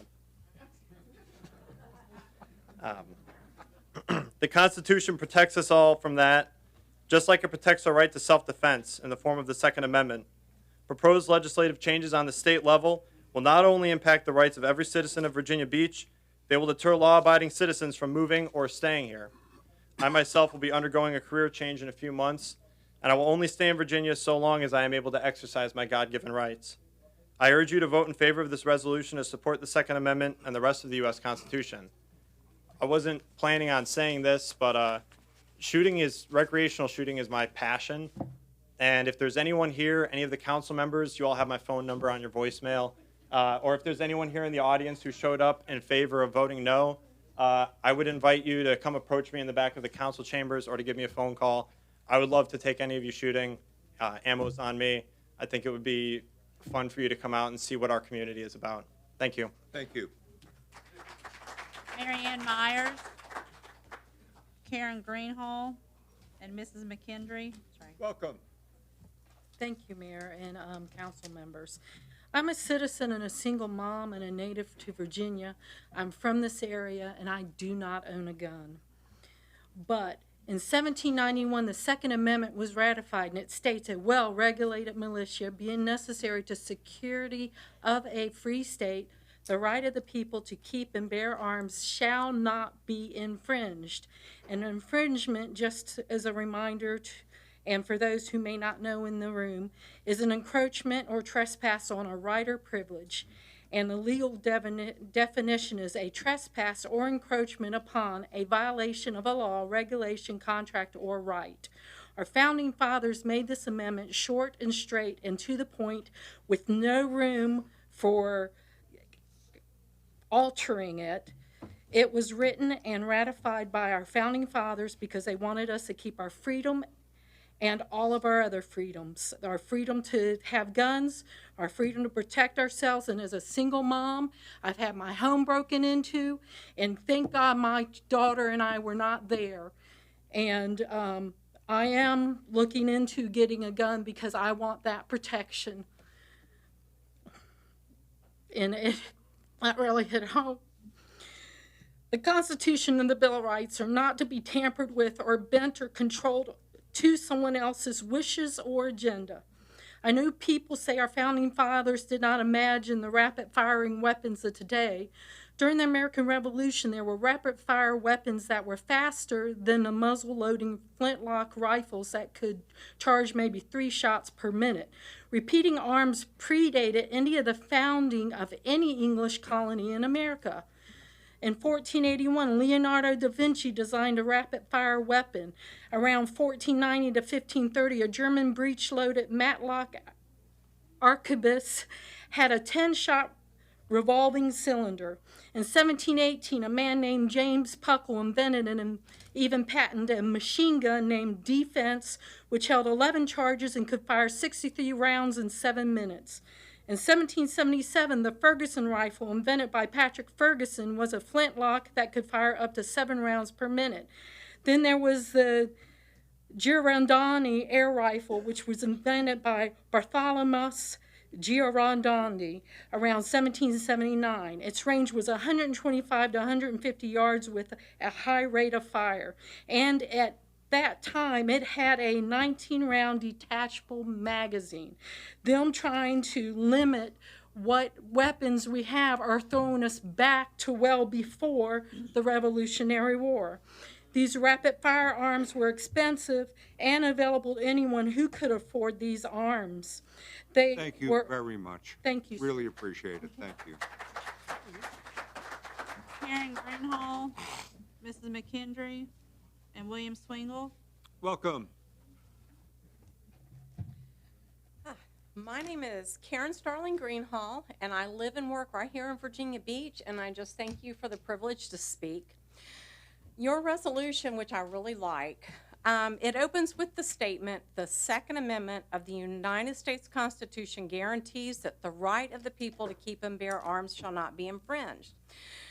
The Constitution protects us all from that, just like it protects our right to self-defense in the form of the Second Amendment. Proposed legislative changes on the state level will not only impact the rights of every citizen of Virginia Beach, they will deter law-abiding citizens from moving or staying here. I myself will be undergoing a career change in a few months, and I will only stay in Virginia so long as I am able to exercise my God-given rights. I urge you to vote in favor of this resolution to support the Second Amendment and the rest of the U.S. Constitution. I wasn't planning on saying this, but recreational shooting is my passion. And if there's anyone here, any of the council members, you all have my phone number on your voicemail. Or if there's anyone here in the audience who showed up in favor of voting no, I would invite you to come approach me in the back of the council chambers or to give me a phone call. I would love to take any of you shooting. Ammo's on me. I think it would be fun for you to come out and see what our community is about. Thank you. Thank you. Mary Ann Myers, Karen Greenhall, and Mrs. McKendry. Sorry. Welcome. Thank you, Mayor and council members. I'm a citizen and a single mom and a native to Virginia. I'm from this area and I do not own a gun. But in 1791, the Second Amendment was ratified, and it states a well-regulated militia being necessary to security of a free state, the right of the people to keep and bear arms shall not be infringed. An infringement, just as a reminder, and for those who may not know in the room, is an encroachment or trespass on a right or privilege. And the legal definition is a trespass or encroachment upon a violation of a law, regulation, contract, or right. Our founding fathers made this amendment short and straight and to the point with no room for altering it. It was written and ratified by our founding fathers because they wanted us to keep our freedom and all of our other freedoms. Our freedom to have guns, our freedom to protect ourselves, and as a single mom, I've had my home broken into, and thank God my daughter and I were not there. And I am looking into getting a gun because I want that protection. And it not really hit home. The Constitution and the Bill of Rights are not to be tampered with or bent or controlled to someone else's wishes or agenda. I know people say our founding fathers did not imagine the rapid-firing weapons of today. During the American Revolution, there were rapid-fire weapons that were faster than the muzzle-loading flintlock rifles that could charge maybe 3 shots per minute. Repeating arms predated any of the founding of any English colony in America. In 1481, Leonardo da Vinci designed a rapid-fire weapon. Around 1490 to 1530, a German breech-loaded matchlock arquebus had a 10-shot revolving cylinder. In 1718, a man named James Puckle invented and even patented a machine gun named Defense, which held 11 charges and could fire 63 rounds in 7 minutes. In 1777, the Ferguson rifle, invented by Patrick Ferguson, was a flintlock that could fire up to 7 rounds per minute. Then there was the Girondini air rifle, which was invented by Bartholomew Girondini around 1779. Its range was 125 to 150 yards with a high rate of fire. And at that time, it had a 19-round detachable magazine. Them trying to limit what weapons we have are throwing us back to well before the Revolutionary War. These rapid firearms were expensive and available to anyone who could afford these arms. Thank you very much. Thank you. Really appreciate it. Thank you. Karen Greenhall, Mrs. McKendry, and William Swingle. Welcome. My name is Karen Starling Greenhall, and I live and work right here in Virginia Beach, and I just thank you for the privilege to speak. Your resolution, which I really like, it opens with the statement, the Second Amendment of the United States Constitution guarantees that the right of the people to keep and bear arms shall not be infringed.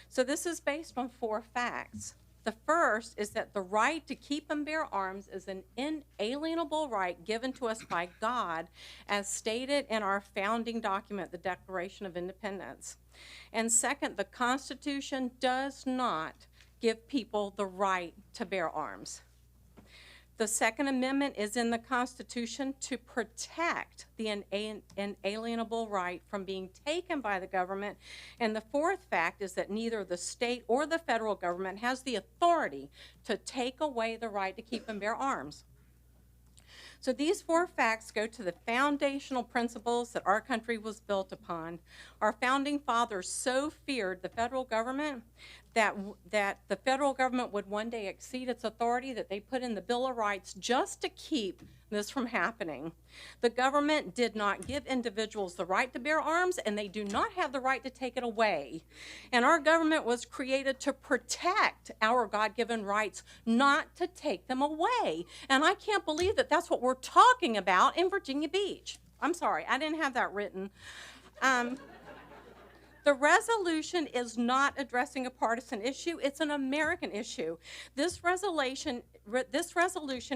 So this is based on 4 facts. The first is that the right to keep and bear arms is an inalienable right given to us by God, as stated in our founding document, the Declaration of Independence. And second, the Constitution does not give people the right to bear arms. The Second Amendment is in the Constitution to protect the inalienable right from being taken by the government. And the fourth fact is that neither the state or the federal government has the authority to take away the right to keep and bear arms. So these 4 facts go to the foundational principles that our country was built upon. Our founding fathers so feared the federal government that the federal government would one day exceed its authority that they put in the Bill of Rights just to keep this from happening. The government did not give individuals the right to bear arms, and they do not have the right to take it away. And our government was created to protect our God-given rights, not to take them away. And I can't believe that that's what we're talking about in Virginia Beach. I'm sorry, I didn't have that written. The resolution is not addressing a partisan issue. It's an American issue. This resolution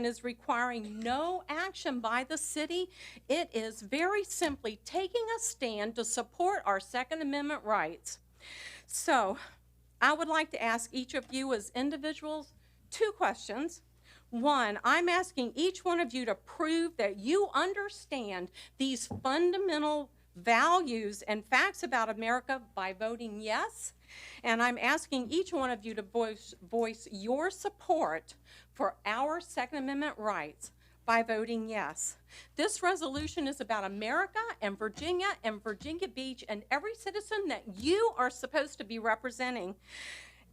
is requiring no action by the city. It is very simply taking a stand to support our Second Amendment rights. So I would like to ask each of you as individuals 2 questions. 1, I'm asking each one of you to prove that you understand these fundamental values and facts about America by voting yes. And I'm asking each one of you to voice your support for our Second Amendment rights by voting yes. This resolution is about America and Virginia Beach and every citizen that you are supposed to be representing.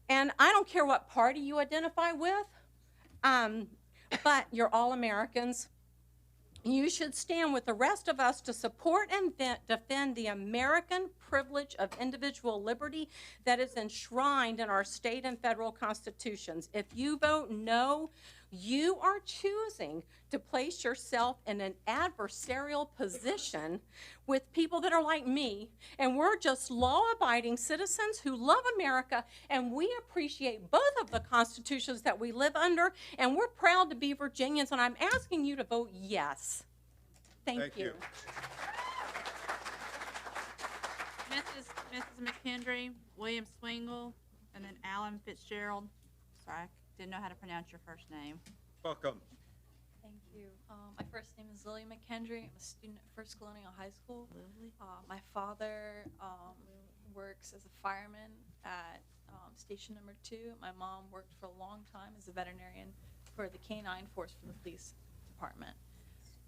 And I don't care what party you identify with, but you're all Americans. You should stand with the rest of us to support and defend the American privilege of individual liberty that is enshrined in our state and federal constitutions. If you vote no, you are choosing to place yourself in an adversarial position with people that are like me, and we're just law-abiding citizens who love America, and we appreciate both of the constitutions that we live under, and we're proud to be Virginians, and I'm asking you to vote yes. Thank you. Mrs. McKendry, William Swingle, and then Alan Fitzgerald. Sorry, I didn't know how to pronounce your first name. Welcome. Thank you. My first name is Lily McKendry. I'm a student at First Colonial High School. My father works as a fireman at Station Number 2. My mom worked for a long time as a veterinarian for the canine force for the police department.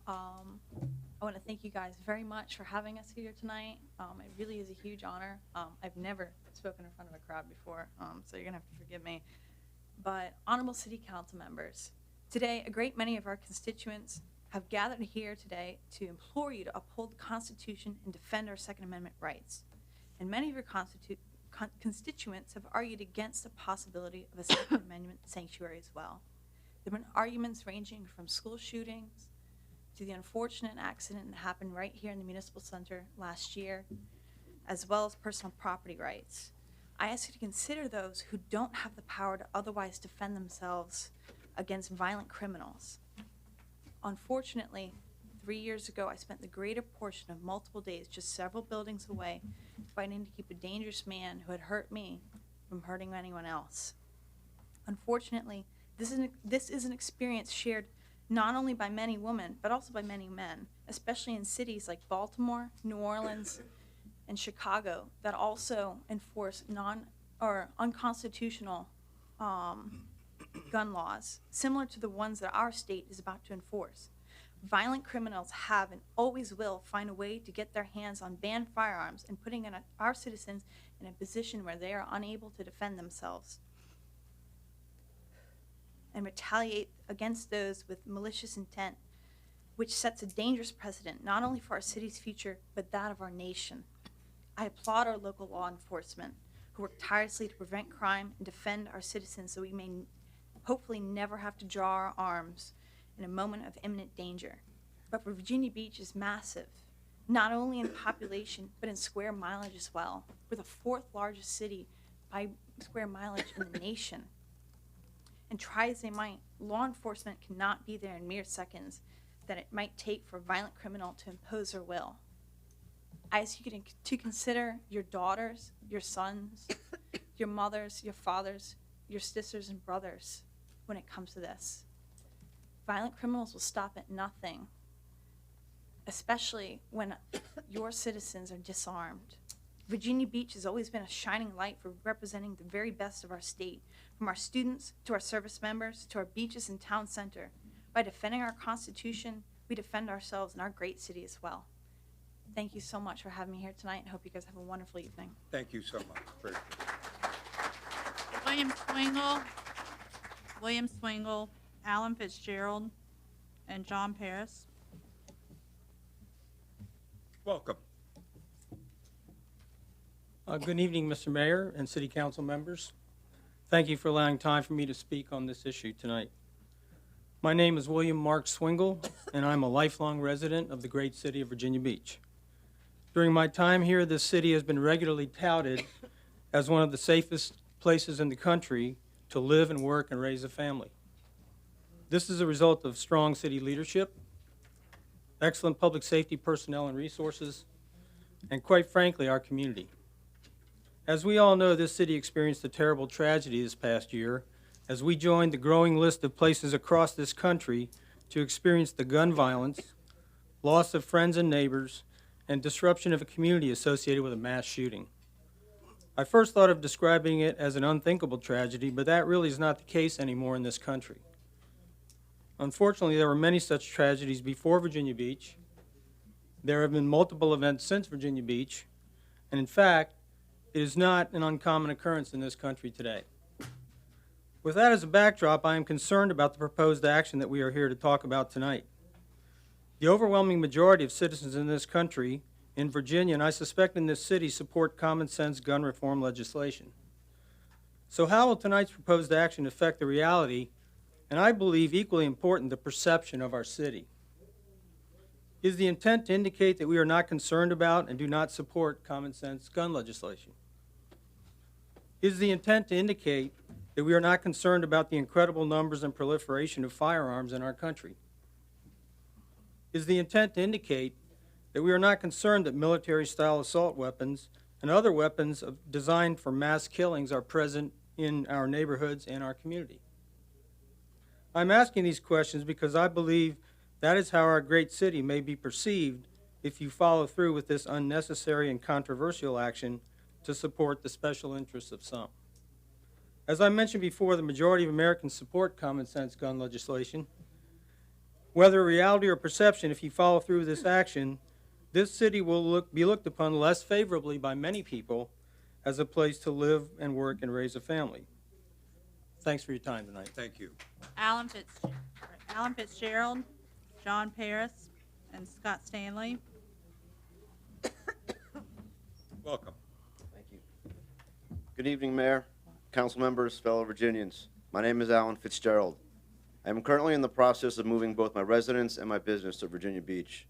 I want to thank you guys very much for having us here tonight. It really is a huge honor. I've never spoken in front of a crowd before, so you're going to have to forgive me. But honorable city council members, today a great many of our constituents have gathered here today to implore you to uphold the Constitution and defend our Second Amendment rights. And many of your constituents have argued against the possibility of a Second Amendment sanctuary as well. There have been arguments ranging from school shootings to the unfortunate accident that happened right here in the Municipal Center last year, as well as personal property rights. I ask you to consider those who don't have the power to otherwise defend themselves against violent criminals. Unfortunately, 3 years ago, I spent the greater portion of multiple days just several buildings away fighting to keep a dangerous man who had hurt me from hurting anyone else. Unfortunately, this is an experience shared not only by many women, but also by many men, especially in cities like Baltimore, New Orleans, and Chicago that also enforce unconstitutional gun laws, similar to the ones that our state is about to enforce. Violent criminals have and always will find a way to get their hands on banned firearms and putting our citizens in a position where they are unable to defend themselves and retaliate against those with malicious intent, which sets a dangerous precedent not only for our city's future, but that of our nation. I applaud our local law enforcement who work tirelessly to prevent crime and defend our citizens so we may hopefully never have to draw our arms in a moment of imminent danger. But Virginia Beach is massive, not only in population, but in square mileage as well. We're the 4th largest city by square mileage in the nation. And try as they might, law enforcement cannot be there in mere seconds that it might take for a violent criminal to impose their will. I ask you to consider your daughters, your sons, your mothers, your fathers, your sisters and brothers when it comes to this. Violent criminals will stop at nothing, especially when your citizens are disarmed. Virginia Beach has always been a shining light for representing the very best of our state, from our students to our service members to our beaches and town center. By defending our Constitution, we defend ourselves and our great city as well. Thank you so much for having me here tonight, and hope you guys have a wonderful evening. Thank you so much. Appreciate it. William Swingle, Alan Fitzgerald, and John Paris. Welcome. Good evening, Mr. Mayor and City Council members. Thank you for allowing time for me to speak on this issue tonight. My name is William Mark Swingle, and I'm a lifelong resident of the great city of Virginia Beach. During my time here, this city has been regularly touted as one of the safest places in the country to live and work and raise a family. This is a result of strong city leadership, excellent public safety personnel and resources, and quite frankly, our community. As we all know, this city experienced a terrible tragedy this past year as we joined the growing list of places across this country to experience the gun violence, loss of friends and neighbors, and disruption of a community associated with a mass shooting. I first thought of describing it as an unthinkable tragedy, but that really is not the case anymore in this country. Unfortunately, there were many such tragedies before Virginia Beach. There have been multiple events since Virginia Beach, and in fact, it is not an uncommon occurrence in this country today. With that as a backdrop, I am concerned about the proposed action that we are here to talk about tonight. The overwhelming majority of citizens in this country, in Virginia, and I suspect in this city, support common sense gun reform legislation. So how will tonight's proposed action affect the reality, and I believe equally important, the perception of our city? Is the intent to indicate that we are not concerned about and do not support common sense gun legislation? Is the intent to indicate that we are not concerned about the incredible numbers and proliferation of firearms in our country? Is the intent to indicate that we are not concerned that military-style assault weapons and other weapons designed for mass killings are present in our neighborhoods and our community? I'm asking these questions because I believe that is how our great city may be perceived if you follow through with this unnecessary and controversial action to support the special interests of some. As I mentioned before, the majority of Americans support common sense gun legislation. Whether reality or perception, if you follow through with this action, this city will be looked upon less favorably by many people as a place to live and work and raise a family. Thanks for your time tonight. Thank you. Alan Fitzgerald, John Paris, and Scott Stanley. Welcome. Thank you. Good evening, Mayor, council members, fellow Virginians. My name is Alan Fitzgerald. I am currently in the process of moving both my residence and my business to Virginia Beach.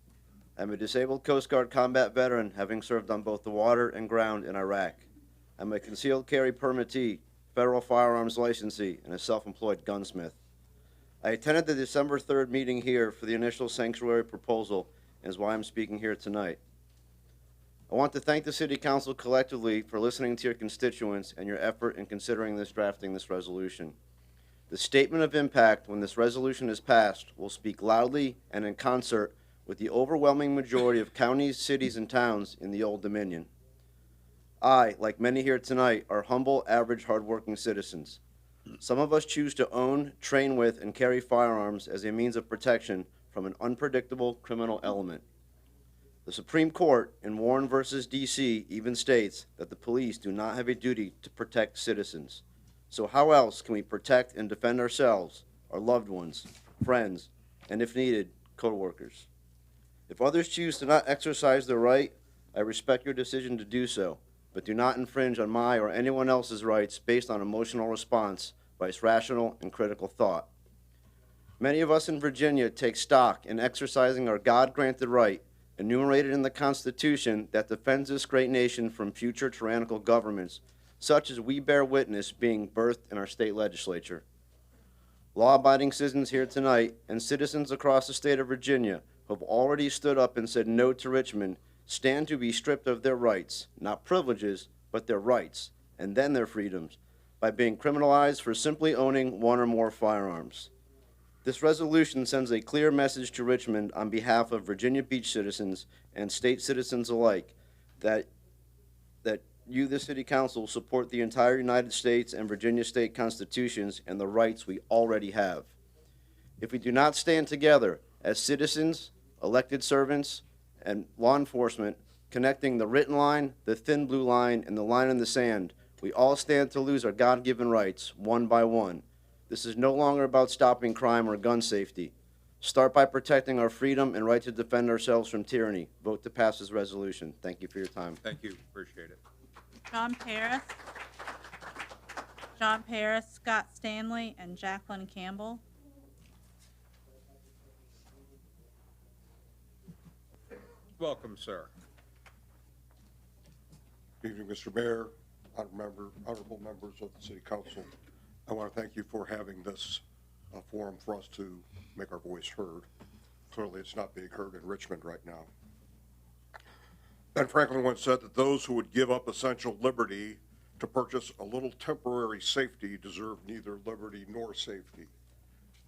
I am a disabled Coast Guard combat veteran, having served on both the water and ground in Iraq. I'm a concealed carry permittee, federal firearms licensee, and a self-employed gunsmith. I attended the December 3rd meeting here for the initial sanctuary proposal, and is why I'm speaking here tonight. I want to thank the City Council collectively for listening to your constituents and your effort in considering drafting this resolution. The statement of impact when this resolution is passed will speak loudly and in concert with the overwhelming majority of counties, cities, and towns in the Old Dominion. I, like many here tonight, are humble, average, hardworking citizens. Some of us choose to own, train with, and carry firearms as a means of protection from an unpredictable criminal element. The Supreme Court in Warren versus D.C. even states that the police do not have a duty to protect citizens. So how else can we protect and defend ourselves, our loved ones, friends, and if needed, co-workers? If others choose to not exercise their right, I respect your decision to do so, but do not infringe on my or anyone else's rights based on emotional response, by rational and critical thought. Many of us in Virginia take stock in exercising our God-granted right, enumerated in the Constitution, that defends this great nation from future tyrannical governments, such as we bear witness being birthed in our state legislature. Law-abiding citizens here tonight and citizens across the state of Virginia who have already stood up and said no to Richmond stand to be stripped of their rights, not privileges, but their rights, and then their freedoms, by being criminalized for simply owning one or more firearms. This resolution sends a clear message to Richmond on behalf of Virginia Beach citizens and state citizens alike that you, the City Council, support the entire United States and Virginia state constitutions and the rights we already have. If we do not stand together as citizens, elected servants, and law enforcement, connecting the written line, the thin blue line, and the line in the sand, we all stand to lose our God-given rights, one by one. This is no longer about stopping crime or gun safety. Start by protecting our freedom and right to defend ourselves from tyranny. Vote to pass this resolution. Thank you for your time. Thank you. Appreciate it. John Paris, Scott Stanley, and Jacqueline Campbell. Welcome, sir. Good evening, Mr. Mayor, honorable members of the City Council. I want to thank you for having this forum for us to make our voice heard. Clearly, it's not being heard in Richmond right now. Ben Franklin once said that those who would give up essential liberty to purchase a little temporary safety deserve neither liberty nor safety.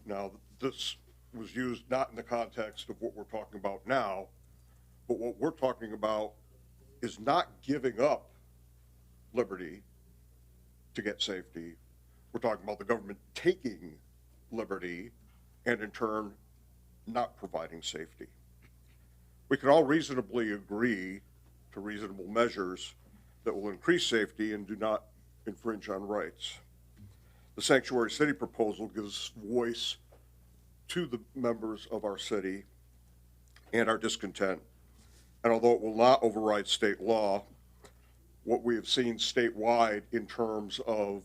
Now, this was used not in the context of what we're talking about now, but what we're talking about is not giving up liberty to get safety. We're talking about the government taking liberty and in turn not providing safety. We can all reasonably agree to reasonable measures that will increase safety and do not infringe on rights. The Sanctuary City proposal gives voice to the members of our city and our discontent. And although it will not override state law, what we have seen statewide in terms of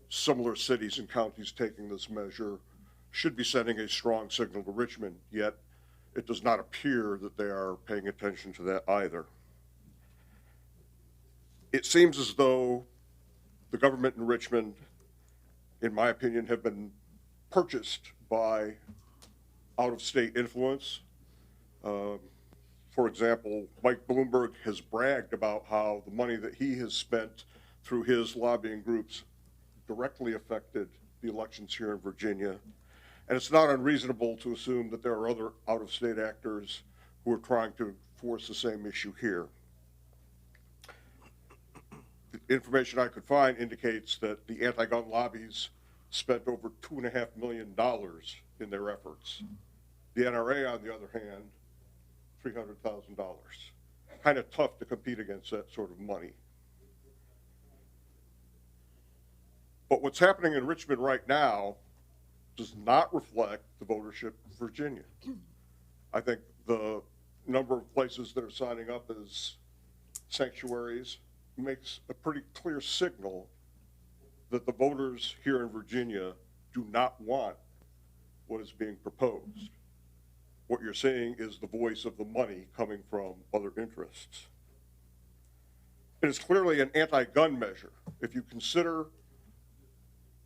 similar cities and counties taking this measure should be sending a strong signal to Richmond, yet it does not appear that they are paying attention to that either. It seems as though the government in Richmond, in my opinion, have been purchased by out-of-state influence. For example, Mike Bloomberg has bragged about how the money that he has spent through his lobbying groups directly affected the elections here in Virginia. And it's not unreasonable to assume that there are other out-of-state actors who are trying to force the same issue here. The information I could find indicates that the anti-gun lobbies spent over $2.5 million in their efforts. The NRA, on the other hand, $300,000. Kind of tough to compete against that sort of money. But what's happening in Richmond right now does not reflect the votership of Virginia. I think the number of places that are signing up as sanctuaries makes a pretty clear signal that the voters here in Virginia do not want what is being proposed. What you're seeing is the voice of the money coming from other interests. It is clearly an anti-gun measure. If you consider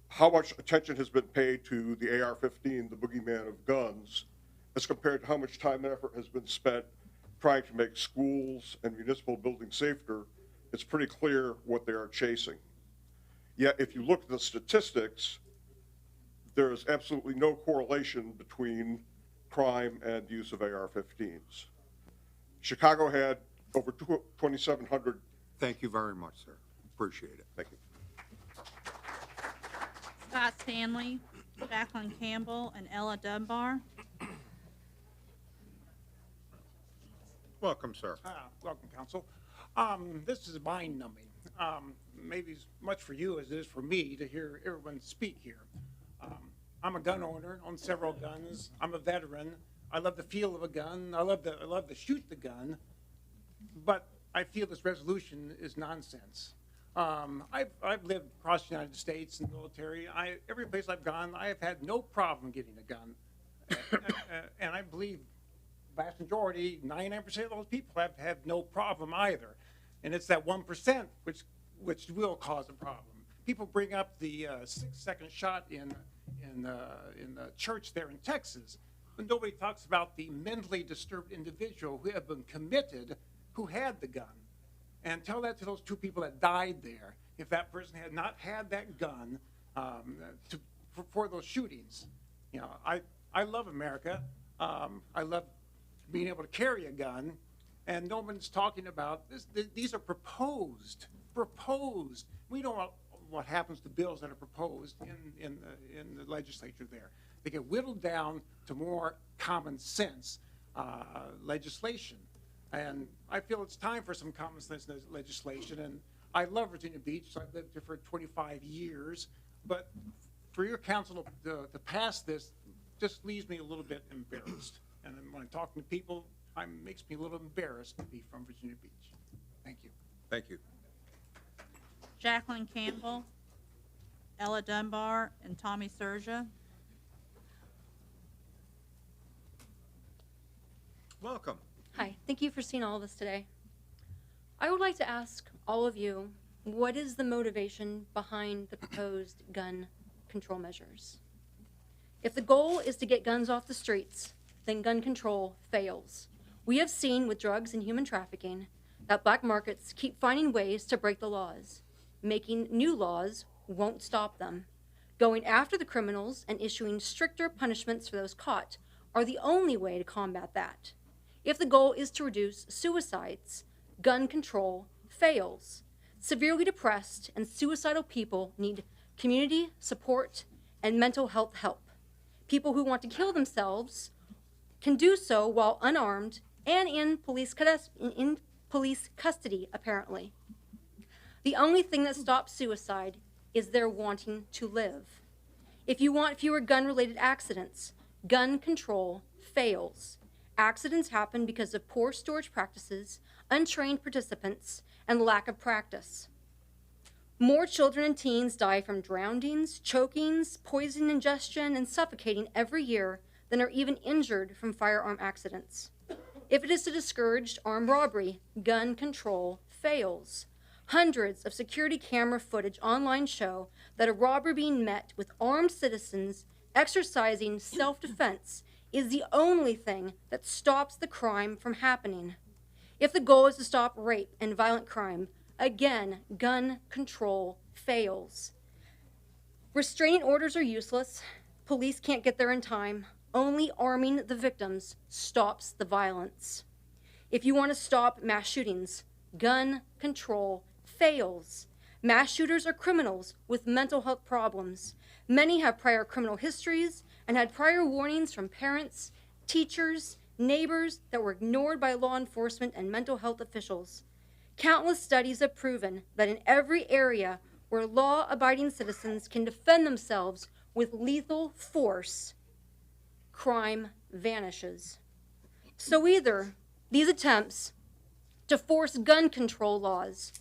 how much attention has been paid to the AR-15, the boogeyman of guns, as compared to how much time and effort has been spent trying to make schools and municipal buildings safer, it's pretty clear what they are chasing. Yet, if you look at the statistics, there is absolutely no correlation between crime and use of AR-15s. Chicago had over 2,700. Thank you very much, sir. Appreciate it. Thank you. Scott Stanley, Jacqueline Campbell, and Ella Dunbar. Welcome, sir. Welcome, Council. This is mind-numbing. Maybe as much for you as it is for me to hear everyone speak here. I'm a gun owner, own several guns. I'm a veteran. I love the feel of a gun. I love to shoot the gun. But I feel this resolution is nonsense. I've lived across the United States in the military. Every place I've gone, I have had no problem getting a gun. And I believe vast majority, 99% of those people have had no problem either. And it's that 1% which will cause a problem. People bring up the 6-second shot in the church there in Texas, but nobody talks about the mentally disturbed individual who have been committed, who had the gun. And tell that to those 2 people that died there, if that person had not had that gun for those shootings. You know, I love America. I love being able to carry a gun, and no one's talking about this. These are proposed. We don't know what happens to bills that are proposed in the legislature there. They get whittled down to more common sense legislation. And I feel it's time for some common sense legislation. And I love Virginia Beach. So I've lived here for 25 years. But for your council to pass this just leaves me a little bit embarrassed. And when I'm talking to people, it makes me a little embarrassed to be from Virginia Beach. Thank you. Thank you. Jacqueline Campbell, Ella Dunbar, and Tommy Serja. Welcome. Hi, thank you for seeing all of this today. I would like to ask all of you, what is the motivation behind the proposed gun control measures? If the goal is to get guns off the streets, then gun control fails. We have seen with drugs and human trafficking that black markets keep finding ways to break the laws. Making new laws won't stop them. Going after the criminals and issuing stricter punishments for those caught are the only way to combat that. If the goal is to reduce suicides, gun control fails. Severely depressed and suicidal people need community support and mental health help. People who want to kill themselves can do so while unarmed and in police custody, apparently. The only thing that stops suicide is their wanting to live. If you want fewer gun-related accidents, gun control fails. Accidents happen because of poor storage practices, untrained participants, and lack of practice. More children and teens die from drownings, chokings, poison ingestion, and suffocating every year than are even injured from firearm accidents. If it is to discourage armed robbery, gun control fails. Hundreds of security camera footage online show that a robber being met with armed citizens exercising self-defense is the only thing that stops the crime from happening. If the goal is to stop rape and violent crime, again, gun control fails. Restraining orders are useless. Police can't get there in time. Only arming the victims stops the violence. If you want to stop mass shootings, gun control fails. Mass shooters are criminals with mental health problems. Many have prior criminal histories and had prior warnings from parents, teachers, neighbors that were ignored by law enforcement and mental health officials. Countless studies have proven that in every area where law-abiding citizens can defend themselves with lethal force, crime vanishes. So either these attempts to force gun control laws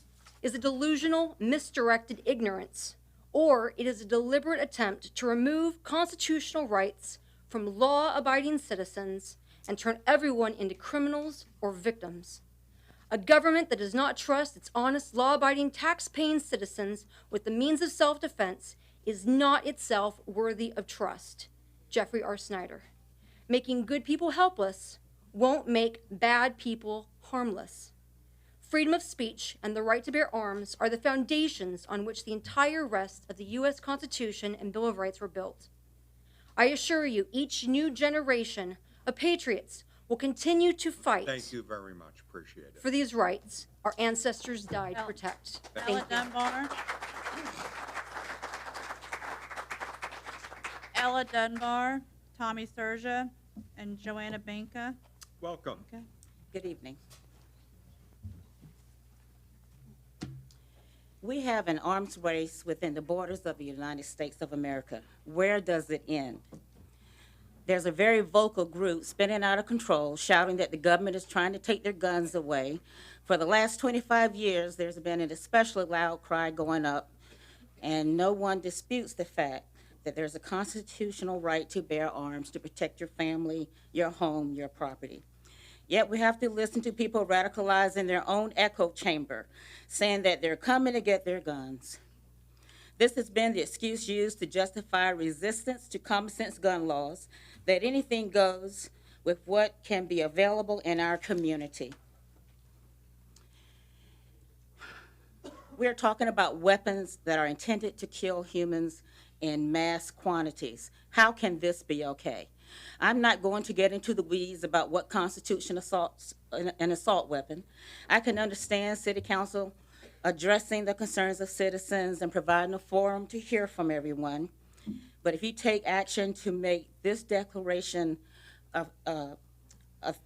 is a delusional, misdirected ignorance, or it is a deliberate attempt to remove constitutional rights from law-abiding citizens and turn everyone into criminals or victims. A government that does not trust its honest, law-abiding, tax-paying citizens with the means of self-defense is not itself worthy of trust. Jeffrey R. Snyder. Making good people helpless won't make bad people harmless. Freedom of speech and the right to bear arms are the foundations on which the entire rest of the U.S. Constitution and Bill of Rights were built. I assure you, each new generation of patriots will continue to fight. Thank you very much. Appreciate it. For these rights our ancestors died to protect. Thank Ella you. Dunbar. Ella Dunbar, Tommy Serja, and Joanna Banka. Welcome. Okay. Good evening. We have an arms race within the borders of the United States of America. Where does it end? There's a very vocal group spinning out of control, shouting that the government is trying to take their guns away. For the last 25 years, there's been an especially loud cry going up, and no one disputes the fact that there's a constitutional right to bear arms to protect your family, your home, your property. Yet we have to listen to people radicalized in their own echo chamber, saying that they're coming to get their guns. This has been the excuse used to justify resistance to common sense gun laws, that anything goes with what can be available in our community. We're talking about weapons that are intended to kill humans in mass quantities. How can this be okay? I'm not going to get into the weeds about what constitutes an assault weapon. I can understand City Council addressing the concerns of citizens and providing a forum to hear from everyone. But if you take action to make this declaration of an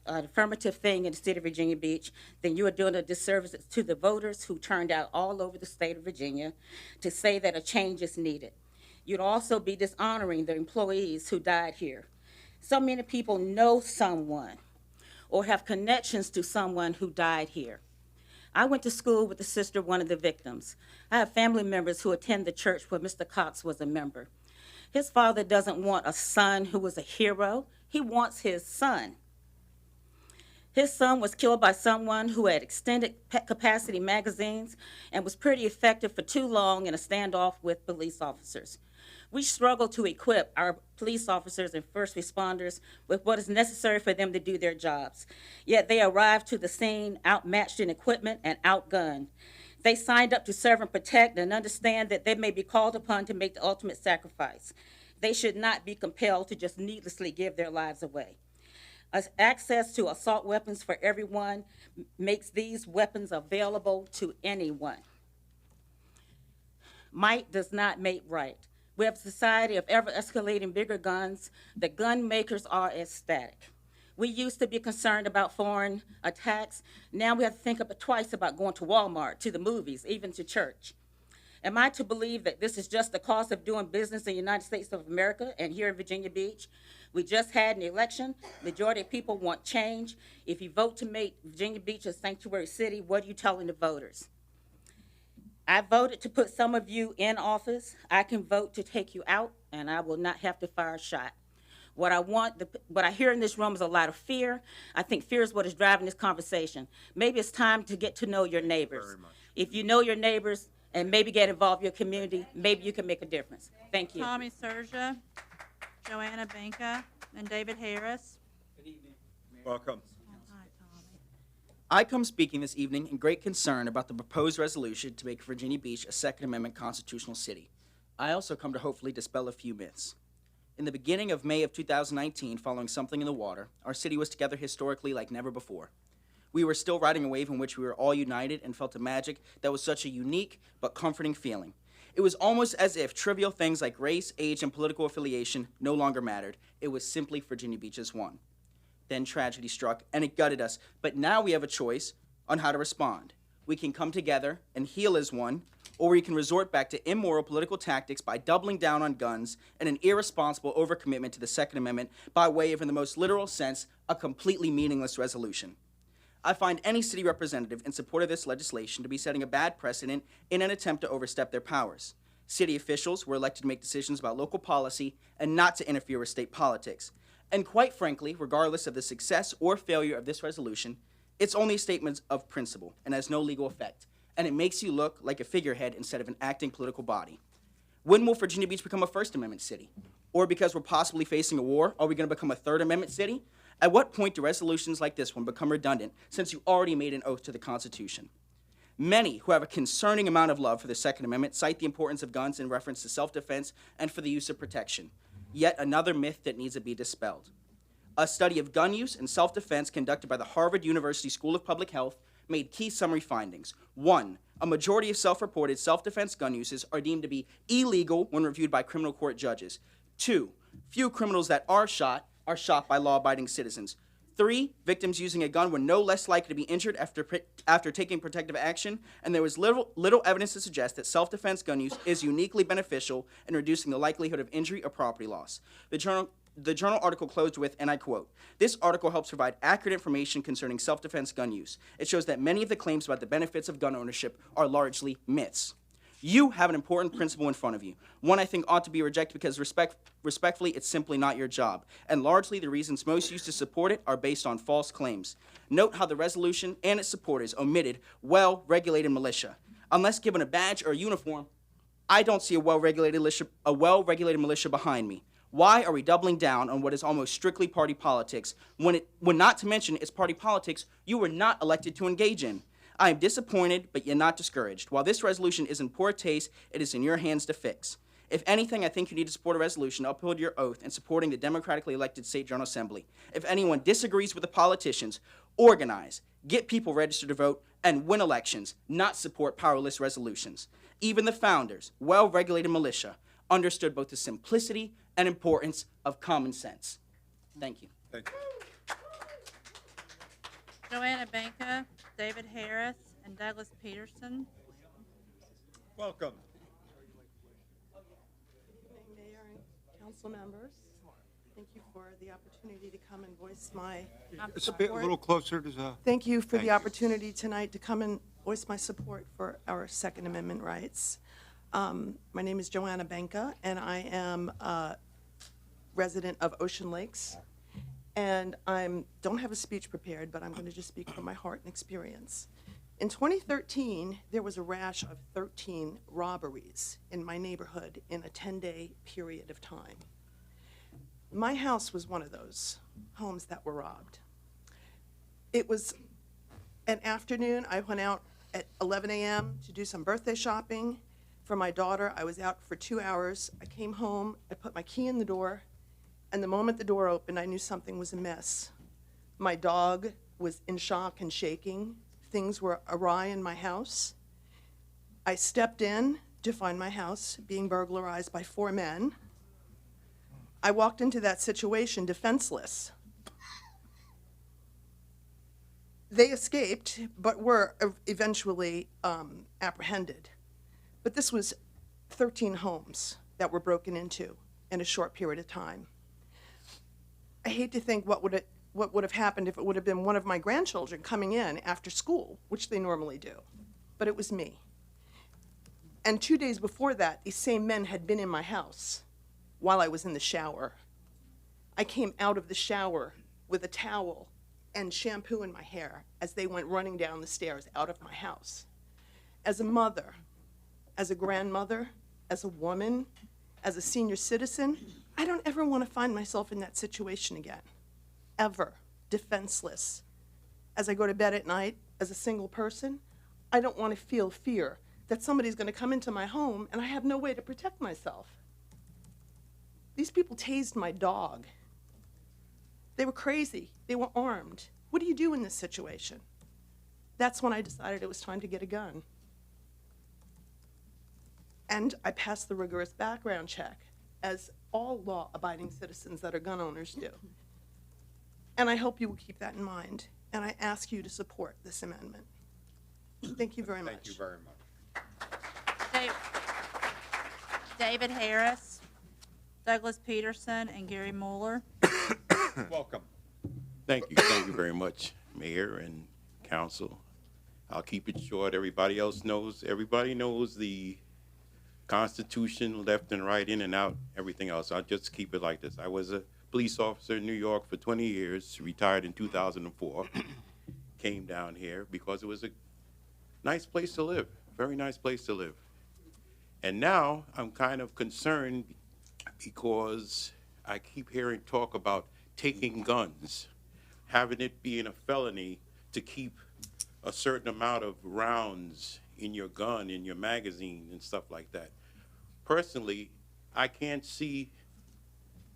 affirmative thing in the city of Virginia Beach, then you are doing a disservice to the voters who turned out all over the state of Virginia to say that a change is needed. You'd also be dishonoring the employees who died here. So many people know someone or have connections to someone who died here. I went to school with the sister of one of the victims. I have family members who attend the church where Mr. Cox was a member. His father doesn't want a son who was a hero. He wants his son. His son was killed by someone who had extended capacity magazines and was pretty effective for too long in a standoff with police officers. We struggle to equip our police officers and first responders with what is necessary for them to do their jobs. Yet they arrive to the scene outmatched in equipment and outgunned. They signed up to serve and protect and understand that they may be called upon to make the ultimate sacrifice. They should not be compelled to just needlessly give their lives away. Access to assault weapons for everyone makes these weapons available to anyone. Might does not make right. We have a society of ever-escalating bigger guns. The gun makers are ecstatic. We used to be concerned about foreign attacks. Now we have to think twice about going to Walmart, to the movies, even to church. Am I to believe that this is just the cost of doing business in the United States of America and here in Virginia Beach? We just had an election. Majority of people want change. If you vote to make Virginia Beach a sanctuary city, what are you telling the voters? I voted to put some of you in office. I can vote to take you out, and I will not have to fire a shot. What I hear in this room is a lot of fear. I think fear is what is driving this conversation. Maybe it's time to get to know your neighbors. If you know your neighbors and maybe get involved in your community, maybe you can make a difference. Thank you. Tommy Serja, Joanna Benka, and David Harris. Welcome. I come speaking this evening in great concern about the proposed resolution to make Virginia Beach a Second Amendment constitutional city. I also come to hopefully dispel a few myths. In the beginning of May of 2019, following Something in the Water, our city was together historically like never before. We were still riding a wave in which we were all united and felt a magic that was such a unique but comforting feeling. It was almost as if trivial things like race, age, and political affiliation no longer mattered. It was simply Virginia Beach as one. Then tragedy struck, and it gutted us. But now we have a choice on how to respond. We can come together and heal as one, or we can resort back to immoral political tactics by doubling down on guns and an irresponsible overcommitment to the Second Amendment by way of, in the most literal sense, a completely meaningless resolution. I find any city representative in support of this legislation to be setting a bad precedent in an attempt to overstep their powers. City officials were elected to make decisions about local policy and not to interfere with state politics. And quite frankly, regardless of the success or failure of this resolution, it's only a statement of principle and has no legal effect, and it makes you look like a figurehead instead of an acting political body. When will Virginia Beach become a First Amendment city? Or because we're possibly facing a war, are we going to become a Third Amendment city? At what point do resolutions like this one become redundant, since you already made an oath to the Constitution? Many who have a concerning amount of love for the Second Amendment cite the importance of guns in reference to self-defense and for the use of protection. Yet another myth that needs to be dispelled. A study of gun use and self-defense conducted by the Harvard University School of Public Health made key summary findings. 1, a majority of self-reported self-defense gun uses are deemed to be illegal when reviewed by criminal court judges. 2, few criminals that are shot by law-abiding citizens. 3, victims using a gun were no less likely to be injured after taking protective action, and there was little evidence to suggest that self-defense gun use is uniquely beneficial in reducing the likelihood of injury or property loss. The journal article closed with, and I quote, "This article helps provide accurate information concerning self-defense gun use. It shows that many of the claims about the benefits of gun ownership are largely myths." You have an important principle in front of you, one I think ought to be rejected because respectfully, it's simply not your job, and largely the reasons most used to support it are based on false claims. Note how the resolution and its supporters omitted well-regulated militia. Unless given a badge or a uniform, I don't see a well-regulated militia behind me. Why are we doubling down on what is almost strictly party politics when not to mention it's party politics you were not elected to engage in? I am disappointed, but yet not discouraged. While this resolution is in poor taste, it is in your hands to fix. If anything, I think you need to support a resolution to uphold your oath in supporting the democratically elected State General Assembly. If anyone disagrees with the politicians, organize, get people registered to vote, and win elections, not support powerless resolutions. Even the founders, well-regulated militia, understood both the simplicity and importance of common sense. Thank you. Thank you. Joanna Benka, David Harris, and Douglas Peterson. Welcome. Mayor and council members, thank you for the opportunity to come and voice my It's a little closer to the... Thank you for the opportunity tonight to come and voice my support for our Second Amendment rights. My name is Joanna Benka, and I am a resident of Ocean Lakes. And I don't have a speech prepared, but I'm going to just speak from my heart and experience. In 2013, there was a rash of 13 robberies in my neighborhood in a 10-day period of time. My house was one of those homes that were robbed. It was an afternoon. I went out at 11 a.m. to do some birthday shopping for my daughter. I was out for 2 hours. I came home, I put my key in the door, and the moment the door opened, I knew something was amiss. My dog was in shock and shaking. Things were awry in my house. I stepped in to find my house being burglarized by 4 men. I walked into that situation defenseless. They escaped, but were eventually apprehended. But this was 13 homes that were broken into in a short period of time. I hate to think what would have happened if it would have been one of my grandchildren coming in after school, which they normally do. But it was me. And 2 days before that, these same men had been in my house while I was in the shower. I came out of the shower with a towel and shampoo in my hair as they went running down the stairs out of my house. As a mother, as a grandmother, as a woman, as a senior citizen, I don't ever want to find myself in that situation again. Ever. Defenseless. As I go to bed at night, as a single person, I don't want to feel fear that somebody's going to come into my home and I have no way to protect myself. These people tased my dog. They were crazy. They were armed. What do you do in this situation? That's when I decided it was time to get a gun. And I passed the rigorous background check, as all law-abiding citizens that are gun owners do. And I hope you will keep that in mind, and I ask you to support this amendment. Thank you very much. Thank you very much. David Harris, Douglas Peterson, and Gary Mueller. Welcome. Thank you very much, Mayor and Council. I'll keep it short. Everybody knows the Constitution, left and right, in and out, everything else. I'll just keep it like this. I was a police officer in New York for 20 years, retired in 2004, came down here because it was a nice place to live, very nice place to live. And now I'm kind of concerned because I keep hearing talk about taking guns, having it being a felony to keep a certain amount of rounds in your gun, in your magazine, and stuff like that. Personally, I can't see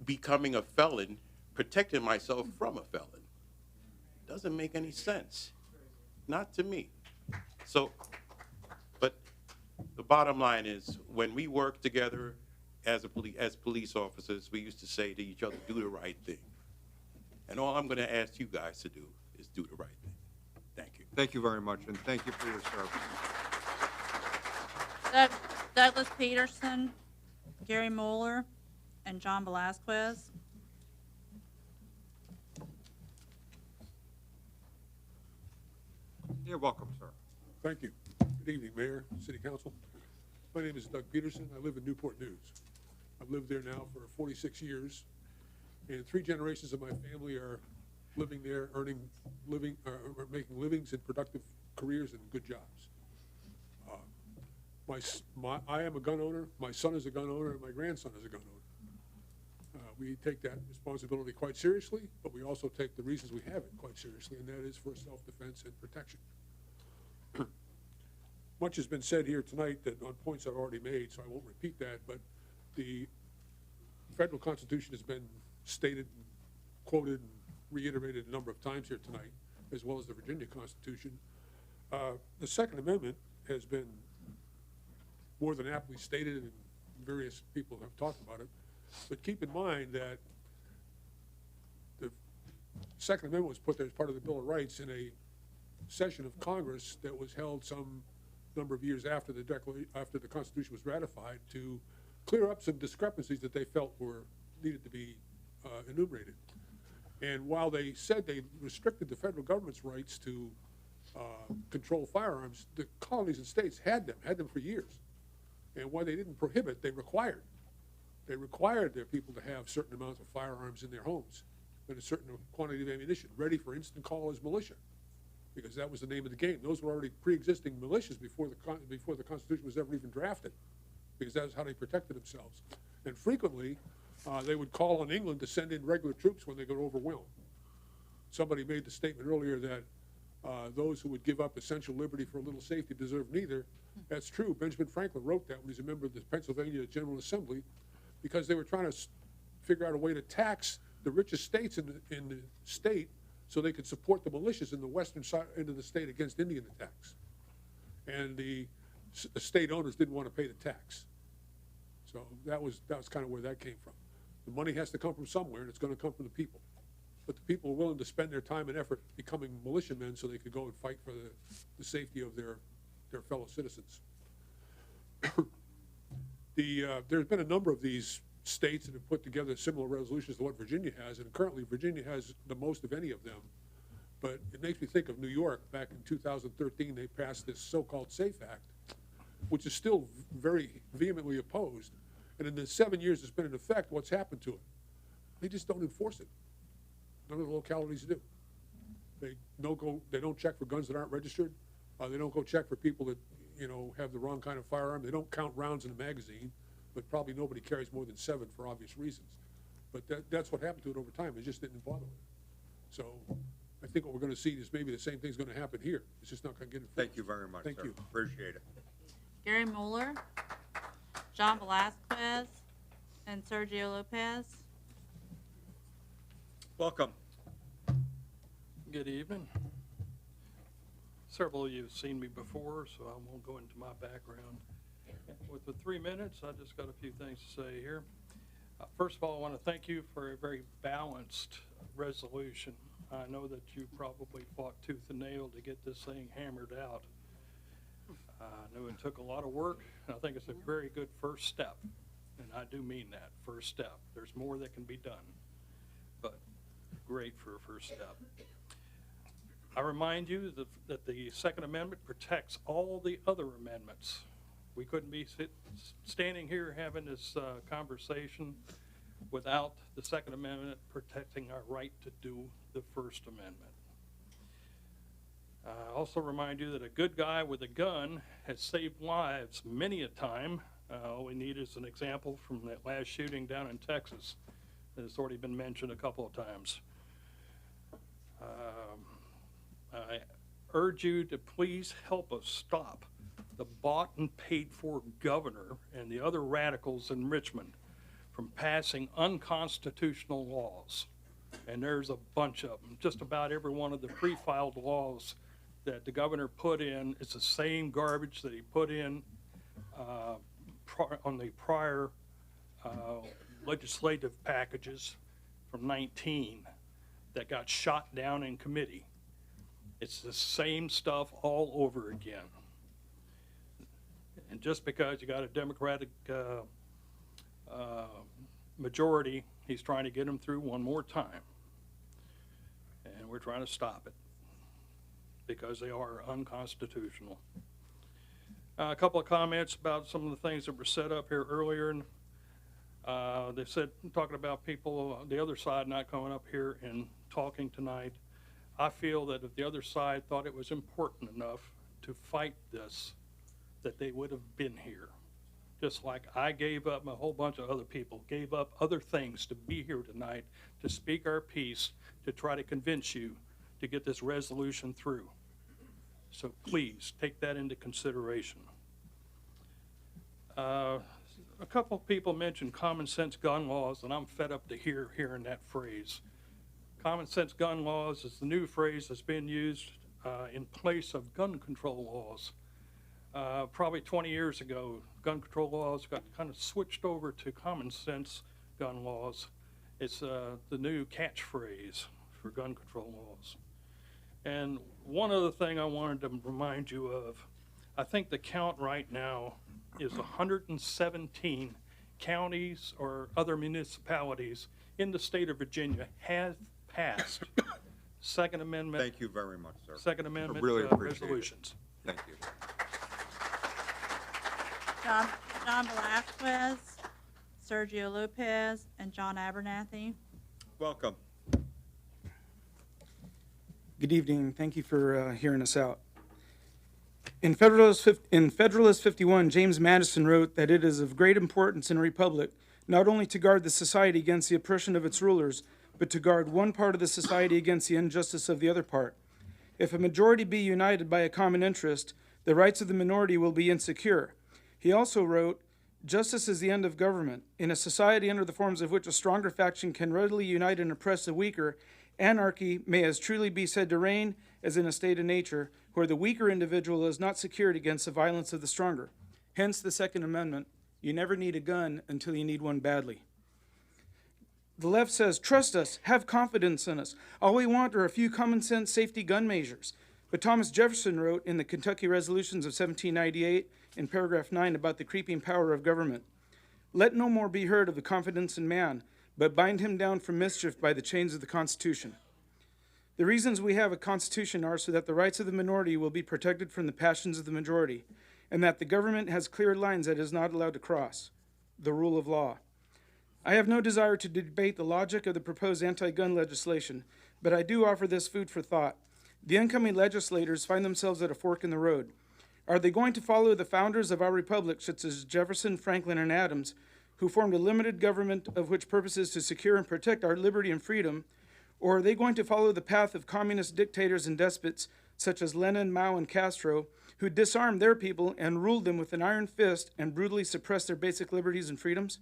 becoming a felon, protecting myself from a felon. Doesn't make any sense. Not to me. So, but the bottom line is, when we work together as police officers, we used to say to each other, do the right thing. And all I'm going to ask you guys to do is do the right thing. Thank you. Thank you very much, and thank you for your service. Douglas Peterson, Gary Mueller, and John Velazquez. You're welcome, sir. Thank you. Good evening, Mayor, City Council. My name is Doug Peterson. I live in Newport News. I've lived there now for 46 years, and 3 generations of my family are living there, making livings and productive careers and good jobs. I am a gun owner, my son is a gun owner, and my grandson is a gun owner. We take that responsibility quite seriously, but we also take the reasons we have it quite seriously, and that is for self-defense and protection. Much has been said here tonight that on points I've already made, so I won't repeat that, but the federal Constitution has been stated, and quoted, and reiterated a number of times here tonight, as well as the Virginia Constitution. The Second Amendment has been more than aptly stated, and various people have talked about it. But keep in mind that the Second Amendment was put there as part of the Bill of Rights in a session of Congress that was held some number of years after the Constitution was ratified, to clear up some discrepancies that they felt needed to be enumerated. And while they said they restricted the federal government's rights to control firearms, the colonies and states had them for years. And while they didn't prohibit, they required. They required their people to have certain amounts of firearms in their homes and a certain quantity of ammunition, ready for instant call as militia, because that was the name of the game. Those were already pre-existing militias before the Constitution was ever even drafted, because that's how they protected themselves. And frequently, they would call on England to send in regular troops when they got overwhelmed. Somebody made the statement earlier that those who would give up essential liberty for a little safety deserve neither. That's true. Benjamin Franklin wrote that when he was a member of the Pennsylvania General Assembly, because they were trying to figure out a way to tax the richest states in the state so they could support the militias in the western side end of the state against Indian attacks. And the state owners didn't want to pay the tax. So that was kind of where that came from. The money has to come from somewhere, and it's going to come from the people. But the people are willing to spend their time and effort becoming militiamen so they could go and fight for the safety of their fellow citizens. There's been a number of these states that have put together similar resolutions to what Virginia has, and currently Virginia has the most of any of them. But it makes me think of New York. Back in 2013, they passed this so-called SAFE Act, which is still very vehemently opposed. And in the 7 years it's been in effect, what's happened to it? They just don't enforce it. None of the localities do. They don't check for guns that aren't registered. They don't go check for people that, have the wrong kind of firearm. They don't count rounds in a magazine, but probably nobody carries more than 7 for obvious reasons. But that's what happened to it over time. They just didn't bother with it. So I think what we're going to see is maybe the same thing's going to happen here. It's just not going to get enforced. Thank you very much, Thank sir. you. Appreciate it. Gary Mueller, John Velazquez, and Sergio Lopez. Welcome. Good evening. Several of you have seen me before, so I won't go into my background. With the 3 minutes, I just got a few things to say here. First of all, I want to thank you for a very balanced resolution. I know that you probably fought tooth and nail to get this thing hammered out. I know it took a lot of work, and I think it's a very good first step. And I do mean that, first step. There's more that can be done, but great for a first step. I remind you that the Second Amendment protects all the other amendments. We couldn't be standing here having this conversation without the Second Amendment protecting our right to do the First Amendment. I also remind you that a good guy with a gun has saved lives many a time. All we need is an example from that last shooting down in Texas that has already been mentioned a couple of times. I urge you to please help us stop the bought and paid for governor and the other radicals in Richmond from passing unconstitutional laws. And there's a bunch of them. Just about every one of the pre-filed laws that the governor put in is the same garbage that he put in on the prior legislative packages from 19 that got shot down in committee. It's the same stuff all over again. And just because you got a Democratic majority, he's trying to get them through one more time. And we're trying to stop it because they are unconstitutional. A couple of comments about some of the things that were set up here earlier. They said, talking about people, the other side not coming up here and talking tonight. I feel that if the other side thought it was important enough to fight this, that they would have been here. Just like I gave up, a whole bunch of other people gave up other things to be here tonight, to speak our piece, to try to convince you to get this resolution through. So please take that into consideration. A couple of people mentioned common sense gun laws, and I'm fed up to hearing that phrase. Common sense gun laws is the new phrase that's being used in place of gun control laws. Probably 20 years ago, gun control laws got kind of switched over to common sense gun laws. It's the new catchphrase for gun control laws. And one other thing I wanted to remind you of, I think the count right now is 117 counties or other municipalities in the state of Virginia have passed Second Amendment. Thank you very much, sir. Second Amendment I really appreciate resolutions. It. Thank you. John Velazquez, Sergio Lopez, and John Abernathy. Welcome. Good evening. Thank you for hearing us out. In Federalist 51, James Madison wrote that it is of great importance in a republic not only to guard the society against the oppression of its rulers, but to guard one part of the society against the injustice of the other part. If a majority be united by a common interest, the rights of the minority will be insecure. He also wrote, justice is the end of government. In a society under the forms of which a stronger faction can readily unite and oppress the weaker, anarchy may as truly be said to reign as in a state of nature, where the weaker individual is not secured against the violence of the stronger. Hence the Second Amendment. You never need a gun until you need one badly. The left says, trust us, have confidence in us. All we want are a few common sense safety gun measures. But Thomas Jefferson wrote in the Kentucky Resolutions of 1798, in paragraph 9 about the creeping power of government. Let no more be heard of the confidence in man, but bind him down from mischief by the chains of the Constitution. The reasons we have a Constitution are so that the rights of the minority will be protected from the passions of the majority, and that the government has clear lines that it is not allowed to cross. The rule of law. I have no desire to debate the logic of the proposed anti-gun legislation, but I do offer this food for thought. The incoming legislators find themselves at a fork in the road. Are they going to follow the founders of our republic, such as Jefferson, Franklin, and Adams, who formed a limited government of which purpose is to secure and protect our liberty and freedom, or are they going to follow the path of communist dictators and despots, such as Lenin, Mao, and Castro, who disarmed their people and ruled them with an iron fist and brutally suppressed their basic liberties and freedoms?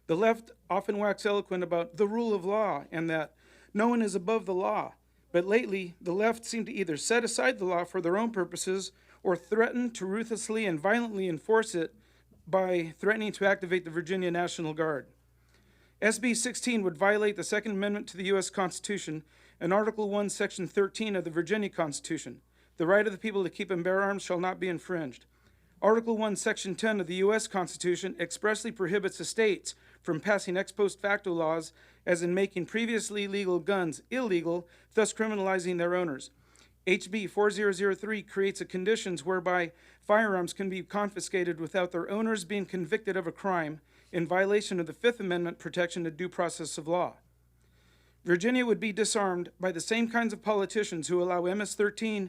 The left often wax eloquent about the rule of law and that no one is above the law. But lately, the left seem to either set aside the law for their own purposes or threaten to ruthlessly and violently enforce it by threatening to activate the Virginia National Guard. SB 16 would violate the Second Amendment to the U.S. Constitution and Article 1, Section 13 of the Virginia Constitution. The right of the people to keep and bear arms shall not be infringed. Article 1, Section 10 of the U.S. Constitution expressly prohibits the states from passing ex post facto laws, as in making previously legal guns illegal, thus criminalizing their owners. HB 4003 creates a conditions whereby firearms can be confiscated without their owners being convicted of a crime in violation of the Fifth Amendment protection of due process of law. Virginia would be disarmed by the same kinds of politicians who allow MS-13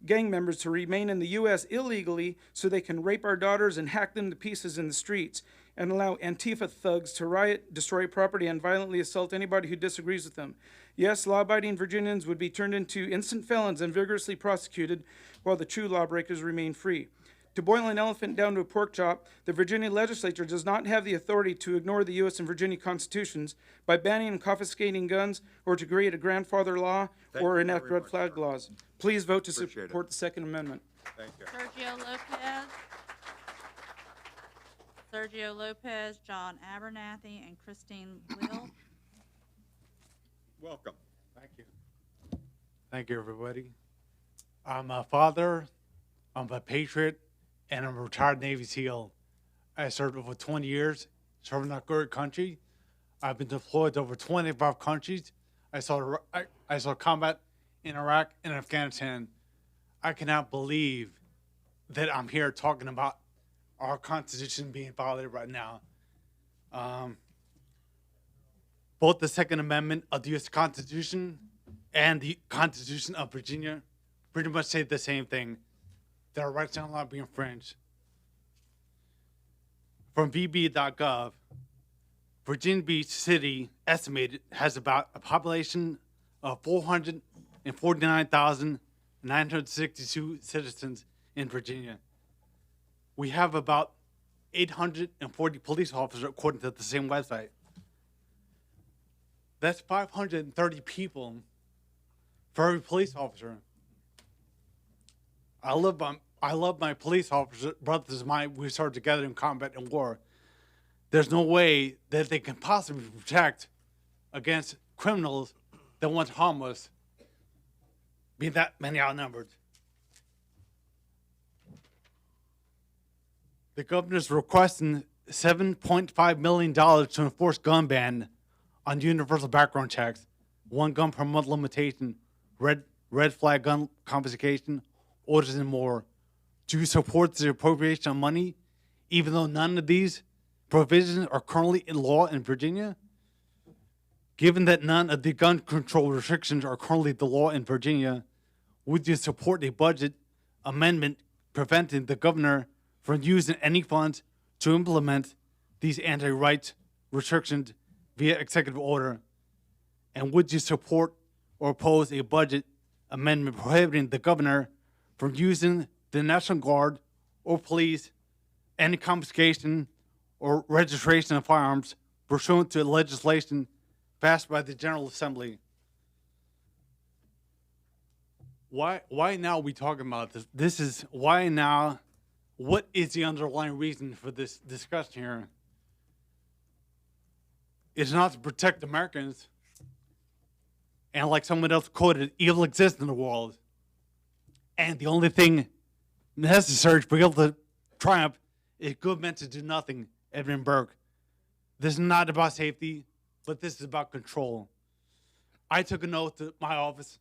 gang members to remain in the U.S. illegally so they can rape our daughters and hack them to pieces in the streets, and allow Antifa thugs to riot, destroy property, and violently assault anybody who disagrees with them. Yes, law-abiding Virginians would be turned into instant felons and vigorously prosecuted, while the true lawbreakers remain free. To boil an elephant down to a pork chop, the Virginia legislature does not have the authority to ignore the U.S. and Virginia constitutions by banning and confiscating guns, or to create a grandfather law or enact red flag laws. Please vote to support the Second Amendment. Thank you. Sergio Lopez, John Abernathy, and Christine Will. Welcome. Thank you. Thank you, everybody. I'm a father, I'm a patriot, and I'm a retired Navy SEAL. I served over 20 years, serving our great country. I've been deployed to over 25 countries. I saw combat in Iraq and Afghanistan. I cannot believe that I'm here talking about our Constitution being violated right now. Both the Second Amendment of the U.S. Constitution and the Constitution of Virginia pretty much say the same thing, that our rights are not being infringed. From VB.gov, Virginia Beach City estimated has about a population of 449,962 citizens in Virginia. We have about 840 police officers according to the same website. That's 530 people for every police officer. I love my police officer brothers of mine. We served together in combat and war. There's no way that they can possibly protect against criminals that want to harm us, being that many outnumbered. The governor's requesting $7.5 million to enforce gun ban on universal background checks, 1 gun per month limitation, red flag gun confiscation, orders, and more. Do you support the appropriation of money, even though none of these provisions are currently in law in Virginia? Given that none of the gun control restrictions are currently the law in Virginia, would you support a budget amendment preventing the governor from using any funds to implement these anti-rights restrictions via executive order? And would you support or oppose a budget amendment prohibiting the governor from using the National Guard or police, any confiscation or registration of firearms pursuant to legislation passed by the General Assembly? Why now are we talking about this? This is why now. What is the underlying reason for this discussion here? It's not to protect Americans. And like someone else quoted, evil exists in the world. And the only thing necessary to be able to triumph is good meant to do nothing, Edmund Burke. This is not about safety, but this is about control. I took an oath to my office,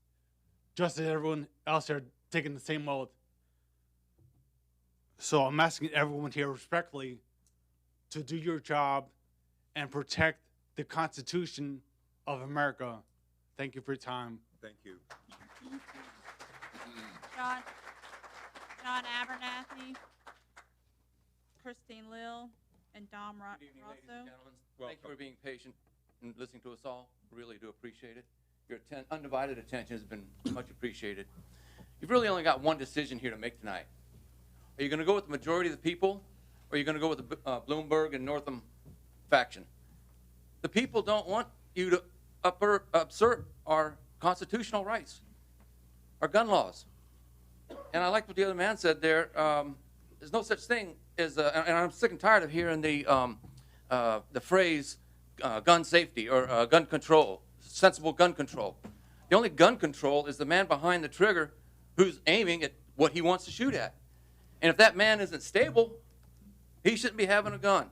just as everyone else here taking the same oath. So I'm asking everyone here respectfully to do your job and protect the Constitution of America. Thank you for your time. Thank you. John Abernathy, Christine Lill, and Dom Rosso. Thank you for being patient and listening to us all. Really do appreciate it. Your undivided attention has been much appreciated. You've really only got one decision here to make tonight. Are you going to go with the majority of the people, or are you going to go with the Bloomberg and Northam faction? The people don't want you to usurp our constitutional rights, our gun laws. And I like what the other man said there. There's no such thing as, and I'm sick and tired of hearing the phrase gun safety or gun control, sensible gun control. The only gun control is the man behind the trigger who's aiming at what he wants to shoot at. And if that man isn't stable, he shouldn't be having a gun.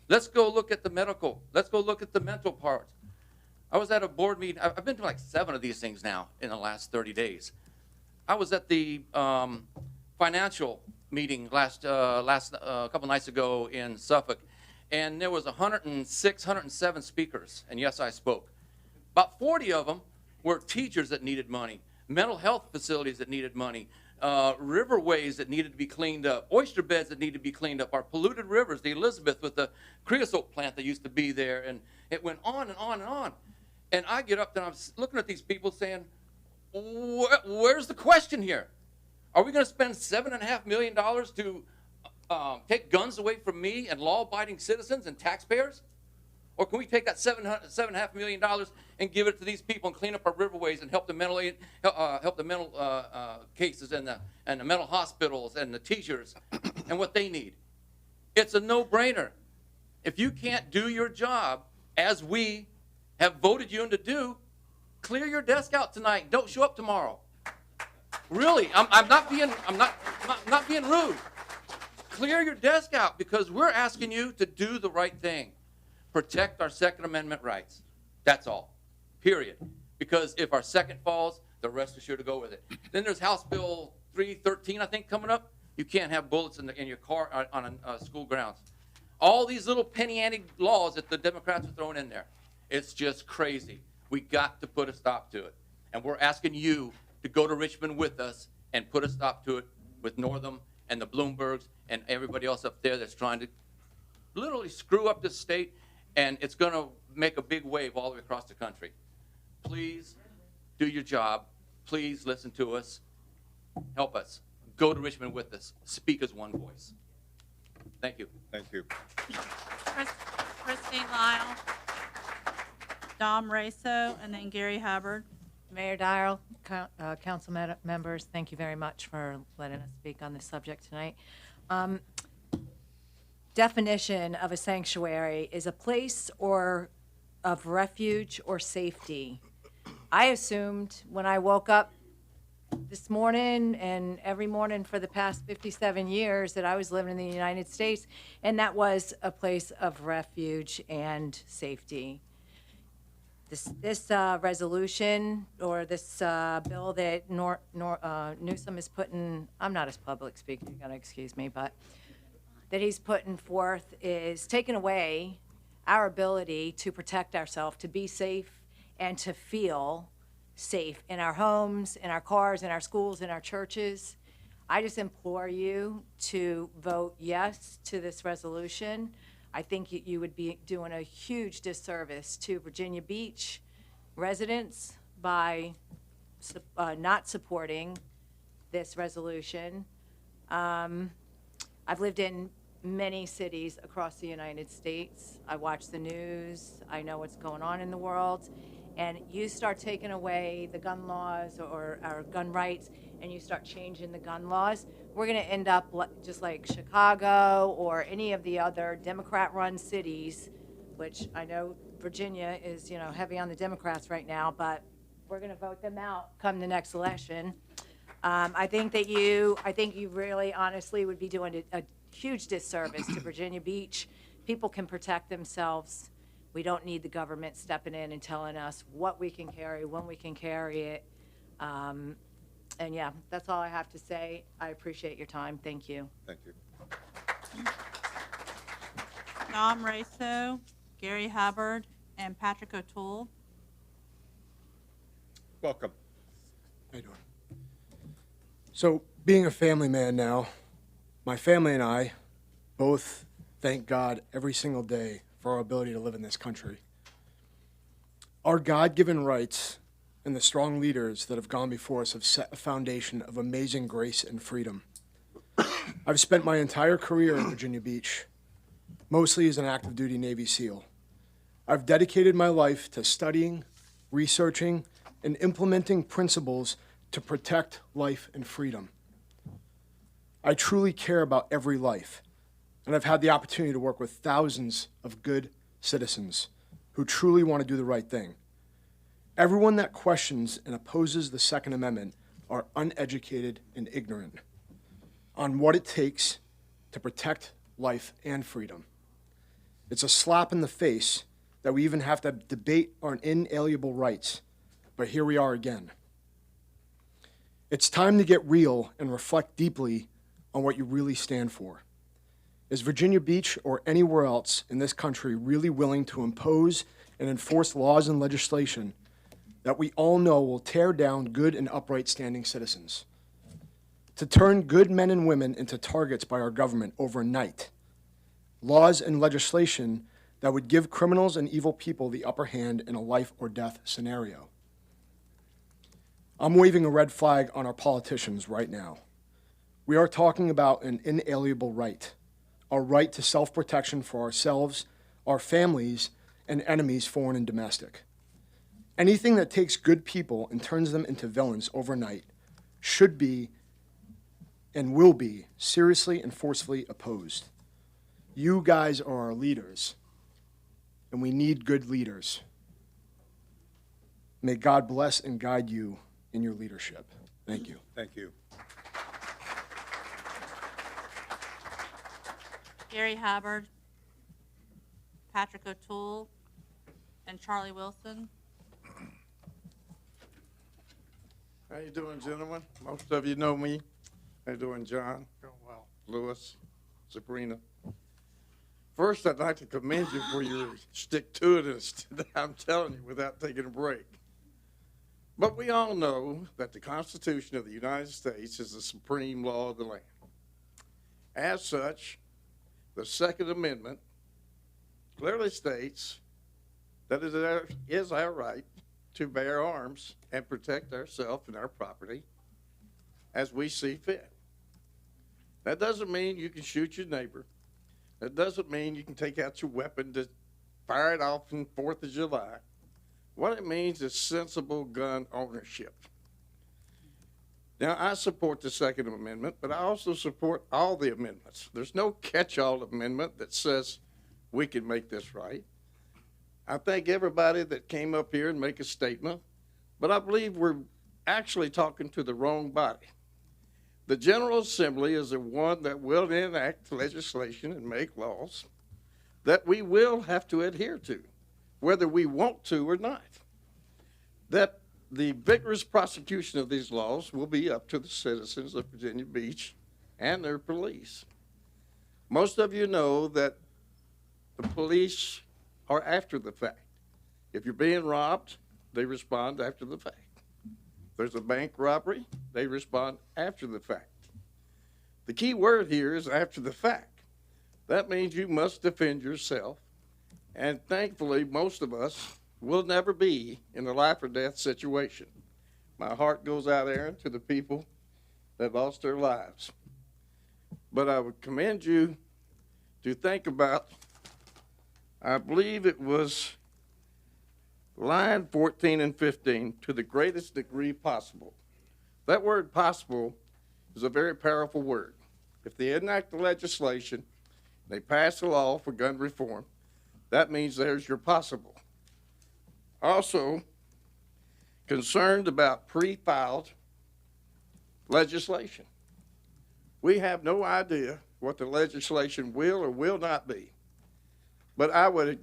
Let's go look at the medical. Let's go look at the mental parts. I was at a board meeting. I've been to like 7 of these things now in the last 30 days. I was at the financial meeting a couple nights ago in Suffolk, and there was 106, 107 speakers, and yes, I spoke. About 40 of them were teachers that needed money, mental health facilities that needed money, riverways that needed to be cleaned up, oyster beds that needed to be cleaned up, our polluted rivers, the Elizabeth with the creosote plant that used to be there, and it went on and on and on. And I get up and I'm looking at these people saying, where's the question here? Are we going to spend $7.5 million to take guns away from me and law-abiding citizens and taxpayers? Or can we take that $7.5 million and give it to these people and clean up our riverways and help the mental cases and the mental hospitals and the teachers and what they need? It's a no-brainer. If you can't do your job as we have voted you in to do, clear your desk out tonight. Don't show up tomorrow. Really, I'm not being rude. Clear your desk out because we're asking you to do the right thing. Protect our Second Amendment rights. That's all. Period. Because if our second falls, the rest are sure to go with it. Then there's House Bill 313, I think, coming up. You can't have bullets in your car on school grounds. All these little penny ante laws that the Democrats are throwing in there. It's just crazy. We got to put a stop to it. And we're asking you to go to Richmond with us and put a stop to it with Northam and the Bloombergs and everybody else up there that's trying to literally screw up this state, and it's going to make a big wave all the way across the country. Please do your job. Please listen to us. Help us. Go to Richmond with us. Speak as one voice. Thank you. Thank you. Christine Lyle, Dom Raso, and then Gary Hubbard. Mayor Dial, council members, thank you very much for letting us speak on this subject tonight. Definition of a sanctuary is a place or of refuge or safety. I assumed when I woke up this morning and every morning for the past 57 years that I was living in the United States, and that was a place of refuge and safety. This resolution or this bill that Newsom is putting, I'm not a public speaker, you're gonna excuse me, but that he's putting forth is taking away our ability to protect ourselves, to be safe and to feel safe in our homes, in our cars, in our schools, in our churches. I just implore you to vote yes to this resolution. I think you would be doing a huge disservice to Virginia Beach residents by not supporting this resolution. I've lived in many cities across the United States. I watch the news. I know what's going on in the world. And you start taking away the gun laws or our gun rights, and you start changing the gun laws, we're going to end up just like Chicago or any of the other Democrat-run cities, which I know Virginia is, heavy on the Democrats right now, but we're going to vote them out come the next election. I think you really honestly would be doing a huge disservice to Virginia Beach. People can protect themselves. We don't need the government stepping in and telling us what we can carry, when we can carry it. And yeah, that's all I have to say. I appreciate your time. Thank you. Thank you. Dom Raso, Gary Hubbard, and Patrick O'Toole. Welcome. How you doing? So, being a family man now, my family and I both thank God every single day for our ability to live in this country. Our God-given rights and the strong leaders that have gone before us have set a foundation of amazing grace and freedom. I've spent my entire career in Virginia Beach, mostly as an active duty Navy SEAL. I've dedicated my life to studying, researching, and implementing principles to protect life and freedom. I truly care about every life, and I've had the opportunity to work with thousands of good citizens who truly want to do the right thing. Everyone that questions and opposes the Second Amendment are uneducated and ignorant on what it takes to protect life and freedom. It's a slap in the face that we even have to debate our inalienable rights, but here we are again. It's time to get real and reflect deeply on what you really stand for. Is Virginia Beach or anywhere else in this country really willing to impose and enforce laws and legislation that we all know will tear down good and upright standing citizens? To turn good men and women into targets by our government overnight. Laws and legislation that would give criminals and evil people the upper hand in a life or death scenario. I'm waving a red flag on our politicians right now. We are talking about an inalienable right, our right to self-protection for ourselves, our families, and enemies, foreign and domestic. Anything that takes good people and turns them into villains overnight should be and will be seriously and forcefully opposed. You guys are our leaders, and we need good leaders. May God bless and guide you in your leadership. Thank you. Thank you. Gary Hubbard, Patrick O'Toole, and Charlie Wilson. How you doing, gentlemen? Most of you know me. How you doing, John? Going well. Lewis, Sabrina. First, I'd like to commend you for your stick-to-itiveness. I'm telling you, without taking a break. But we all know that the Constitution of the United States is the supreme law of the land. As such, the Second Amendment clearly states that it is our right to bear arms and protect ourselves and our property as we see fit. That doesn't mean you can shoot your neighbor. That doesn't mean you can take out your weapon to fire it off on 4th of July. What it means is sensible gun ownership. Now, I support the Second Amendment, but I also support all the amendments. There's no catch-all amendment that says we can make this right. I thank everybody that came up here and make a statement, but I believe we're actually talking to the wrong body. The General Assembly is the one that will enact legislation and make laws that we will have to adhere to, whether we want to or not. That the vigorous prosecution of these laws will be up to the citizens of Virginia Beach and their police. Most of you know that the police are after the fact. If you're being robbed, they respond after the fact. If there's a bank robbery, they respond after the fact. The key word here is after the fact. That means you must defend yourself. And thankfully, most of us will never be in a life or death situation. My heart goes out, Aaron, to the people that lost their lives. But I would commend you to think about, I believe it was line 14 and 15, to the greatest degree possible. That word possible is a very powerful word. If they enact the legislation, they pass a law for gun reform, that means there's your possible. Also, concerned about pre-filed legislation. We have no idea what the legislation will or will not be. But I would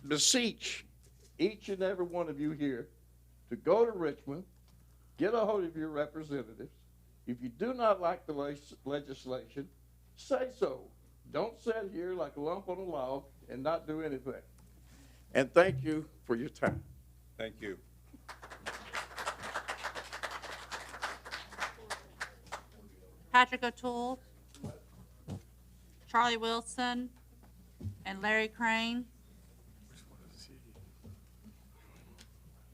beseech each and every one of you here to go to Richmond, get a hold of your representatives. If you do not like the legislation, say so. Don't sit here like a lump on a log and not do anything. And thank you for your time. Thank you. Patrick O'Toole, Charlie Wilson, and Larry Crane.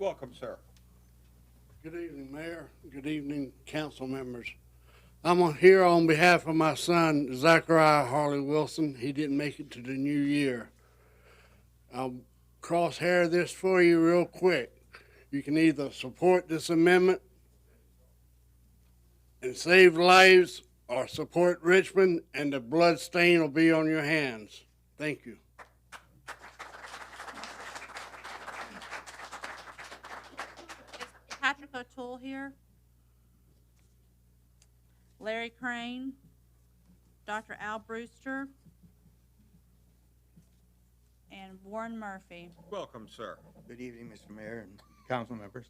Welcome, sir. Good evening, Mayor. Good evening, council members. I'm here on behalf of my son, Zachariah Harley Wilson. He didn't make it to the new year. I'll crosshair this for you real quick. You can either support this amendment and save lives, or support Richmond, and the blood stain will be on your hands. Thank you. Is Patrick O'Toole here? Larry Crane, Dr. Al Brewster, and Warren Murphy. Welcome, sir. Good evening, Mr. Mayor and council members.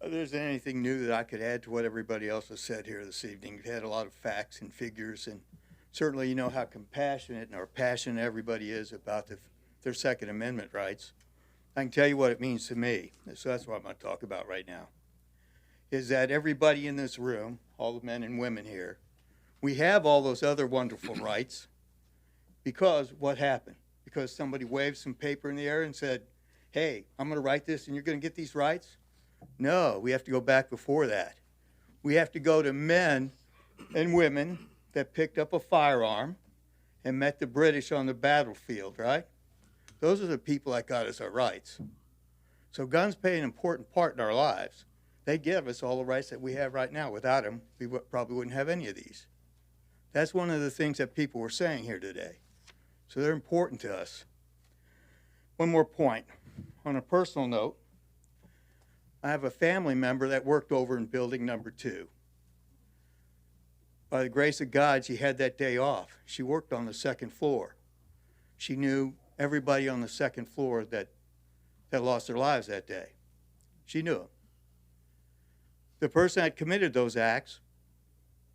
If there's anything new that I could add to what everybody else has said here this evening, we've had a lot of facts and figures, and certainly you know how compassionate or passionate everybody is about their Second Amendment rights. I can tell you what it means to me, so that's what I'm going to talk about right now, is that everybody in this room, all the men and women here, we have all those other wonderful rights because what happened? Because somebody waved some paper in the air and said, hey, I'm going to write this and you're going to get these rights? No, we have to go back before that. We have to go to men and women that picked up a firearm and met the British on the battlefield, right? Those are the people that got us our rights. So guns play an important part in our lives. They give us all the rights that we have right now. Without them, we probably wouldn't have any of these. That's one of the things that people were saying here today. So they're important to us. One more point. On a personal note, I have a family member that worked over in building number 2. By the grace of God, she had that day off. She worked on the second floor. She knew everybody on the second floor that lost their lives that day. She knew them. The person that committed those acts,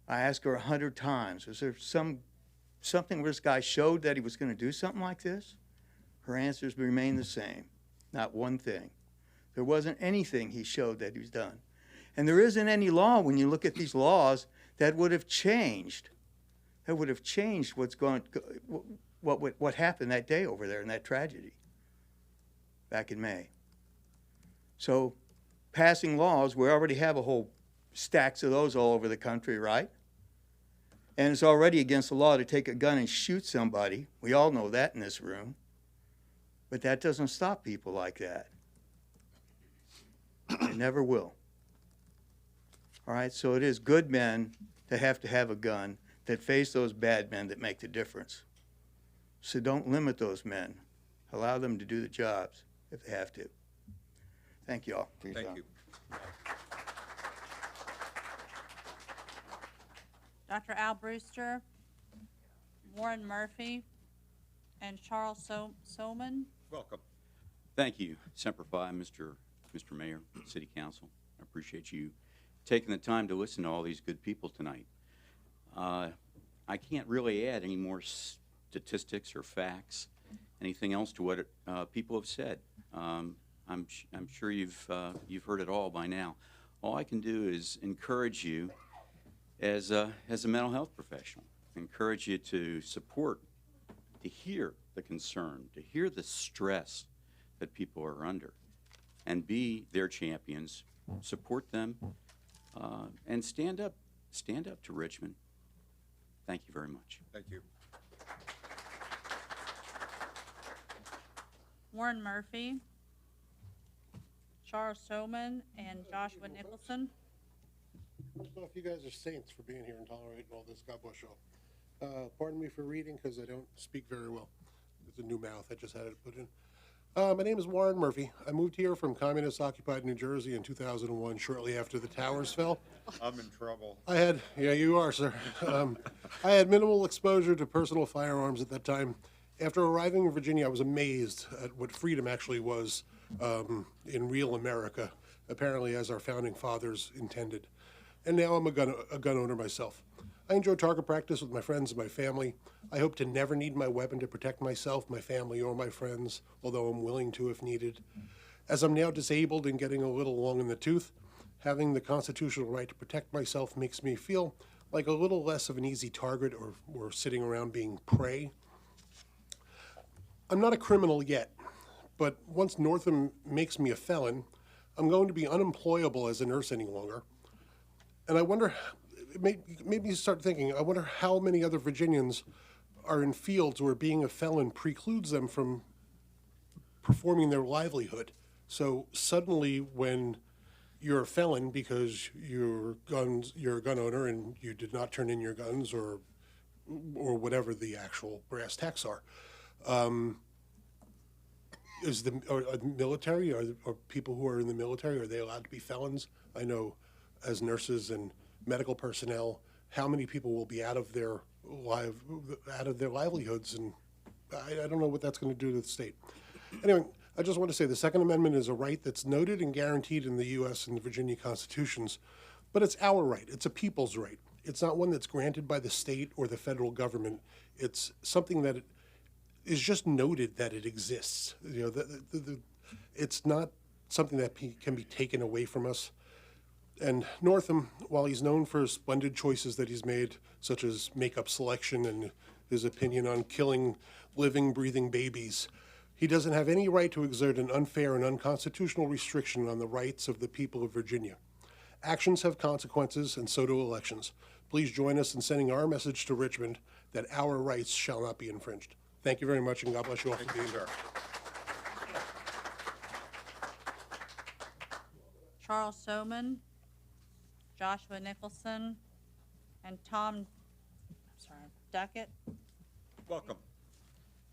I asked her 100 times, was there something where this guy showed that he was going to do something like this? Her answers remained the same. Not one thing. There wasn't anything he showed that he's done. And there isn't any law, when you look at these laws, that would have changed. That would have changed what happened that day over there in that tragedy back in May. So passing laws, we already have a whole stacks of those all over the country, right? And it's already against the law to take a gun and shoot somebody. We all know that in this room. But that doesn't stop people like that. It never will. All right, so it is good men that have to have a gun that face those bad men that make the difference. So don't limit those men. Allow them to do the jobs if they have to. Thank you all. Thank you. Dr. Al Brewster, Warren Murphy, and Charles Soman. Welcome. Thank you, Semper Fi, Mr. Mayor, City Council. I appreciate you taking the time to listen to all these good people tonight. I can't really add any more statistics or facts, anything else to what people have said. I'm sure you've heard it all by now. All I can do is encourage you as a mental health professional, encourage you to support, to hear the concern, to hear the stress that people are under, and be their champions, support them, and stand up to Richmond. Thank you very much. Thank you. Warren Murphy, Charles Soman, and Joshua Nicholson. First off, you guys are saints for being here and tolerating all this. God bless y'all. Pardon me for reading because I don't speak very well. It's a new mouth. I just had it put in. My name is Warren Murphy. I moved here from communist-occupied New Jersey in 2001, shortly after the towers fell. I'm in trouble. Yeah, you are, sir. I had minimal exposure to personal firearms at that time. After arriving in Virginia, I was amazed at what freedom actually was in real America, apparently as our founding fathers intended. And now I'm a gun owner myself. I enjoy target practice with my friends and my family. I hope to never need my weapon to protect myself, my family, or my friends, although I'm willing to if needed. As I'm now disabled and getting a little long in the tooth, having the constitutional right to protect myself makes me feel like a little less of an easy target or sitting around being prey. I'm not a criminal yet, but once Northam makes me a felon, I'm going to be unemployable as a nurse any longer. And I wonder, it made me start thinking, I wonder how many other Virginians are in fields where being a felon precludes them from performing their livelihood. So suddenly when you're a felon because you're a gun owner and you did not turn in your guns or whatever the actual brass tacks are, are the military, are people who are in the military, are they allowed to be felons? I know as nurses and medical personnel, how many people will be out of their livelihoods, and I don't know what that's going to do to the state. Anyway, I just want to say the Second Amendment is a right that's noted and guaranteed in the U.S. and the Virginia constitutions, but it's our right. It's a people's right. It's not one that's granted by the state or the federal government. It's something that is just noted that it exists. You know, it's not something that can be taken away from us. And Northam, while he's known for splendid choices that he's made, such as makeup selection and his opinion on killing living, breathing babies, he doesn't have any right to exert an unfair and unconstitutional restriction on the rights of the people of Virginia. Actions have consequences, and so do elections. Please join us in sending our message to Richmond that our rights shall not be infringed. Thank you very much, and God bless you all for being here. Charles Soman, Joshua Nicholson, and Tom Duckett. Welcome.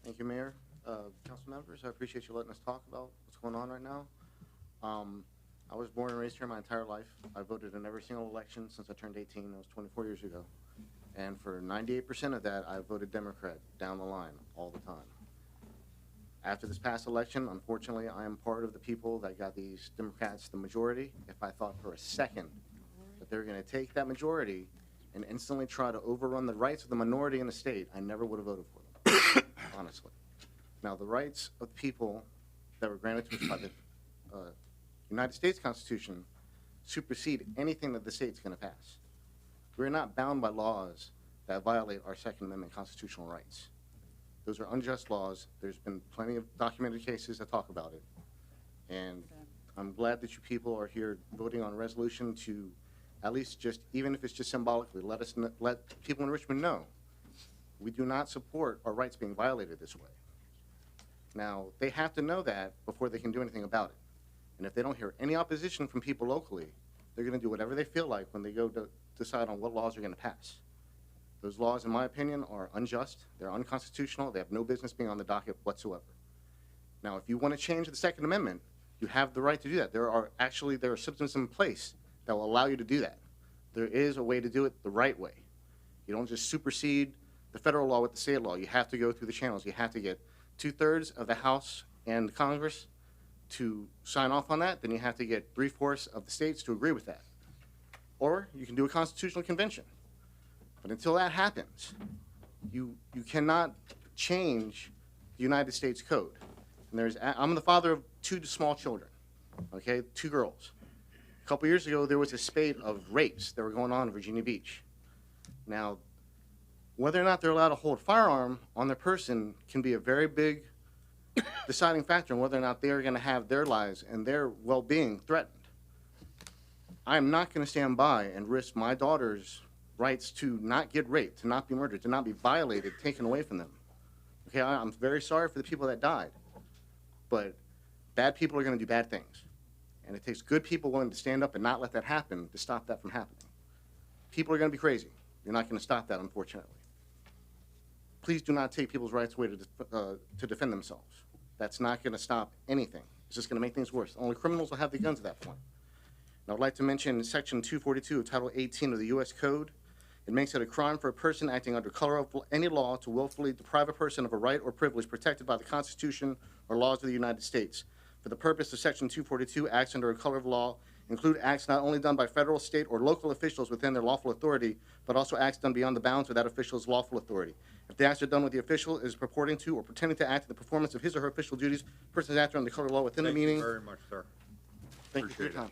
Thank you, Mayor. Council members, I appreciate you letting us talk about what's going on right now. I was born and raised here my entire life. I voted in every single election since I turned 18. That was 24 years ago. And for 98% of that, I voted Democrat down the line all the time. After this past election, unfortunately, I am part of the people that got these Democrats the majority. If I thought for a second that they were going to take that majority and instantly try to overrun the rights of the minority in the state, I never would have voted for them, honestly. Now, the rights of people that were granted to us by the United States Constitution supersede anything that the state's going to pass. We're not bound by laws that violate our Second Amendment constitutional rights. Those are unjust laws. There's been plenty of documented cases that talk about it. And I'm glad that you people are here voting on a resolution to at least just, even if it's just symbolically, let people in Richmond know we do not support our rights being violated this way. Now, they have to know that before they can do anything about it. And if they don't hear any opposition from people locally, they're going to do whatever they feel like when they go to decide on what laws are going to pass. Those laws, in my opinion, are unjust, they're unconstitutional, they have no business being on the docket whatsoever. Now, if you want to change the Second Amendment, you have the right to do that. There are systems in place that will allow you to do that. There is a way to do it the right way. You don't just supersede the federal law with the state law. You have to go through the channels. You have to get 2/3 of the House and Congress to sign off on that. Then you have to get 3/4 of the states to agree with that. Or you can do a constitutional convention. But until that happens, you cannot change the United States Code. And I'm the father of 2 small children, okay, 2 girls. A couple years ago, there was a spate of rapes that were going on in Virginia Beach. Now, whether or not they're allowed to hold a firearm on their person can be a very big deciding factor in whether or not they're going to have their lives and their well-being threatened. I am not going to stand by and risk my daughter's rights to not get raped, to not be murdered, to not be violated, taken away from them. Okay, I'm very sorry for the people that died, but bad people are going to do bad things. And it takes good people willing to stand up and not let that happen to stop that from happening. People are going to be crazy. You're not going to stop that, unfortunately. Please do not take people's rights away to defend themselves. That's not going to stop anything. It's just going to make things worse. Only criminals will have the guns at that point. And I would like to mention Section 242 of Title 18 of the U.S. Code. It makes it a crime for a person acting under color of any law to willfully deprive a person of a right or privilege protected by the Constitution or laws of the United States. For the purpose of Section 242, acts under a color of law include acts not only done by federal, state, or local officials within their lawful authority, but also acts done beyond the bounds of that official's lawful authority. If the acts are done with the official is purporting to or pretending to act in the performance of his or her official duties, persons acting under the color of law within the meaning. Thank you very much, sir. Thank you for your time.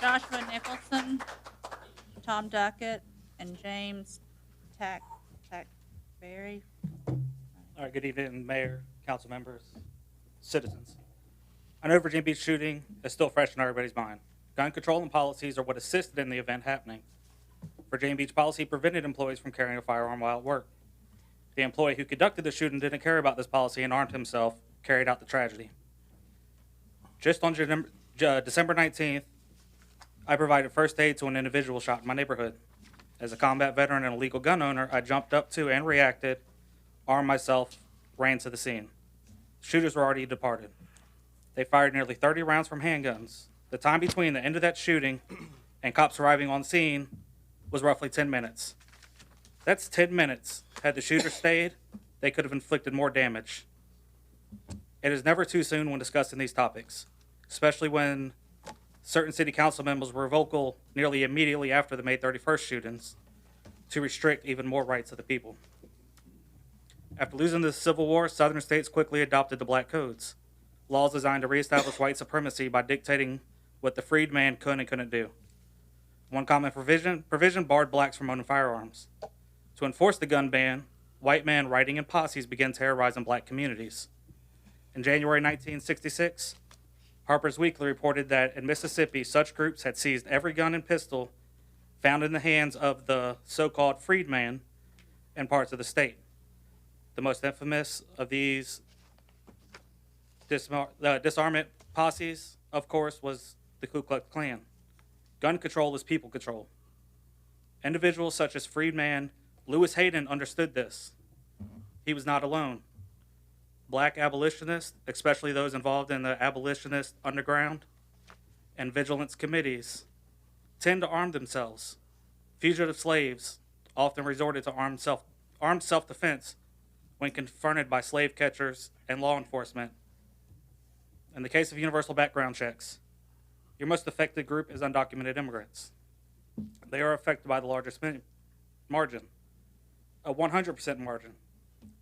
Joshua Nicholson, Tom Duckett, and James Tackberry. All right, good evening, Mayor, council members, citizens. I know Virginia Beach shooting is still fresh in everybody's mind. Gun control and policies are what assisted in the event happening. Virginia Beach policy prevented employees from carrying a firearm while at work. The employee who conducted the shooting didn't care about this policy and armed himself, carried out the tragedy. Just on December 19th, I provided first aid to an individual shot in my neighborhood. As a combat veteran and a legal gun owner, I jumped up to and reacted, armed myself, ran to the scene. Shooters were already departed. They fired nearly 30 rounds from handguns. The time between the end of that shooting and cops arriving on scene was roughly 10 minutes. That's 10 minutes. Had the shooter stayed, they could have inflicted more damage. It is never too soon when discussing these topics, especially when certain city council members were vocal nearly immediately after the May 31st shootings to restrict even more rights of the people. After losing the Civil War, Southern states quickly adopted the Black Codes, laws designed to reestablish white supremacy by dictating what the freed man could and couldn't do. One common provision barred blacks from owning firearms. To enforce the gun ban, white men riding in posses began terrorizing black communities. In January 1966, Harper's Weekly reported that in Mississippi, such groups had seized every gun and pistol found in the hands of the so-called freedman in parts of the state. The most infamous of these disarmament posses, of course, was the Ku Klux Klan. Gun control is people control. Individuals such as freedman Lewis Hayden understood this. He was not alone. Black abolitionists, especially those involved in the abolitionist underground and vigilance committees, tend to arm themselves. Fugitive slaves often resorted to armed self-defense when confronted by slave catchers and law enforcement. In the case of universal background checks, your most affected group is undocumented immigrants. They are affected by the largest margin, a 100% margin.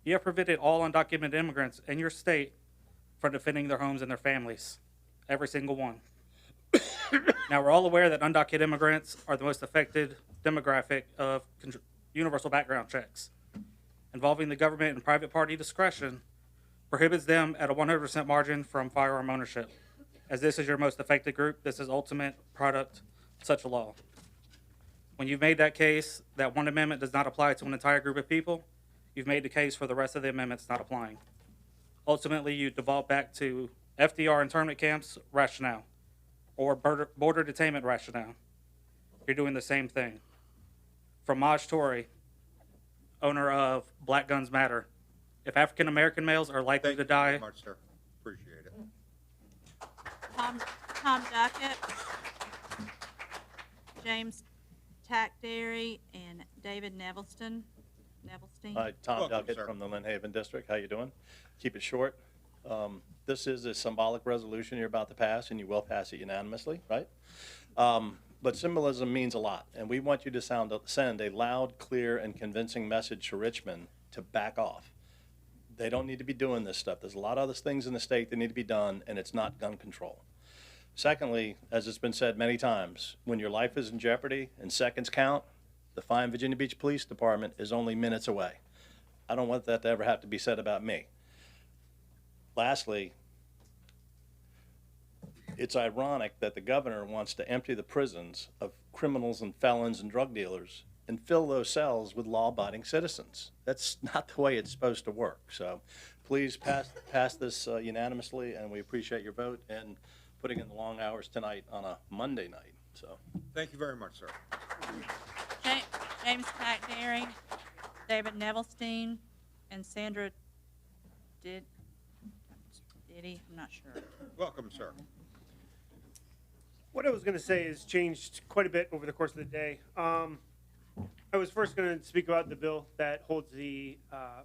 You have prevented all undocumented immigrants in your state from defending their homes and their families, every single one. Now, we're all aware that undocumented immigrants are the most affected demographic of universal background checks. Involving the government and private party discretion prohibits them at a 100% margin from firearm ownership. As this is your most affected group, this is ultimate product of such a law. When you've made that case that one amendment does not apply to an entire group of people, you've made the case for the rest of the amendments not applying. Ultimately, you devolve back to FDR internment camps rationale or border detainment rationale. You're doing the same thing. From Maj Toure, owner of Black Guns Matter, if African American males are likely to die. Thank you very much, sir. Appreciate it. Tom Duckett, James Tackberry, and David Nevelsteen. Hi, Tom Welcome, Duckett sir. from the Lynn Haven District. How you doing? Keep it short. This is a symbolic resolution you're about to pass, and you will pass it unanimously, right? But symbolism means a lot, and we want you to send a loud, clear, and convincing message to Richmond to back off. They don't need to be doing this stuff. There's a lot of other things in the state that need to be done, and it's not gun control. Secondly, as it's been said many times, when your life is in jeopardy and seconds count, the fine Virginia Beach Police Department is only minutes away. I don't want that to ever have to be said about me. Lastly, it's ironic that the governor wants to empty the prisons of criminals and felons and drug dealers and fill those cells with law-abiding citizens. That's not the way it's supposed to work. So please pass this unanimously, and we appreciate your vote and putting in the long hours tonight on a Monday night. So Thank you very much, sir. James Tackberry, David Nevelsteen, and Sandra Diddy, I'm not sure. Welcome, sir. What I was going to say has changed quite a bit over the course of the day. I was first going to speak about the bill that holds the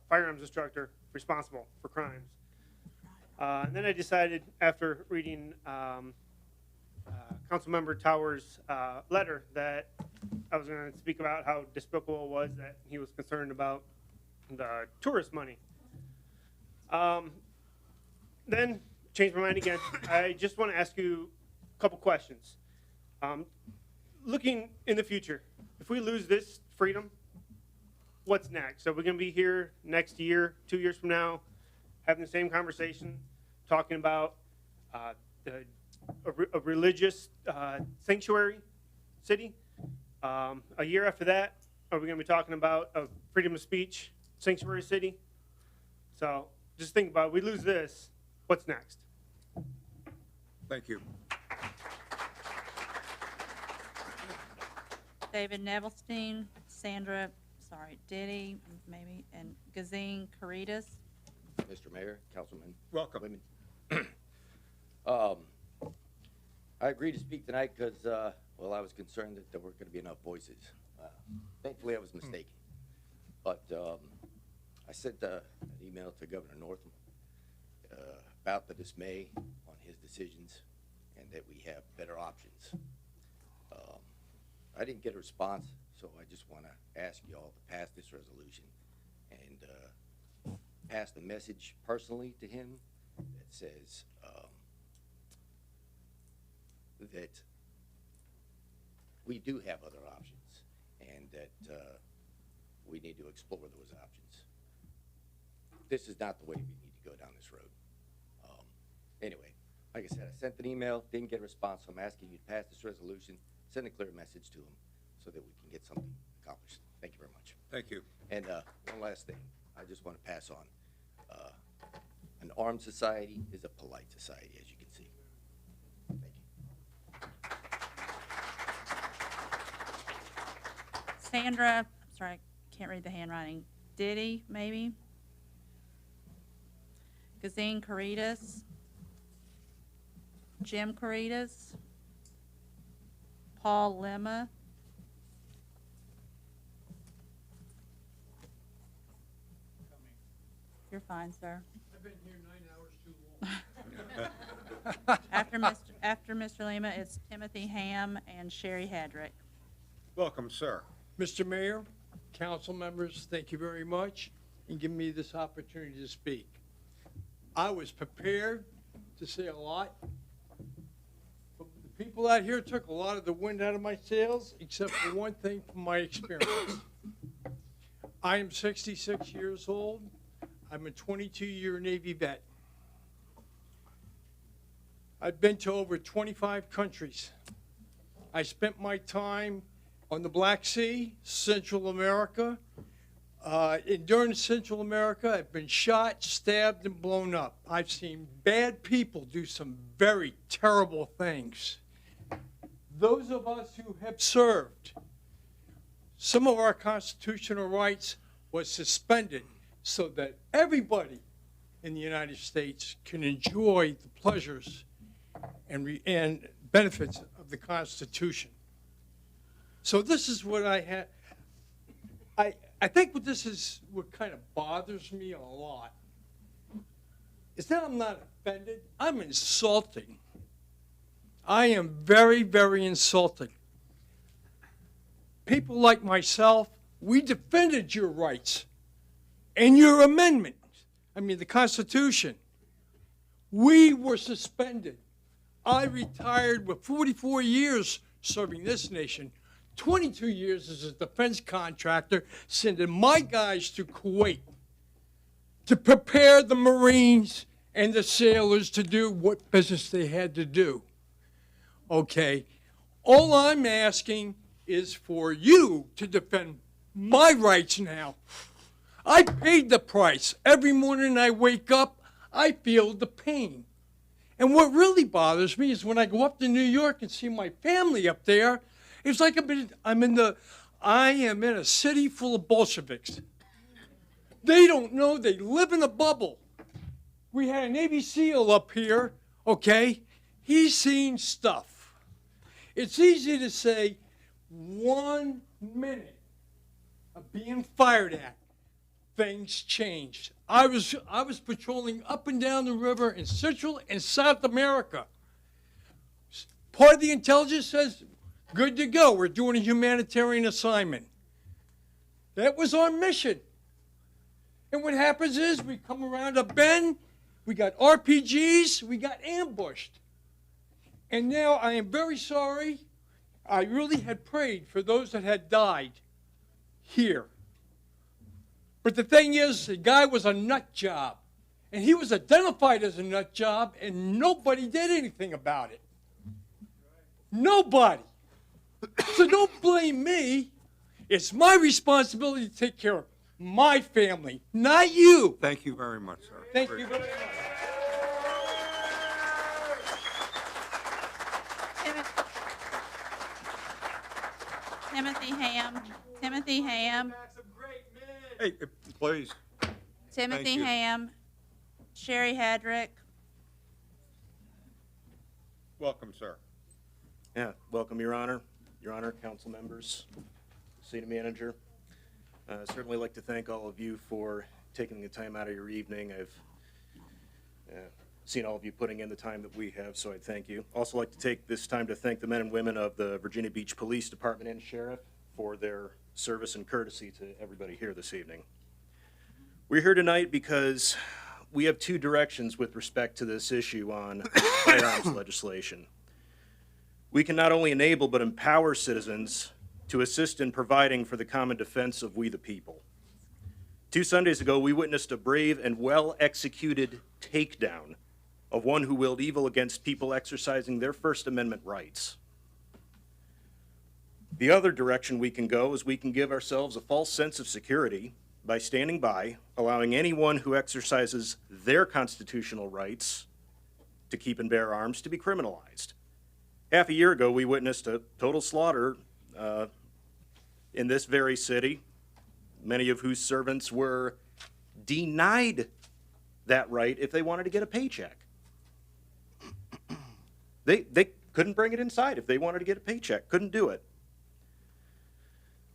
firearms instructor responsible for crimes. And then I decided, after reading Councilmember Towers' letter, that I was going to speak about how despicable it was that he was concerned about the tourist money. Then changed my mind again. I just want to ask you a couple questions. Looking in the future, if we lose this freedom, what's next? Are we going to be here next year, 2 years from now, having the same conversation, talking about a religious sanctuary city? A year after that, are we going to be talking about a freedom of speech sanctuary city? So just think about it. We lose this, what's next? Thank you. David Nevelstein, Diddy, maybe, and Gazine Caritas. Mr. Mayor, Councilman. Welcome. I agreed to speak tonight because, well, I was concerned that there weren't going to be enough voices. Thankfully, I was mistaken. But I sent an email to Governor Northam about the dismay on his decisions and that we have better options. I didn't get a response, so I just want to ask you all to pass this resolution and pass the message personally to him that says that we do have other options and that we need to explore those options. This is not the way we need to go down this road. Anyway, like I said, I sent an email, didn't get a response, so I'm asking you to pass this resolution, send a clear message to him so that we can get something accomplished. Thank you very much. Thank you. And one last thing, I just want to pass on. An armed society is a polite society, as you can see. Sandra, I'm sorry, I can't read the handwriting. Diddy, maybe? Gazine Caritas? Jim Caritas? Paul Lemma? You're fine, sir. I've been here 9 hours too long. After Mr. Lima, it's Timothy Ham and Sherry Hadrick. Welcome, sir. Mr. Mayor, council members, thank you very much in giving me this opportunity to speak. I was prepared to say a lot, but the people out here took a lot of the wind out of my sails, except for one thing from my experience. I am 66 years old. I'm a 22-year Navy vet. I've been to over 25 countries. I spent my time on the Black Sea, Central America. During Central America, I've been shot, stabbed, and blown up. I've seen bad people do some very terrible things. Those of us who have served, some of our constitutional rights was suspended so that everybody in the United States can enjoy the pleasures and benefits of the Constitution. So this is what I had. I think what kind of bothers me a lot is that I'm not offended. I'm insulted. I am very, very insulted. People like myself, we defended your rights and your amendment. I mean, the Constitution. We were suspended. I retired with 44 years serving this nation. 22 years as a defense contractor, sending my guys to Kuwait to prepare the Marines and the sailors to do what business they had to do. Okay, all I'm asking is for you to defend my rights now. I paid the price. Every morning I wake up, I feel the pain. And what really bothers me is when I go up to New York and see my family up there, it's like I am in a city full of Bolsheviks. They don't know they live in a bubble. We had a Navy SEAL up here, okay? He's seen stuff. It's easy to say 1 minute of being fired at, things changed. I was patrolling up and down the river in Central and South America. Part of the intelligence says, good to go. We're doing a humanitarian assignment. That was our mission. And what happens is we come around a bend, we got RPGs, we got ambushed. And now I am very sorry. I really had prayed for those that had died here. But the thing is, the guy was a nut job. And he was identified as a nut job, and nobody did anything about it. Nobody. So don't blame me. It's my responsibility to take care of my family, not you. Thank you very much, sir. Thank you very much. Timothy Ham, Hey, please. Timothy you. Ham, Sherry Hedrick. Welcome, sir. Yeah, welcome, Your Honor, council members, city manager. Certainly like to thank all of you for taking the time out of your evening. I've seen all of you putting in the time that we have, so I thank you. Also like to take this time to thank the men and women of the Virginia Beach Police Department and Sheriff for their service and courtesy to everybody here this evening. We're here tonight because we have two directions with respect to this issue on firearms legislation. We can not only enable but empower citizens to assist in providing for the common defense of we the people. 2 Sundays ago, we witnessed a brave and well-executed takedown of one who willed evil against people exercising their First Amendment rights. The other direction we can go is we can give ourselves a false sense of security by standing by, allowing anyone who exercises their constitutional rights to keep and bear arms to be criminalized. Half a year ago, we witnessed a total slaughter in this very city, many of whose servants were denied that right if they wanted to get a paycheck. They couldn't bring it inside if they wanted to get a paycheck, couldn't do it.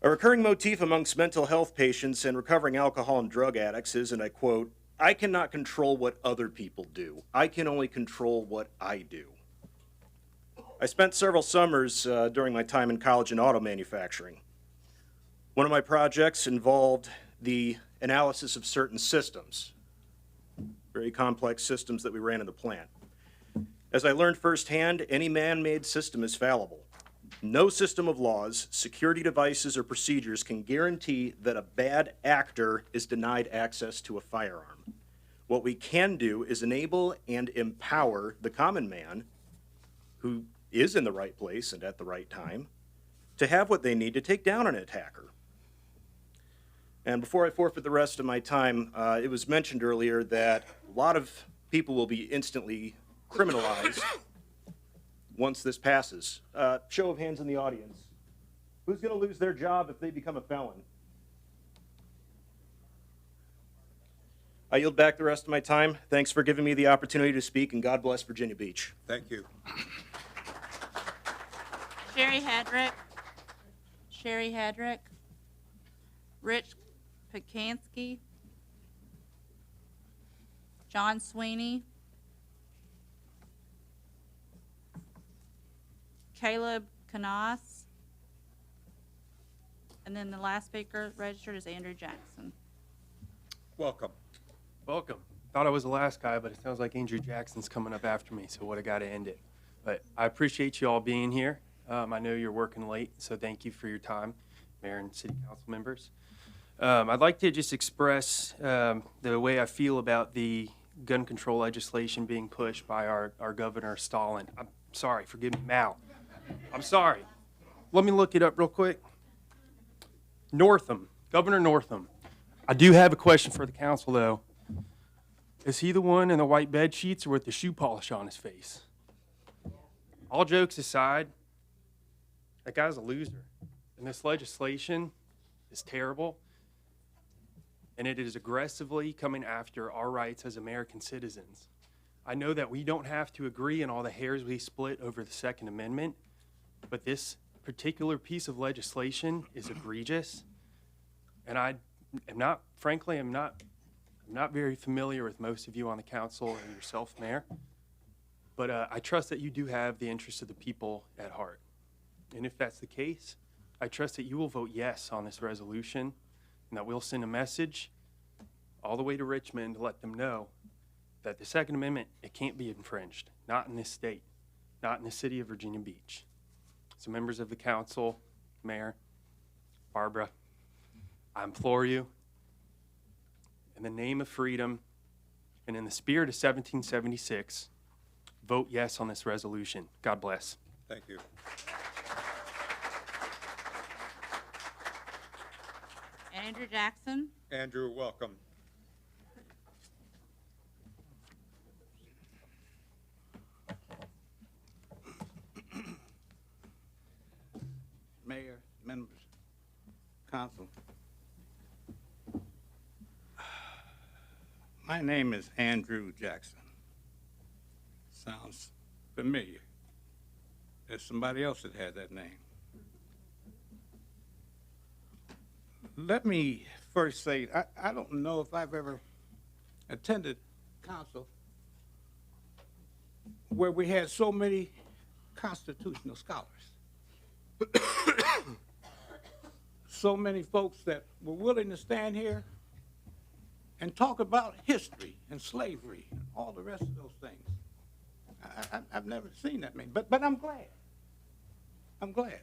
A recurring motif amongst mental health patients and recovering alcohol and drug addicts is, and I quote, "I cannot control what other people do. I can only control what I do." I spent several summers during my time in college in auto manufacturing. One of my projects involved the analysis of certain systems, very complex systems that we ran in the plant. As I learned firsthand, any man-made system is fallible. No system of laws, security devices, or procedures can guarantee that a bad actor is denied access to a firearm. What we can do is enable and empower the common man who is in the right place and at the right time to have what they need to take down an attacker. And before I forfeit the rest of my time, it was mentioned earlier that a lot of people will be instantly criminalized once this passes. Show of hands in the audience. Who's going to lose their job if they become a felon? I yield back the rest of my time. Thanks for giving me the opportunity to speak, and God bless Virginia Beach. Thank you. Sherry Hedrick, Rich Pekansky, John Sweeney, Caleb Canas, and then the last speaker registered is Andrew Jackson. Welcome. Welcome. Thought I was the last guy, but it sounds like Andrew Jackson's coming up after me, so would have got to end it. But I appreciate you all being here. I know you're working late, so thank you for your time, Mayor and City Council members. I'd like to just express the way I feel about the gun control legislation being pushed by our Governor Stalin. I'm sorry, forgive me, Mal. I'm sorry. Let me look it up real quick. Northam, Governor Northam. I do have a question for the council, though. Is he the one in the white bed sheets or with the shoe polish on his face? All jokes aside, that guy's a loser. And this legislation is terrible. and it is aggressively coming after our rights as American citizens. I know that we don't have to agree on all the hairs we split over the Second Amendment, but this particular piece of legislation is egregious, and I am not, frankly, I'm not very familiar with most of you on the council or yourself, Mayor, but I trust that you do have the interests of the people at heart. And if that's the case, I trust that you will vote yes on this resolution, and that we'll send a message all the way to Richmond to let them know that the Second Amendment, it can't be infringed, not in this state, not in the city of Virginia Beach. So members of the council, Mayor, Barbara, I implore you, in the name of freedom and in the spirit of 1776, vote yes on this resolution. God bless. Thank you. Andrew Jackson. Andrew, welcome. Mayor, members, council. My name is Andrew Jackson. Sounds familiar. There's somebody else that has that name. Let me first say, I don't know if I've ever attended council where we had so many constitutional scholars. So many folks that were willing to stand here and talk about history and slavery and all the rest of those things. I've never seen that many, but I'm glad. I'm glad.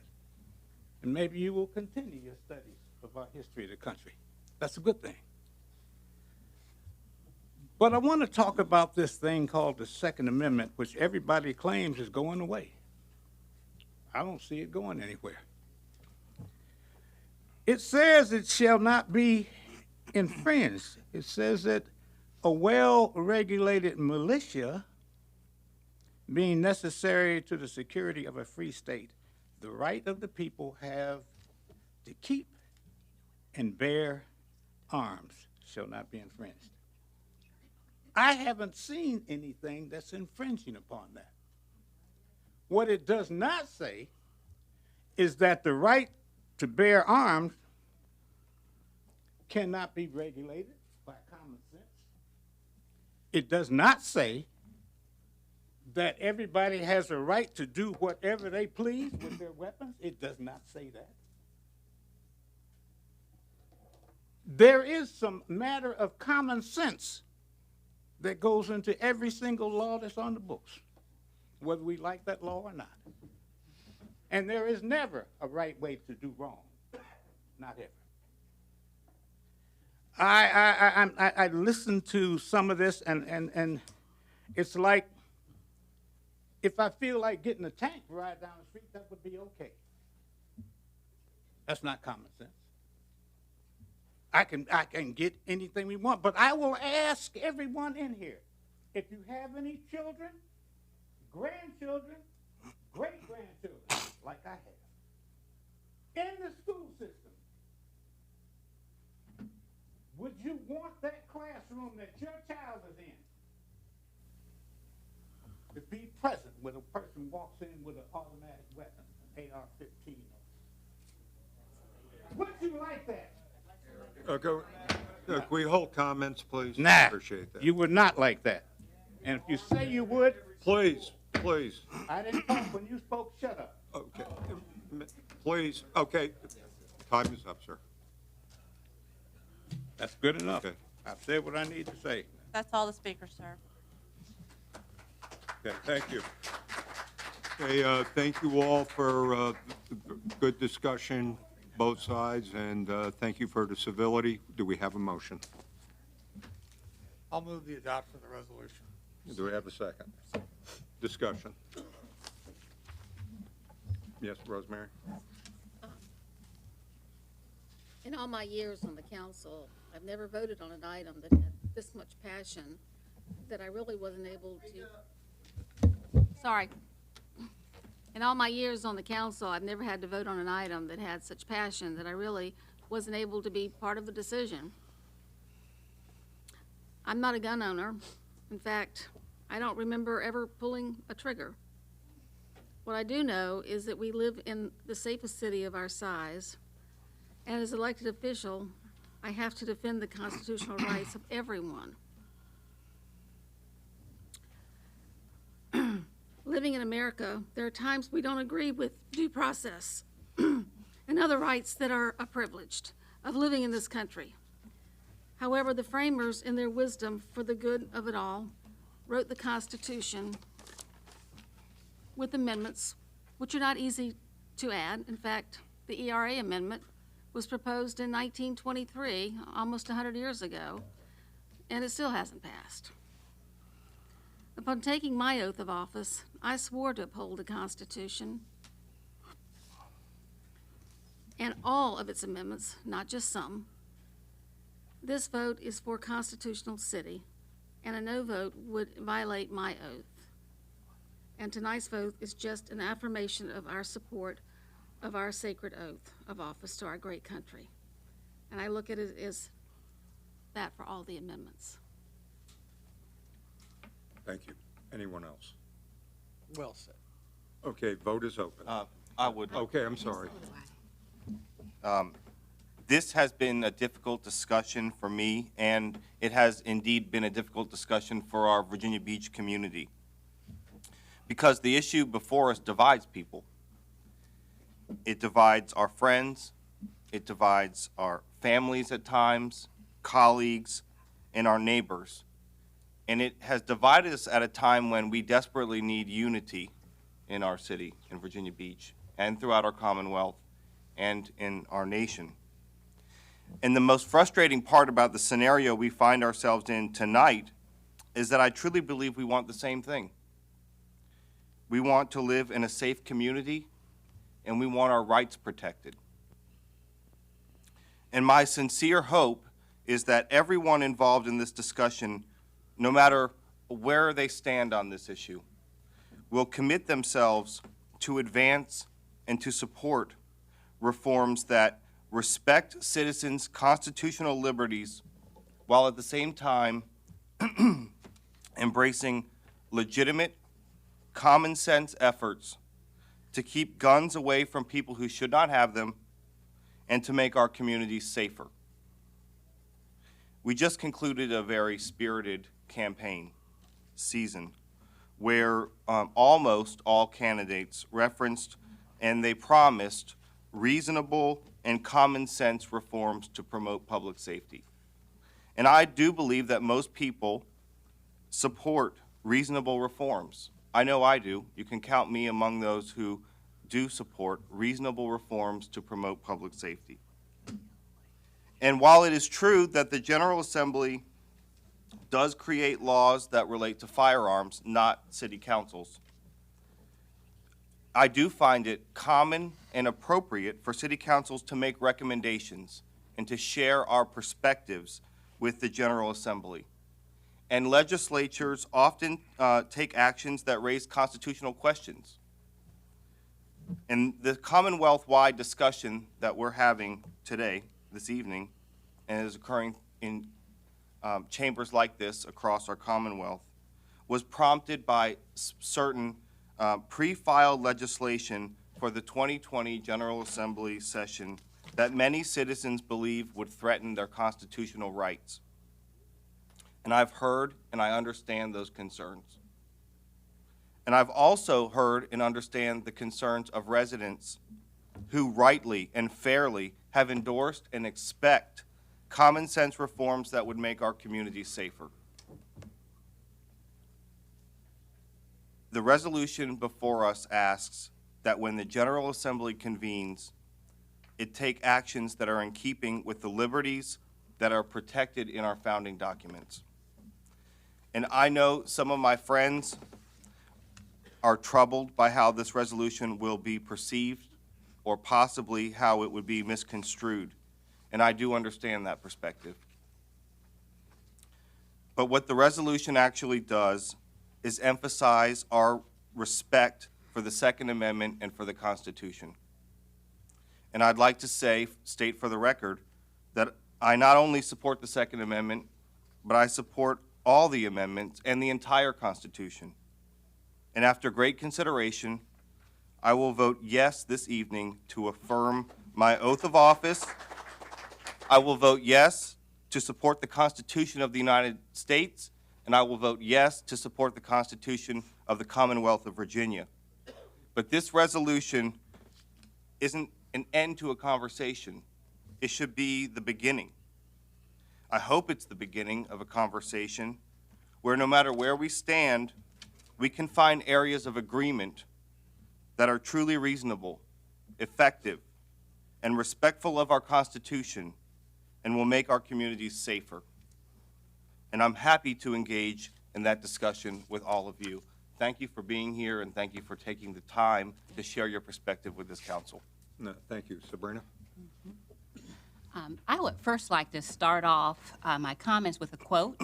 And maybe you will continue your studies of our history of the country. That's a good thing. But I want to talk about this thing called the Second Amendment, which everybody claims is going away. I don't see it going anywhere. It says it shall not be infringed. It says that a well-regulated militia being necessary to the security of a free state, the right of the people have to keep and bear arms shall not be infringed. I haven't seen anything that's infringing upon that. What it does not say is that the right to bear arms cannot be regulated by common sense. It does not say that everybody has a right to do whatever they please with their weapons. It does not say that. There is some matter of common sense that goes into every single law that's on the books, whether we like that law or not. And there is never a right way to do wrong, not ever. I listened to some of this, and it's like, if I feel like getting a tank ride down the street, that would be okay. That's not common sense. I can get anything we want, but I will ask everyone in here, if you have any children, grandchildren, great-grandchildren, like I have, in the school system, would you want that classroom that your child is in to be present when a person walks in with an automatic weapon, an AR-15? Would you like that? Can we hold comments, please? Nah, Appreciate that. you would not like that. And if you say you would... Please, please. I didn't talk when you spoke. Shut up. Okay. Please, okay. Time is up, sir. That's good enough. Okay. I've said what I need to say. That's all the speakers, sir. Okay, thank you. Okay, thank you all for good discussion, both sides, and thank you for the civility. Do we have a motion? I'll move the adoption of the resolution. Do we have a second? Discussion. Yes, Rosemary? In all my years on the council, I've never voted on an item that had this much passion that I really wasn't able to. Sorry. In all my years on the council, I've never had to vote on an item that had such passion that I really wasn't able to be part of the decision. I'm not a gun owner. In fact, I don't remember ever pulling a trigger. What I do know is that we live in the safest city of our size, and as elected official, I have to defend the constitutional rights of everyone. Living in America, there are times we don't agree with due process and other rights that are privileged of living in this country. However, the framers, in their wisdom for the good of it all, wrote the Constitution with amendments which are not easy to add. In fact, the ERA amendment was proposed in 1923, almost 100 years ago, and it still hasn't passed. Upon taking my oath of office, I swore to uphold the Constitution and all of its amendments, not just some. This vote is for constitutional city, and a no vote would violate my oath. And tonight's vote is just an affirmation of our support of our sacred oath of office to our great country. And I look at it as that for all the amendments. Thank you. Anyone else? Well said. Okay, vote is open. I would. Okay, I'm sorry. This has been a difficult discussion for me, and it has indeed been a difficult discussion for our Virginia Beach community, because the issue before us divides people. It divides our friends, it divides our families at times, colleagues, and our neighbors. And it has divided us at a time when we desperately need unity in our city, in Virginia Beach, and throughout our Commonwealth, and in our nation. And the most frustrating part about the scenario we find ourselves in tonight is that I truly believe we want the same thing. We want to live in a safe community, and we want our rights protected. And my sincere hope is that everyone involved in this discussion, no matter where they stand on this issue, will commit themselves to advance and to support reforms that respect citizens' constitutional liberties while at the same time embracing legitimate, common sense efforts to keep guns away from people who should not have them and to make our communities safer. We just concluded a very spirited campaign season where almost all candidates referenced and they promised reasonable and common sense reforms to promote public safety. And I do believe that most people support reasonable reforms. I know I do. You can count me among those who do support reasonable reforms to promote public safety. And while it is true that the General Assembly does create laws that relate to firearms, not city councils, I do find it common and appropriate for city councils to make recommendations and to share our perspectives with the General Assembly. And legislatures often take actions that raise constitutional questions. And the Commonwealth-wide discussion that we're having today, this evening, and is occurring in chambers like this across our Commonwealth, was prompted by certain pre-filed legislation for the 2020 General Assembly session that many citizens believe would threaten their constitutional rights. And I've heard and I understand those concerns. And I've also heard and understand the concerns of residents who rightly and fairly have endorsed and expect common sense reforms that would make our communities safer. The resolution before us asks that when the General Assembly convenes, it take actions that are in keeping with the liberties that are protected in our founding documents. And I know some of my friends are troubled by how this resolution will be perceived or possibly how it would be misconstrued. And I do understand that perspective. But what the resolution actually does is emphasize our respect for the Second Amendment and for the Constitution. And I'd like to state for the record that I not only support the Second Amendment, but I support all the amendments and the entire Constitution. And after great consideration, I will vote yes this evening to affirm my oath of office. I will vote yes to support the Constitution of the United States, and I will vote yes to support the Constitution of the Commonwealth of Virginia. But this resolution isn't an end to a conversation. It should be the beginning. I hope it's the beginning of a conversation where no matter where we stand, we can find areas of agreement that are truly reasonable, effective, and respectful of our Constitution and will make our communities safer. And I'm happy to engage in that discussion with all of you. Thank you for being here, and thank you for taking the time to share your perspective with this council. No, thank you. Sabrina? I would first like to start off my comments with a quote.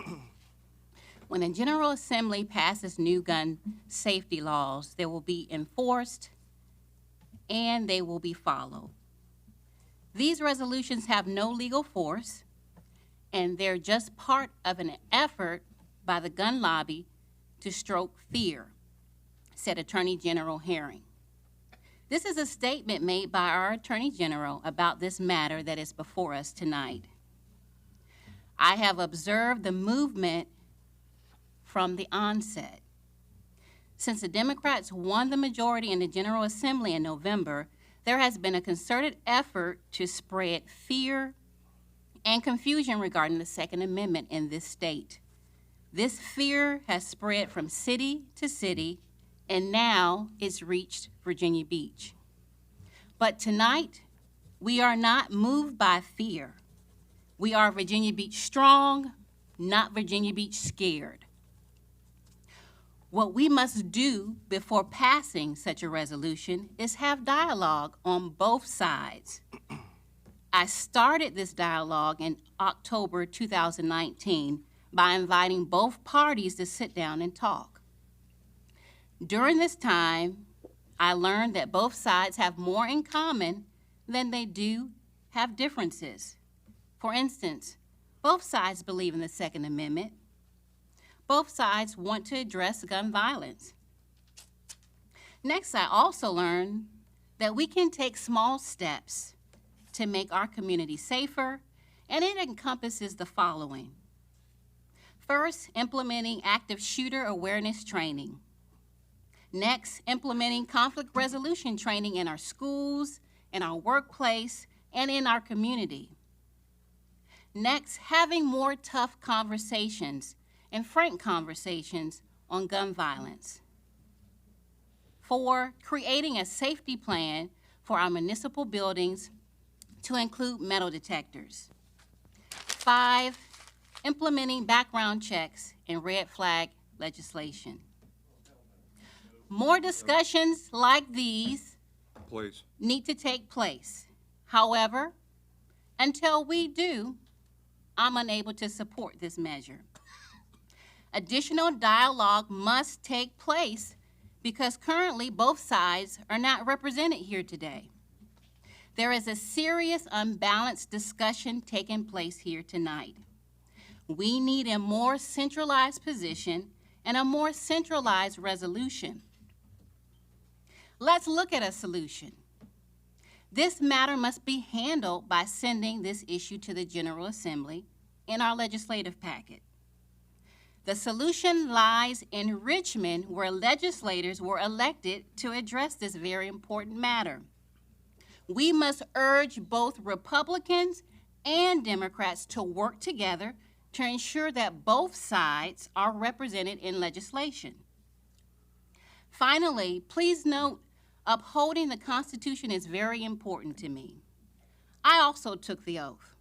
When the General Assembly passes new gun safety laws, they will be enforced and they will be followed. These resolutions have no legal force, and they're just part of an effort by the gun lobby to stroke fear, said Attorney General Herring. This is a statement made by our Attorney General about this matter that is before us tonight. I have observed the movement from the onset. Since the Democrats won the majority in the General Assembly in November, there has been a concerted effort to spread fear and confusion regarding the Second Amendment in this state. This fear has spread from city to city, and now it's reached Virginia Beach. But tonight, we are not moved by fear. We are Virginia Beach strong, not Virginia Beach scared. What we must do before passing such a resolution is have dialogue on both sides. I started this dialogue in October 2019 by inviting both parties to sit down and talk. During this time, I learned that both sides have more in common than they do have differences. For instance, both sides believe in the Second Amendment. Both sides want to address gun violence. Next, I also learned that we can take small steps to make our community safer, and it encompasses the following. First, implementing active shooter awareness training. Next, implementing conflict resolution training in our schools, in our workplace, and in our community. Next, having more tough conversations and frank conversations on gun violence. 4, creating a safety plan for our municipal buildings to include metal detectors. 5, implementing background checks and red flag legislation. More discussions like these Please. need to take place. However, until we do, I'm unable to support this measure. Additional dialogue must take place because currently both sides are not represented here today. There is a serious unbalanced discussion taking place here tonight. We need a more centralized position and a more centralized resolution. Let's look at a solution. This matter must be handled by sending this issue to the General Assembly in our legislative packet. The solution lies in Richmond, where legislators were elected to address this very important matter. We must urge both Republicans and Democrats to work together to ensure that both sides are represented in legislation. Finally, please note, upholding the Constitution is very important to me. I also took the oath.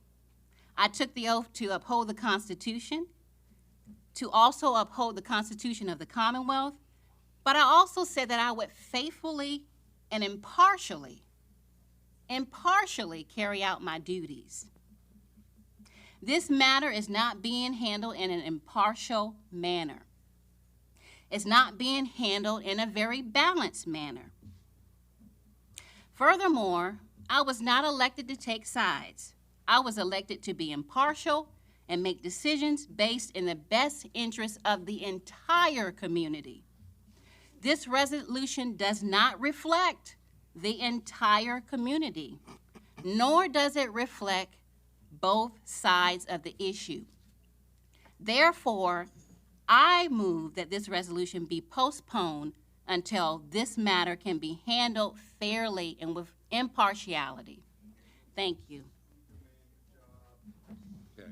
I took the oath to uphold the Constitution, to also uphold the Constitution of the Commonwealth, but I also said that I would faithfully and impartially carry out my duties. This matter is not being handled in an impartial manner. It's not being handled in a very balanced manner. Furthermore, I was not elected to take sides. I was elected to be impartial and make decisions based in the best interest of the entire community. This resolution does not reflect the entire community, nor does it reflect both sides of the issue. Therefore, I move that this resolution be postponed until this matter can be handled fairly and with impartiality. Thank you. Okay.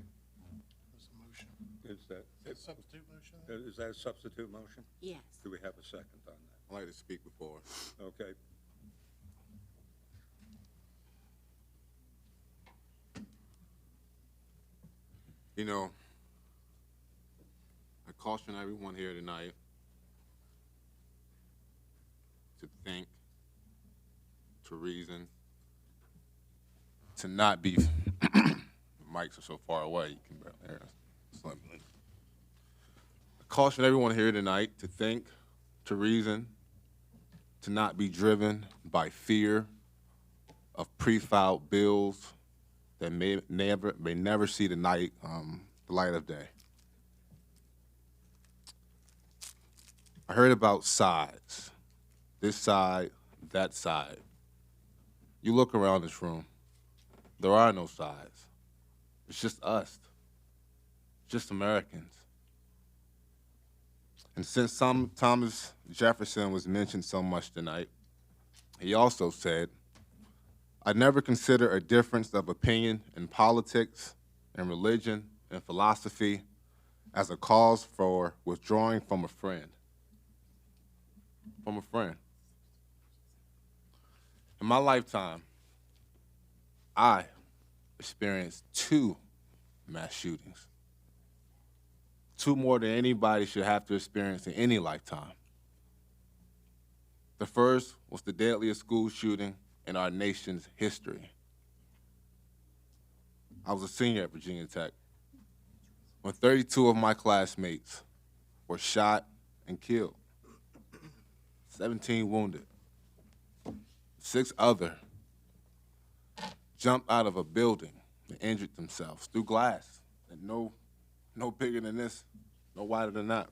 Is that, Substitute motion? is that a substitute motion? Yes. Do we have a second on that? I'd like to speak before. Okay. You know, I caution everyone here tonight to think, to reason, to not be. The mics are so far away, you can barely hear us. I caution everyone here tonight to think, to reason, to not be driven by fear of pre-filed bills that may never see the light of day. I heard about sides, this side, that side. You look around this room, there are no sides. It's just us, just Americans. And since Thomas Jefferson was mentioned so much tonight, he also said, I never consider a difference of opinion in politics and religion and philosophy as a cause for withdrawing from a friend. From a friend. In my lifetime, I experienced 2 mass shootings. 2 more than anybody should have to experience in any lifetime. The first was the deadliest school shooting in our nation's history. I was a senior at Virginia Tech when 32 of my classmates were shot and killed, 17 wounded. 6 other jumped out of a building and injured themselves through glass, and no bigger than this, no wider than that.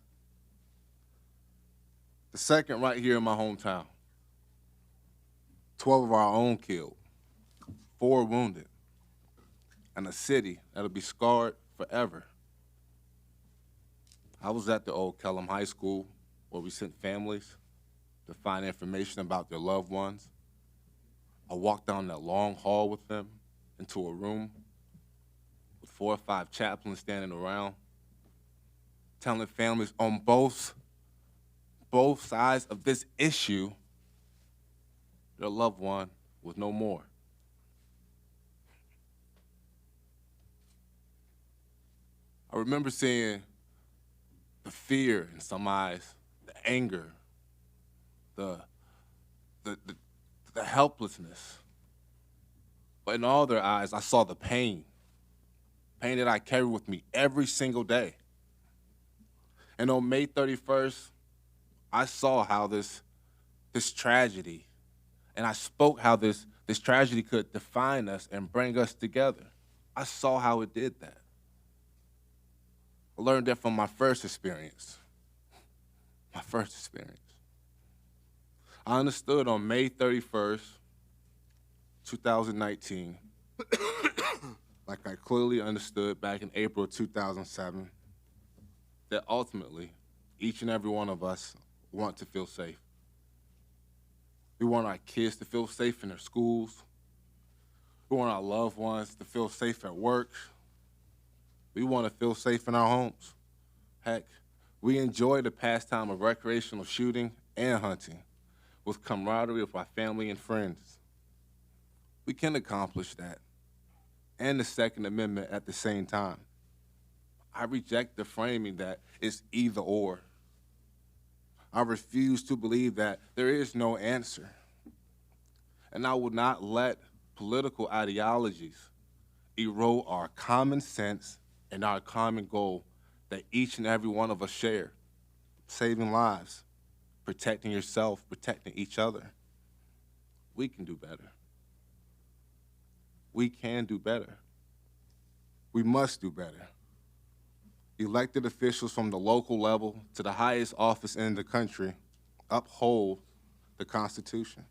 The second right here in my hometown, 12 of our own killed, 4 wounded, and a city that'll be scarred forever. I was at the old Kellum High School where we sent families to find information about their loved ones. I walked down that long hall with them into a room with 4 or 5 chaplains standing around, telling families on both sides of this issue their loved one was no more. I remember seeing the fear in some eyes, the anger, the helplessness. But in all their eyes, I saw the pain that I carry with me every single day. And on May 31st, I saw how this tragedy, and I spoke how this tragedy could define us and bring us together. I saw how it did that. I learned that from my first experience. My first experience. I understood on May 31st, 2019, like I clearly understood back in April 2007, that ultimately, each and every one of us want to feel safe. We want our kids to feel safe in their schools. We want our loved ones to feel safe at work. We want to feel safe in our homes. Heck, we enjoy the pastime of recreational shooting and hunting with camaraderie with our family and friends. We can accomplish that and the Second Amendment at the same time. I reject the framing that it's either or. I refuse to believe that there is no answer. And I will not let political ideologies erode our common sense and our common goal that each and every one of us share: saving lives, protecting yourself, protecting each other. We can do better. We can do better. We must do better. elected officials from the local level to the highest office in the country uphold the Constitution.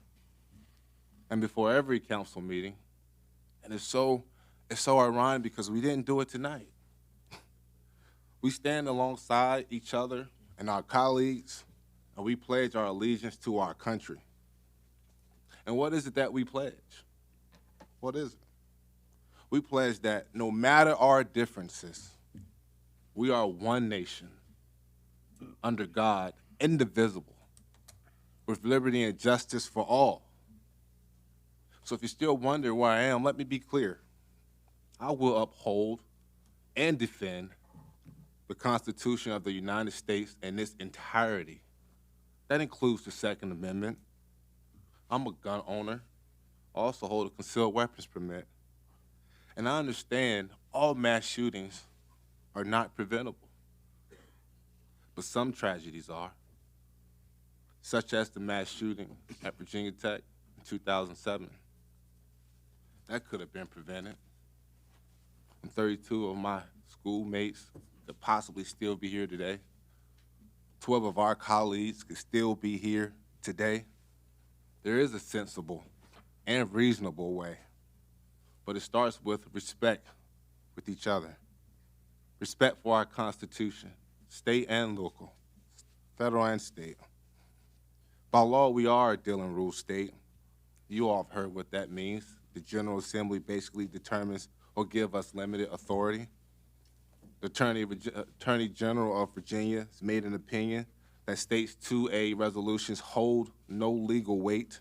And before every council meeting, and it's so ironic because we didn't do it tonight. We stand alongside each other and our colleagues, and we pledge our allegiance to our country. And what is it that we pledge? What is it? We pledge that no matter our differences, we are one nation, under God, indivisible, with liberty and justice for all. So if you still wonder where I am, let me be clear. I will uphold and defend the Constitution of the United States in its entirety. That includes the Second Amendment. I'm a gun owner. I also hold a concealed weapons permit. And I understand all mass shootings are not preventable. But some tragedies are, such as the mass shooting at Virginia Tech in 2007. That could have been prevented. And 32 of my schoolmates could possibly still be here today. 12 of our colleagues could still be here today. There is a sensible and reasonable way, but it starts with respect with each other. Respect for our Constitution, state and local, federal and state. By law, we are a deal and rule state. You all have heard what that means. The General Assembly basically determines or give us limited authority. The Attorney General of Virginia has made an opinion that states 2A resolutions hold no legal weight.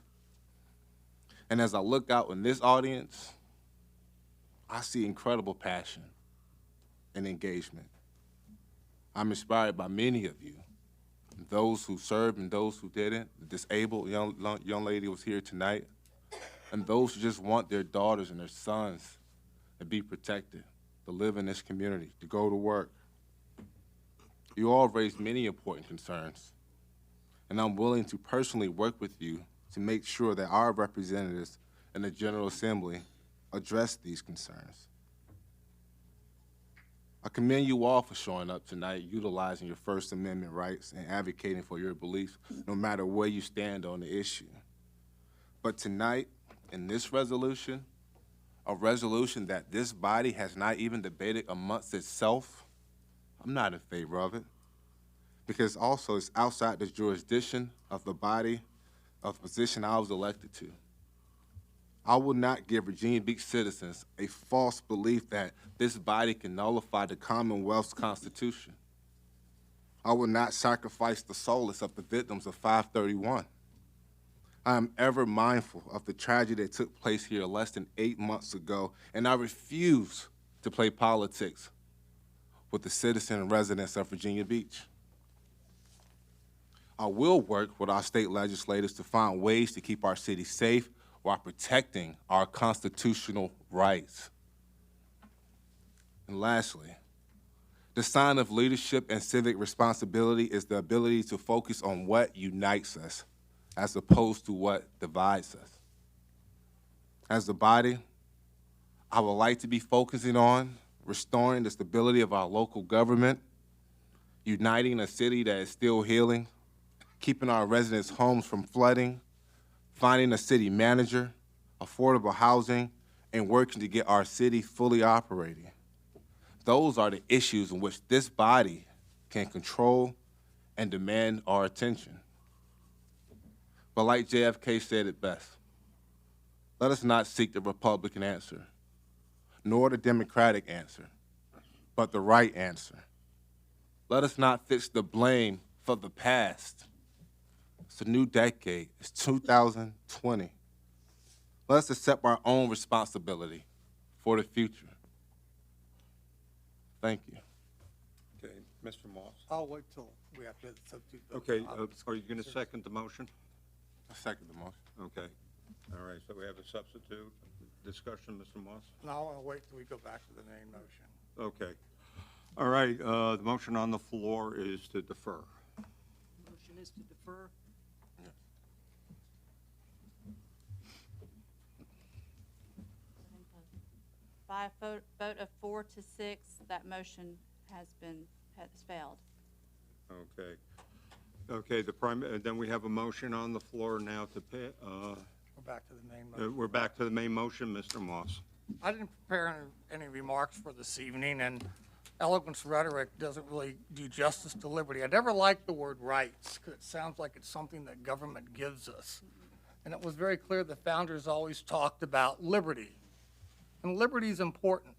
And as I look out in this audience, I see incredible passion and engagement. I'm inspired by many of you, those who served and those who didn't. The disabled young lady was here tonight, and those who just want their daughters and their sons to be protected, to live in this community, to go to work. You all raised many important concerns, and I'm willing to personally work with you to make sure that our representatives in the General Assembly address these concerns. I commend you all for showing up tonight, utilizing your First Amendment rights and advocating for your beliefs, no matter where you stand on the issue. But tonight, in this resolution, a resolution that this body has not even debated amongst itself, I'm not in favor of it, because also it's outside the jurisdiction of the body of the position I was elected to. I will not give Virginia Beach citizens a false belief that this body can nullify the Commonwealth's Constitution. I will not sacrifice the solace of the victims of 531. I am ever mindful of the tragedy that took place here less than 8 months ago, and I refuse to play politics with the citizens and residents of Virginia Beach. I will work with our state legislators to find ways to keep our city safe while protecting our constitutional rights. And lastly, the sign of leadership and civic responsibility is the ability to focus on what unites us as opposed to what divides us. As a body, I would like to be focusing on restoring the stability of our local government, uniting a city that is still healing, keeping our residents' homes from flooding, finding a city manager, affordable housing, and working to get our city fully operating. Those are the issues in which this body can control and demand our attention. But like JFK said it best, let us not seek the Republican answer, nor the Democratic answer, but the right answer. Let us not fix the blame for the past. It's a new decade. It's 2020. Let us accept our own responsibility for the future. Thank you. Okay, Mr. Moss. I'll wait till we have to substitute. Okay, are you going to second the motion? I second the motion. Okay. All right, so we have a substitute. Discussion, Mr. Moss? No, I want to wait till we go back to the main motion. Okay. All right, the motion on the floor is to defer. Motion is to defer. By a vote of 4 to 6, that motion has been has failed. Okay. Okay, then we have a motion on the floor now to pay, We're back to the main motion. we're back to the main motion, Mr. Moss. I didn't prepare any remarks for this evening, and eloquence rhetoric doesn't really do justice to liberty. I never liked the word rights, because it sounds like it's something that government gives us. And it was very clear the founders always talked about liberty. And liberty is important.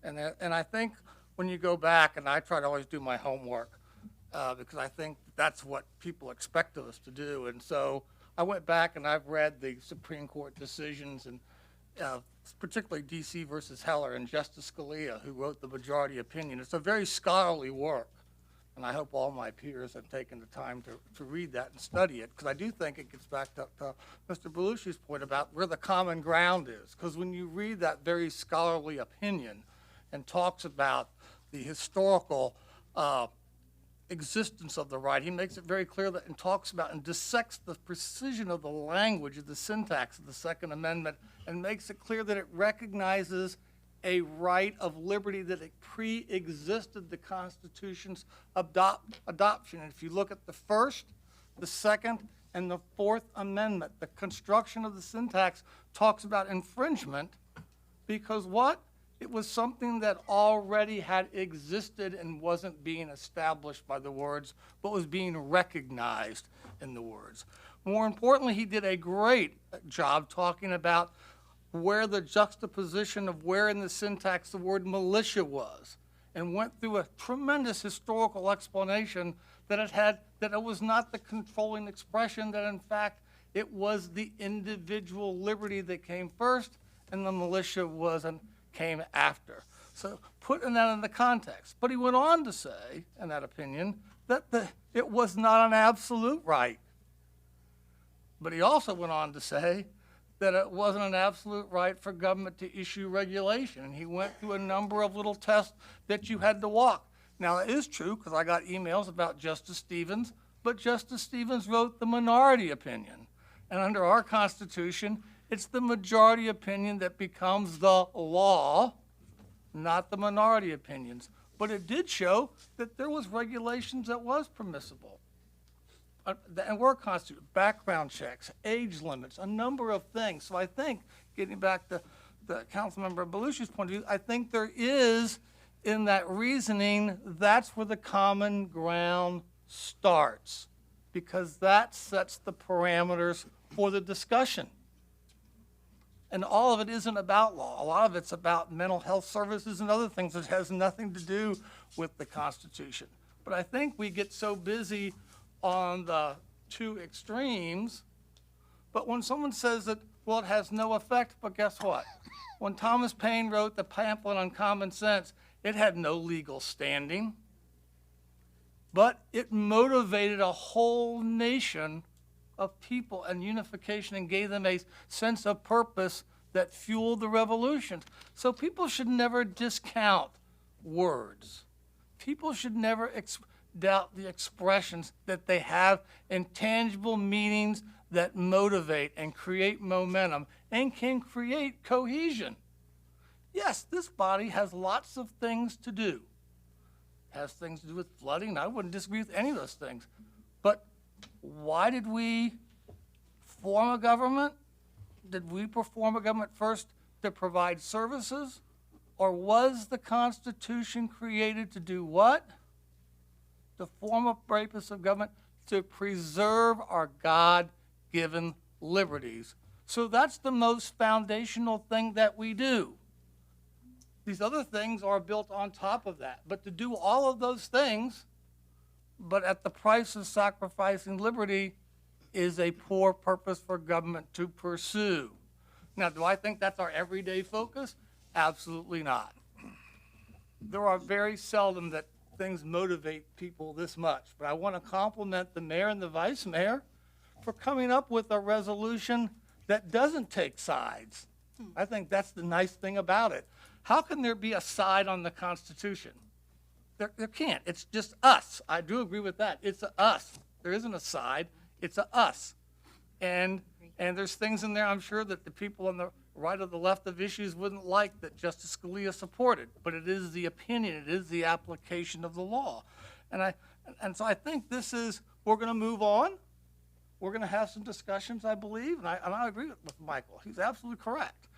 And I think when you go back, and I try to always do my homework, because I think that's what people expect of us to do. And so I went back and I've read the Supreme Court decisions, and particularly D.C. versus Heller and Justice Scalia, who wrote the majority opinion. It's a very scholarly work, and I hope all my peers have taken the time to read that and study it, because I do think it gets back to Mr. Belushi's point about where the common ground is. Because when you read that very scholarly opinion and talks about the historical existence of the right, he makes it very clear that and talks about and dissects the precision of the language of the syntax of the Second Amendment and makes it clear that it recognizes a right of liberty that it pre-existed the Constitution's adoption. And if you look at the First, the Second, and the Fourth Amendment, the construction of the syntax talks about infringement because what? It was something that already had existed and wasn't being established by the words, but was being recognized in the words. More importantly, he did a great job talking about where the juxtaposition of where in the syntax the word militia was, and went through a tremendous historical explanation that it was not the controlling expression, that in fact it was the individual liberty that came first, and the militia came after. So putting that in the context. But he went on to say, in that opinion, that it was not an absolute right. But he also went on to say that it wasn't an absolute right for government to issue regulation. And he went through a number of little tests that you had to walk. Now, it is true, because I got emails about Justice Stevens, but Justice Stevens wrote the minority opinion. And under our Constitution, it's the majority opinion that becomes the law, not the minority opinions. But it did show that there was regulations that was permissible. And were constituted, background checks, age limits, a number of things. So I think, getting back to the Councilmember Belushi's point of view, I think there is, in that reasoning, that's where the common ground starts, because that sets the parameters for the discussion. And all of it isn't about law. A lot of it's about mental health services and other things that has nothing to do with the Constitution. But I think we get so busy on the two extremes, but when someone says that, well, it has no effect, but guess what? When Thomas Paine wrote the pamphlet on common sense, it had no legal standing, but it motivated a whole nation of people and unification and gave them a sense of purpose that fueled the revolution. So people should never discount words. People should never doubt the expressions that they have intangible meanings that motivate and create momentum and can create cohesion. Yes, this body has lots of things to do. It has things to do with flooding. I wouldn't disagree with any of those things. But why did we form a government? Did we form a government first to provide services? Or was the Constitution created to do what? To form a purpose of government to preserve our God-given liberties. So that's the most foundational thing that we do. These other things are built on top of that. But to do all of those things, but at the price of sacrificing liberty, is a poor purpose for government to pursue. Now, do I think that's our everyday focus? Absolutely not. There are very seldom that things motivate people this much, but I want to compliment the mayor and the vice mayor for coming up with a resolution that doesn't take sides. I think that's the nice thing about it. How can there be a side on the Constitution? There can't. It's just us. I do agree with that. It's a us. There isn't a side. It's a us. And there's things in there, I'm sure, that the people right or the left of issues wouldn't like that Justice Scalia supported, but it is the opinion, it is the application of the law. And so I think this is, we're going to move on. We're going to have some discussions, I believe, and I agree with Michael. He's absolutely correct.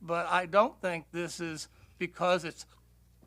But I don't think this is because it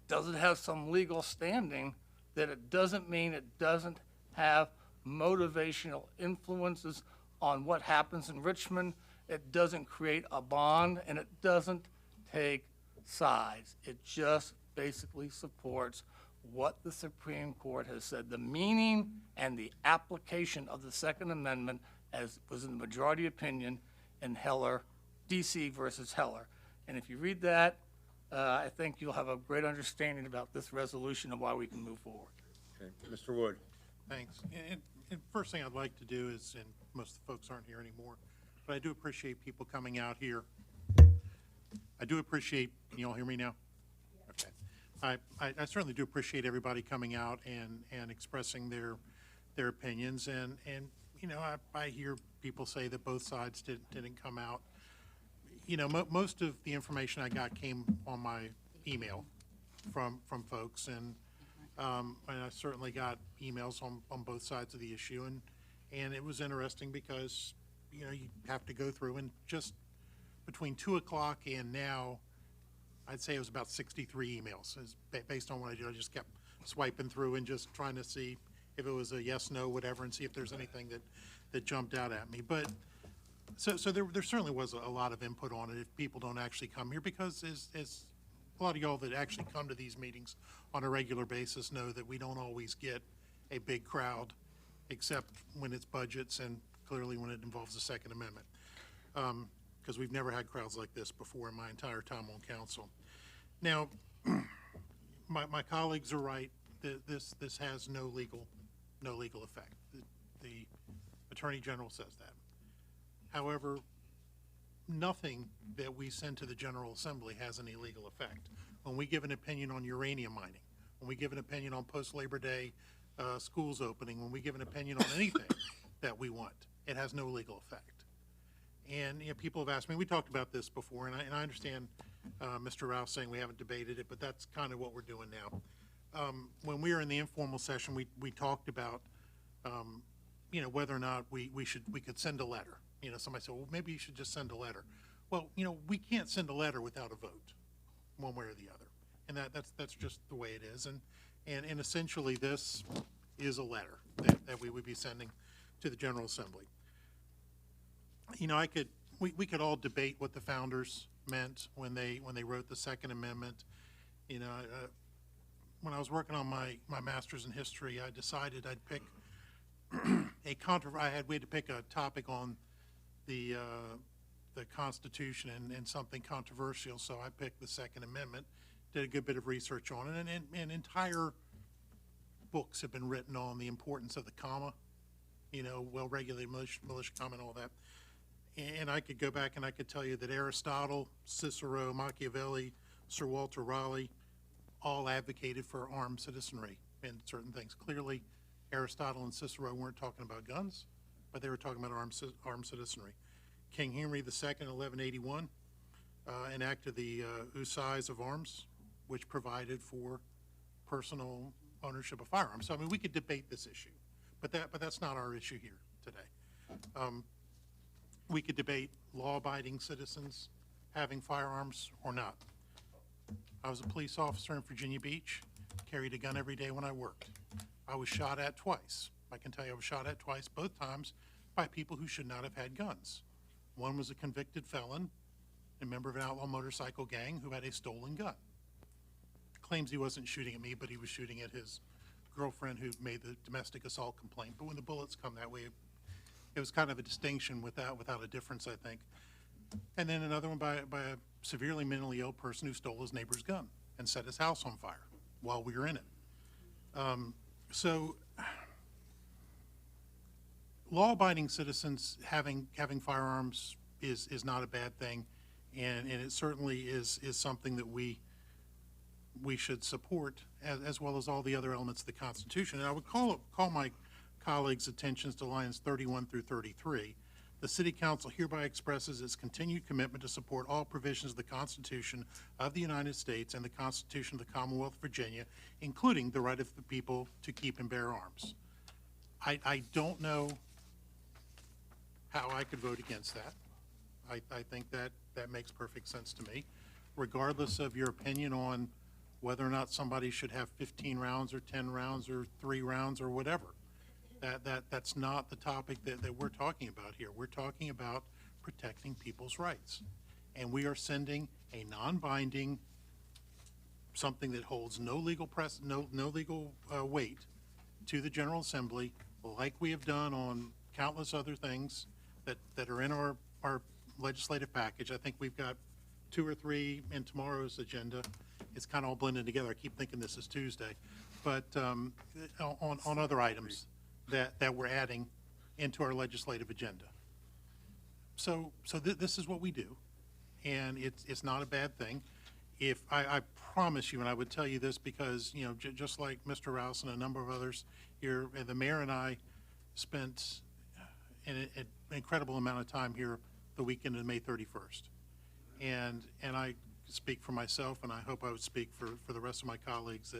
doesn't have some legal standing, that it doesn't mean it doesn't have motivational influences on what happens in Richmond. It doesn't create a bond, and it doesn't take sides. It just basically supports what the Supreme Court has said, the meaning and the application of the Second Amendment, as was in the majority opinion in Heller, DC versus Heller. And if you read that, I think you'll have a great understanding about this resolution and why we can move forward. Okay, Mr. Wood. Thanks. And first thing I'd like to do is, and most of the folks aren't here anymore, but I do appreciate people coming out here. I do appreciate, can you all hear me now? Okay. I certainly do appreciate everybody coming out and expressing their opinions. And you know, I hear people say that both sides didn't come out. You know, most of the information I got came on my email from folks, and I certainly got emails on both sides of the issue, and it was interesting because, you know, you have to go through, and just between 2 o'clock and now, I'd say it was about 63 emails. Based on what I did, I just kept swiping through and just trying to see if it was a yes, no, whatever, and see if there's anything that jumped out at me. But so there certainly was a lot of input on it if people don't actually come here, because as a lot of y'all that actually come to these meetings on a regular basis know that we don't always get a big crowd, except when it's budgets and clearly when it involves the Second Amendment. Because we've never had crowds like this before in my entire time on council. Now, my colleagues are right. This has no legal effect. The Attorney General says that. However, nothing that we send to the General Assembly has any legal effect. When we give an opinion on uranium mining, when we give an opinion on post-Labor Day schools opening, when we give an opinion on anything that we want, it has no legal effect. And you know, people have asked me, we talked about this before, and I understand Mr. Rouse saying we haven't debated it, but that's kind of what we're doing now. When we were in the informal session, we talked about, you know, whether or not we could send a letter. You know, somebody said, well, maybe you should just send a letter. Well, you know, we can't send a letter without a vote, one way or the other, and that's just the way it is. And essentially, this is a letter that we would be sending to the General Assembly. You know, we could all debate what the founders meant when they wrote the Second Amendment. You know, when I was working on my master's in history, I decided I'd pick we had to pick a topic on the Constitution and something controversial, so I picked the Second Amendment. Did a good bit of research on it, and entire books have been written on the importance of the comma. You know, well-regulated militia comma and all that. And I could go back and I could tell you that Aristotle, Cicero, Machiavelli, Sir Walter Raleigh all advocated for armed citizenry in certain things. Clearly, Aristotle and Cicero weren't talking about guns, but they were talking about armed citizenry. King Henry II in 1181 enacted the Usages of Arms, which provided for personal ownership of firearms. So I mean, we could debate this issue, but that's not our issue here today. We could debate law-abiding citizens having firearms or not. I was a police officer in Virginia Beach, carried a gun every day when I worked. I was shot at twice. I can tell you I was shot at twice, both times, by people who should not have had guns. One was a convicted felon, a member of an outlaw motorcycle gang who had a stolen gun. Claims he wasn't shooting at me, but he was shooting at his girlfriend who made the domestic assault complaint. But when the bullets come that way, it was kind of a distinction without a difference, I think. And then another one by a severely mentally ill person who stole his neighbor's gun and set his house on fire while we were in it. So law-abiding citizens having firearms is not a bad thing, and it certainly is something that we should support, as well as all the other elements of the Constitution. And I would call my colleagues' attentions to lines 31 through 33. The City Council hereby expresses its continued commitment to support all provisions of the Constitution of the United States and the Constitution of the Commonwealth of Virginia, including the right of the people to keep and bear arms. I don't know how I could vote against that. I think that makes perfect sense to me, regardless of your opinion on whether or not somebody should have 15 rounds or 10 rounds or 3 rounds or whatever. That's not the topic that we're talking about here. We're talking about protecting people's rights. And we are sending a non-binding, something that holds no legal weight to the General Assembly, like we have done on countless other things that are in our legislative package. I think we've got 2 or 3 in tomorrow's agenda. It's kind of all blended together. I keep thinking this is Tuesday. But on other items that we're adding into our legislative agenda. So this is what we do, and it's not a bad thing. If I promise you, and I would tell you this because, you know, just like Mr. Rouse and a number of others here, and the mayor and I spent an incredible amount of time here the weekend of May 31st. And I speak for myself, and I hope I would speak for the rest of my colleagues,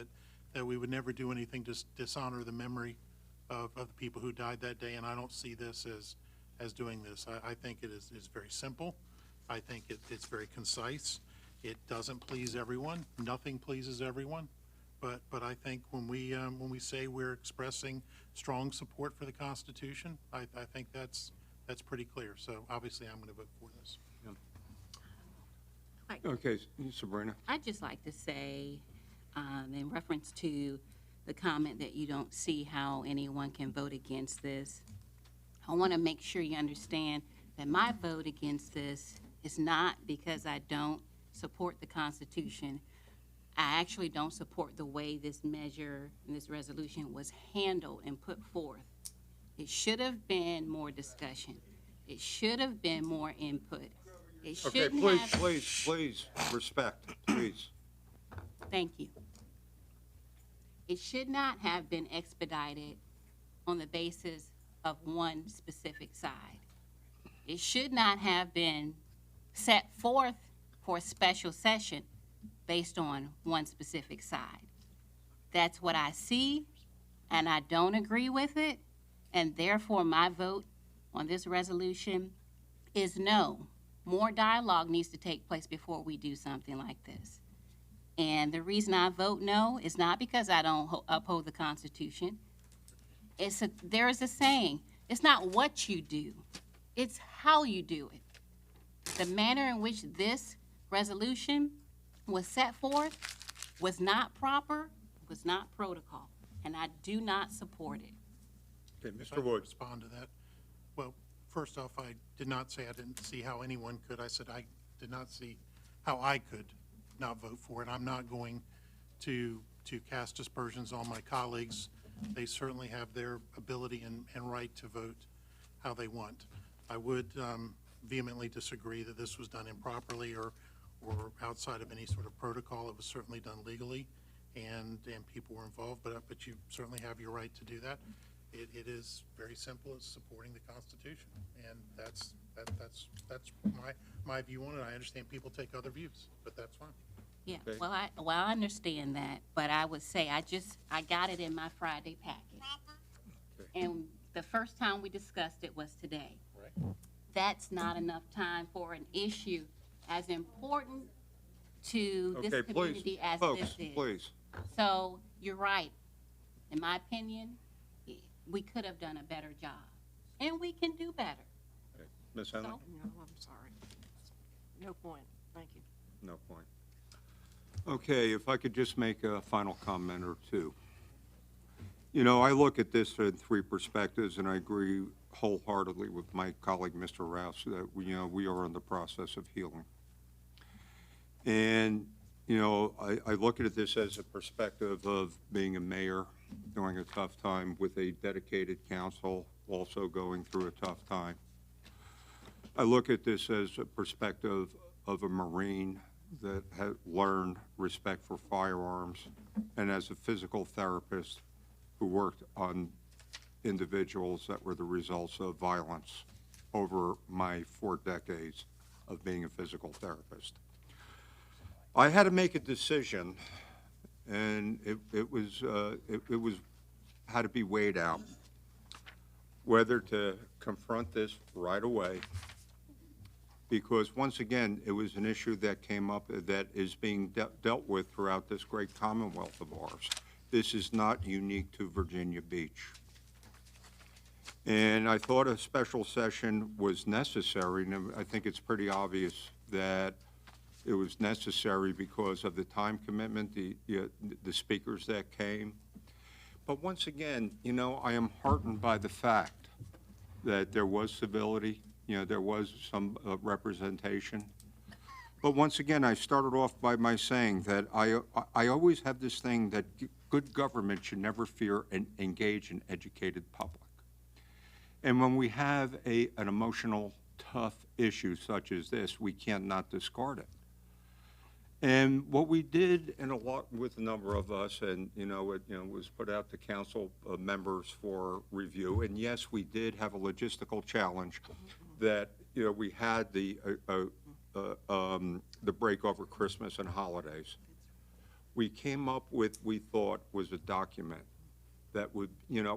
that we would never do anything to dishonor the memory of the people who died that day, and I don't see this as doing this. I think it is very simple. I think it's very concise. It doesn't please everyone. Nothing pleases everyone. But I think when we say we're expressing strong support for the Constitution, I think that's pretty clear. So obviously, I'm going to vote for this. Okay, Sabrina. I'd just like to say, in reference to the comment that you don't see how anyone can vote against this, I want to make sure you understand that my vote against this is not because I don't support the Constitution. I actually don't support the way this measure and this resolution was handled and put forth. It should have been more discussion. It should have been more input. It Okay, shouldn't please, have. please, respect, please. Thank you. It should not have been expedited on the basis of one specific side. It should not have been set forth for a special session based on one specific side. That's what I see, and I don't agree with it, and therefore my vote on this resolution is no. More dialogue needs to take place before we do something like this. And the reason I vote no is not because I don't uphold the Constitution. There is a saying, it's not what you do, it's how you do it. The manner in which this resolution was set forth was not proper, was not protocol, and I do not support it. Okay, If I could respond to that. Well, first off, I did not say I didn't see how anyone could. I said I did not see how I could not vote for it. I'm not going to cast aspersions on my colleagues. They certainly have their ability and right to vote how they want. I would vehemently disagree that this was done improperly or outside of any sort of protocol. It was certainly done legally, and people were involved, but you certainly have your right to do that. It is very simple. It's supporting the Constitution, and that's my view on it. I understand people take other views, but that's fine. Yeah, Okay. well, I understand that, but I would say I got it in my Friday packet. Okay. And the first time we discussed it was today. Right. That's not enough time for an issue as important to this Okay, please, community as folks, this is. please. So you're right. In my opinion, we could have done a better job, and we can do better. Okay. Ms. Henley? So- No, I'm sorry. No point. Thank you. No point. Okay, if I could just make a final comment or two. You know, I look at this in 3 perspectives, and I agree wholeheartedly with my colleague, Mr. Rouse, that, we are in the process of healing. And, I look at this as a perspective of being a mayor, during a tough time with a dedicated council, also going through a tough time. I look at this as a perspective of a Marine that had learned respect for firearms, and as a physical therapist who worked on individuals that were the results of violence over my 4 decades of being a physical therapist. I had to make a decision, and it was had to be weighed out, whether to confront this right away, because once again, it was an issue that came up that is being dealt with throughout this great Commonwealth of ours. This is not unique to Virginia Beach. And I thought a special session was necessary, and I think it's pretty obvious that it was necessary because of the time commitment, the speakers that came. But once again, I am heartened by the fact that there was civility, there was some representation. But once again, I started off by saying that I always have this thing that good government should never fear and engage an educated public. And when we have an emotional, tough issue such as this, we cannot discard it. And what we did, and a lot with a number of us, and it was put out to council members for review. And yes, we did have a logistical challenge that we had the break over Christmas and holidays. We came up with, we thought, was a document that would,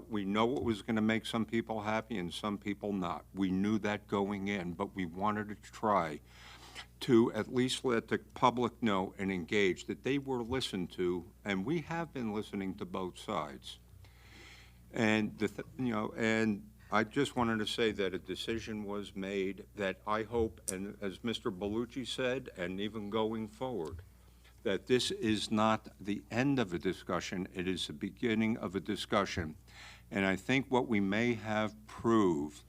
we know it was going to make some people happy and some people not. We knew that going in, but we wanted to try to at least let the public know and engage that they were listened to, and we have been listening to both sides. And and I just wanted to say that a decision was made that I hope, and as Mr. Bellucci said, and even going forward, that this is not the end of a discussion, it is the beginning of a discussion. And I think what we may have proved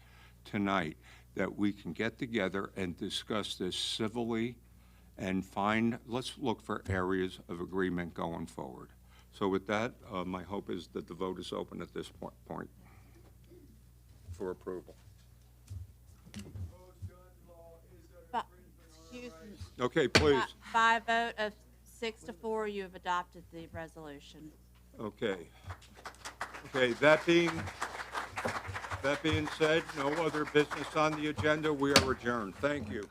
tonight, that we can get together and discuss this civilly and let's look for areas of agreement going forward. So with that, my hope is that the vote is open at this point for approval. Excuse me. Okay, please. By a vote of 6 to 4, you have adopted the resolution. Okay. Okay, that being said, no other business on the agenda. We are adjourned. Thank you.